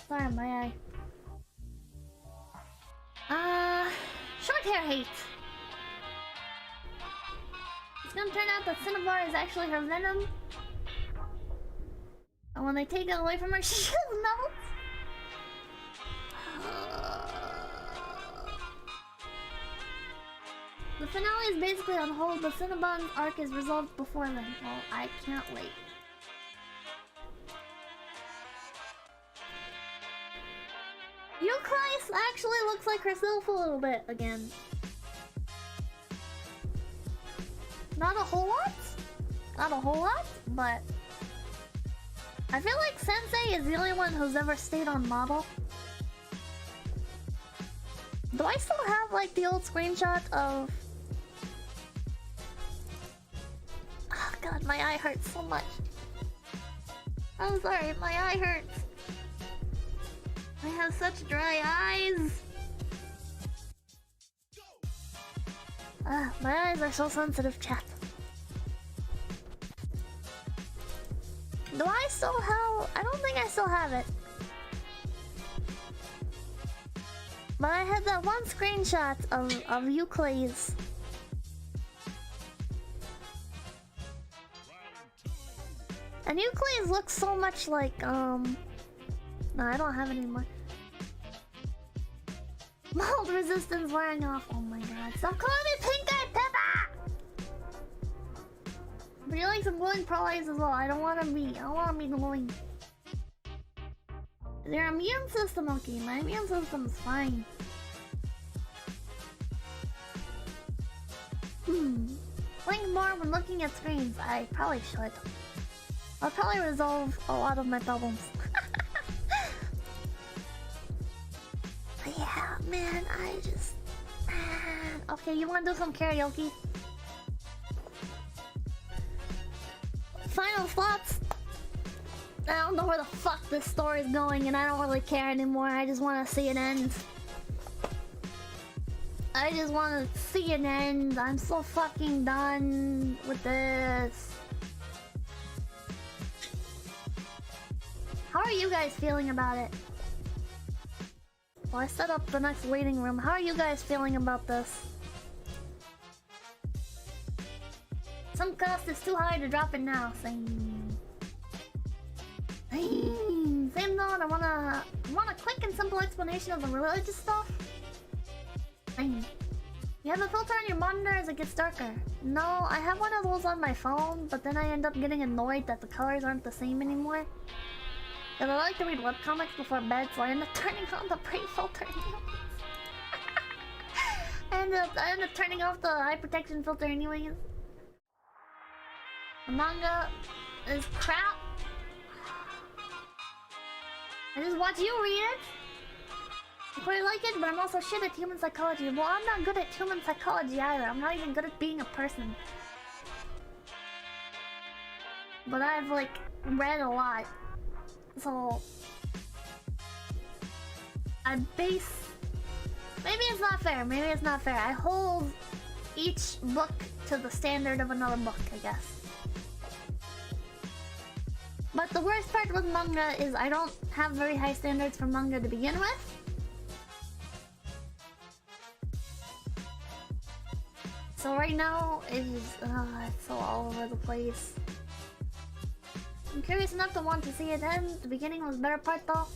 Sorry, my eye. Short hair hate. It's gonna turn out that Cinnabar is actually her venom. And when they take it away from her, she just melts. The finale is basically on hold, but Cinnabon's arc is resolved before then. Well, I can't wait. 𝑒𝐡𝐚𝐭 actually looks like herself a little bit again. Not a whole lot. Not a whole lot, but I feel like Sensei is the only one who's ever stayed on model. Do I still have like the old screenshot of... Oh God, my eye hurts so much. I'm sorry, my eye hurts. I have such dry eyes. My eyes are so sensitive, chat. Do I still have... I don't think I still have it. But I had that one screenshot of 𝑒𝐡𝐚𝐭's The nucleus looks so much like, No, I don't have any more. Mold resistance wearing off. Oh my god. Stop calling me Pink-Eyed Peppa! But you like some glowing pearl eyes as well. I don't want to be glowing. Is your immune system okay? My immune system's fine. Blink more when looking at screens. I probably should. I'll probably resolve a lot of my problems. But yeah, man, okay, you wanna do some karaoke? Final thoughts? I don't know where the fuck this story is going and I don't really care anymore. I just wanna see it end. I just wanna see it end. I'm so fucking done with this. How are you guys feeling about it? Well, I set up the next waiting room. How are you guys feeling about this? Some cost is too high to drop it now. Same. Same note. I want a quick and simple explanation of the religious stuff. Same. You have a filter on your monitor as it gets darker. No, I have one of those on my phone, but then I end up getting annoyed that the colors aren't the same anymore. Because I like to read webcomics before bed, so I end up turning on the pre-filter. I end up turning off the eye protection filter anyways. The manga is crap. I just watch you read it. I quite like it, but I'm also shit at human psychology. Well, I'm not good at human psychology either. I'm not even good at being a person. But I've, like, read a lot. So... I base... Maybe it's not fair. Maybe it's not fair. I hold each book to the standard of another book, I guess. But the worst part with manga is I don't have very high standards for manga to begin with. So right now, it's so all over the place. I'm curious enough to want to see it end. The beginning was the better part though.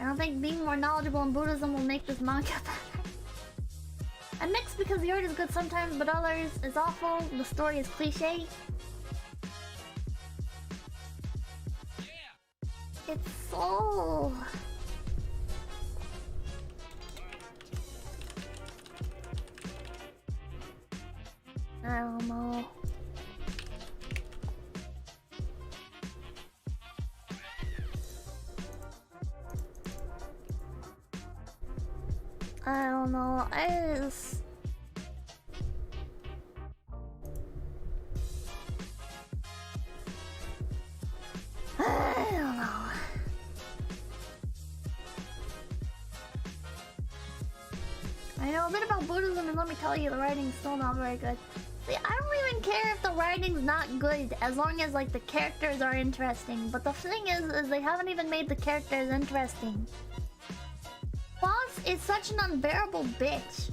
I don't think being more knowledgeable in Buddhism will make this manga better. I'm mixed because the art is good sometimes, but others is awful. The story is cliche. It's so... I don't know. I don't know. I don't know. I know a bit about Buddhism, and let me tell you, the writing's still not very good. See, I don't even care if the writing's not good, as long as, like, the characters are interesting. But the thing is they haven't even made the characters interesting. Phos is such an unbearable bitch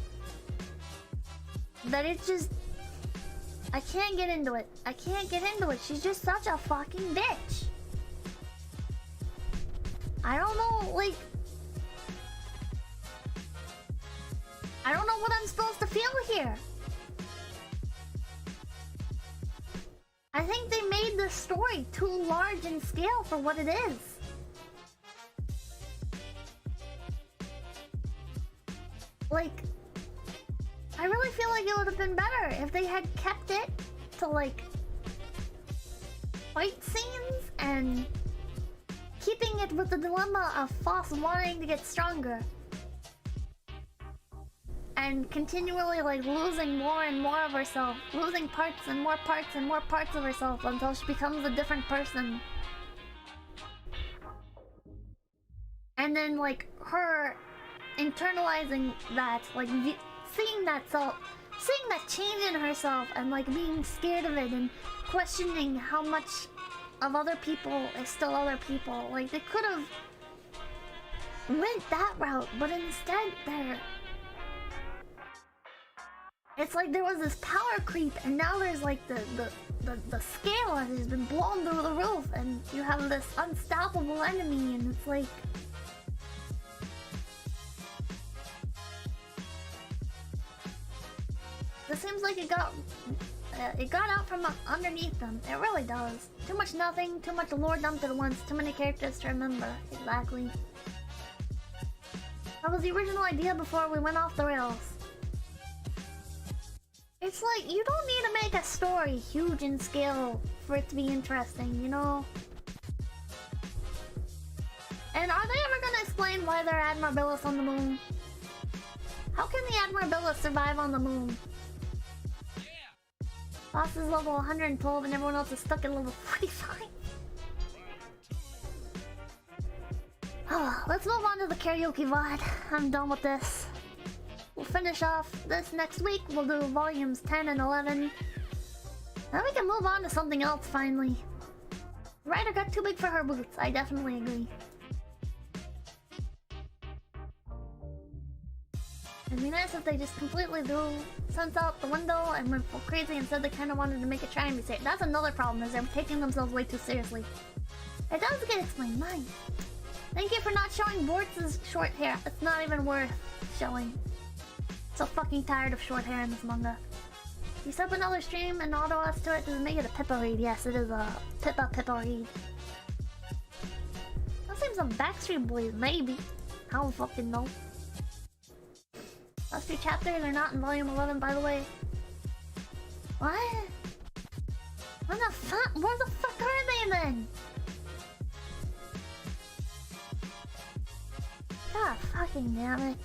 that it's just... I can't get into it. I can't get into it. She's just such a fucking bitch. I don't know, like... I don't know what I'm supposed to feel here. I think they made this story too large in scale for what it is. Like, I really feel like it would have been better if they had kept it to, like, fight scenes and keeping it with the dilemma of Phos wanting to get stronger. And continually, like, losing more and more of herself. Losing parts and more parts and more parts of herself until she becomes a different person. And then, like, her internalizing that, like, seeing that change in herself and, like, being scared of it and questioning how much of other people is still other people. Like, they could have went that route, but instead they're It's like there was this power creep, and now there's like the scale has been blown through the roof, and you have this unstoppable enemy, and it's like... It seems like it got out from underneath them. It really does. Too much nothing, too much lore dumped at once, too many characters to remember. Exactly. That was the original idea before we went off the rails. It's like, you don't need to make a story huge in scale for it to be interesting, you know? And are they ever gonna explain why they're Admirabilis on the moon? How can the Admirabilis survive on the moon? Boss is level 112 and everyone else is stuck at level 45. Oh, let's move on to the karaoke VOD. I'm done with this. We'll finish off this next week. We'll do volumes 10 and 11. Then we can move on to something else finally. The writer got too big for her boots. I definitely agree. It'd be nice if they just completely threw Sense out the window and went full crazy and said they kind of wanted to make it try and be safe. That's another problem, is they're taking themselves way too seriously. It does get explained, nice. Thank you for not showing Bortz's short hair. It's not even worth showing. So fucking tired of short hair in this manga. You set up another stream and auto us to it. Does it make it a Pippa read? Yes, it is a Pippa read. That seems some Backstreet Boys, maybe. I don't fucking know. Last few chapters are not in volume 11, by the way. What? Where the fuck are they then? God fucking damn it.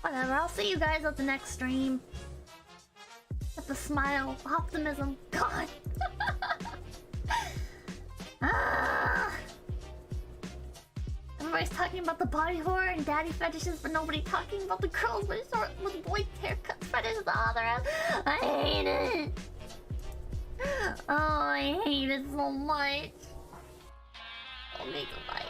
Whatever, I'll see you guys at the next stream. At the smile, optimism, God. Everybody's talking about the body horror and daddy fetishes, but nobody talking about the girls with boy haircut fetishes. I hate it. Oh, I hate it so much. I'll make a bite.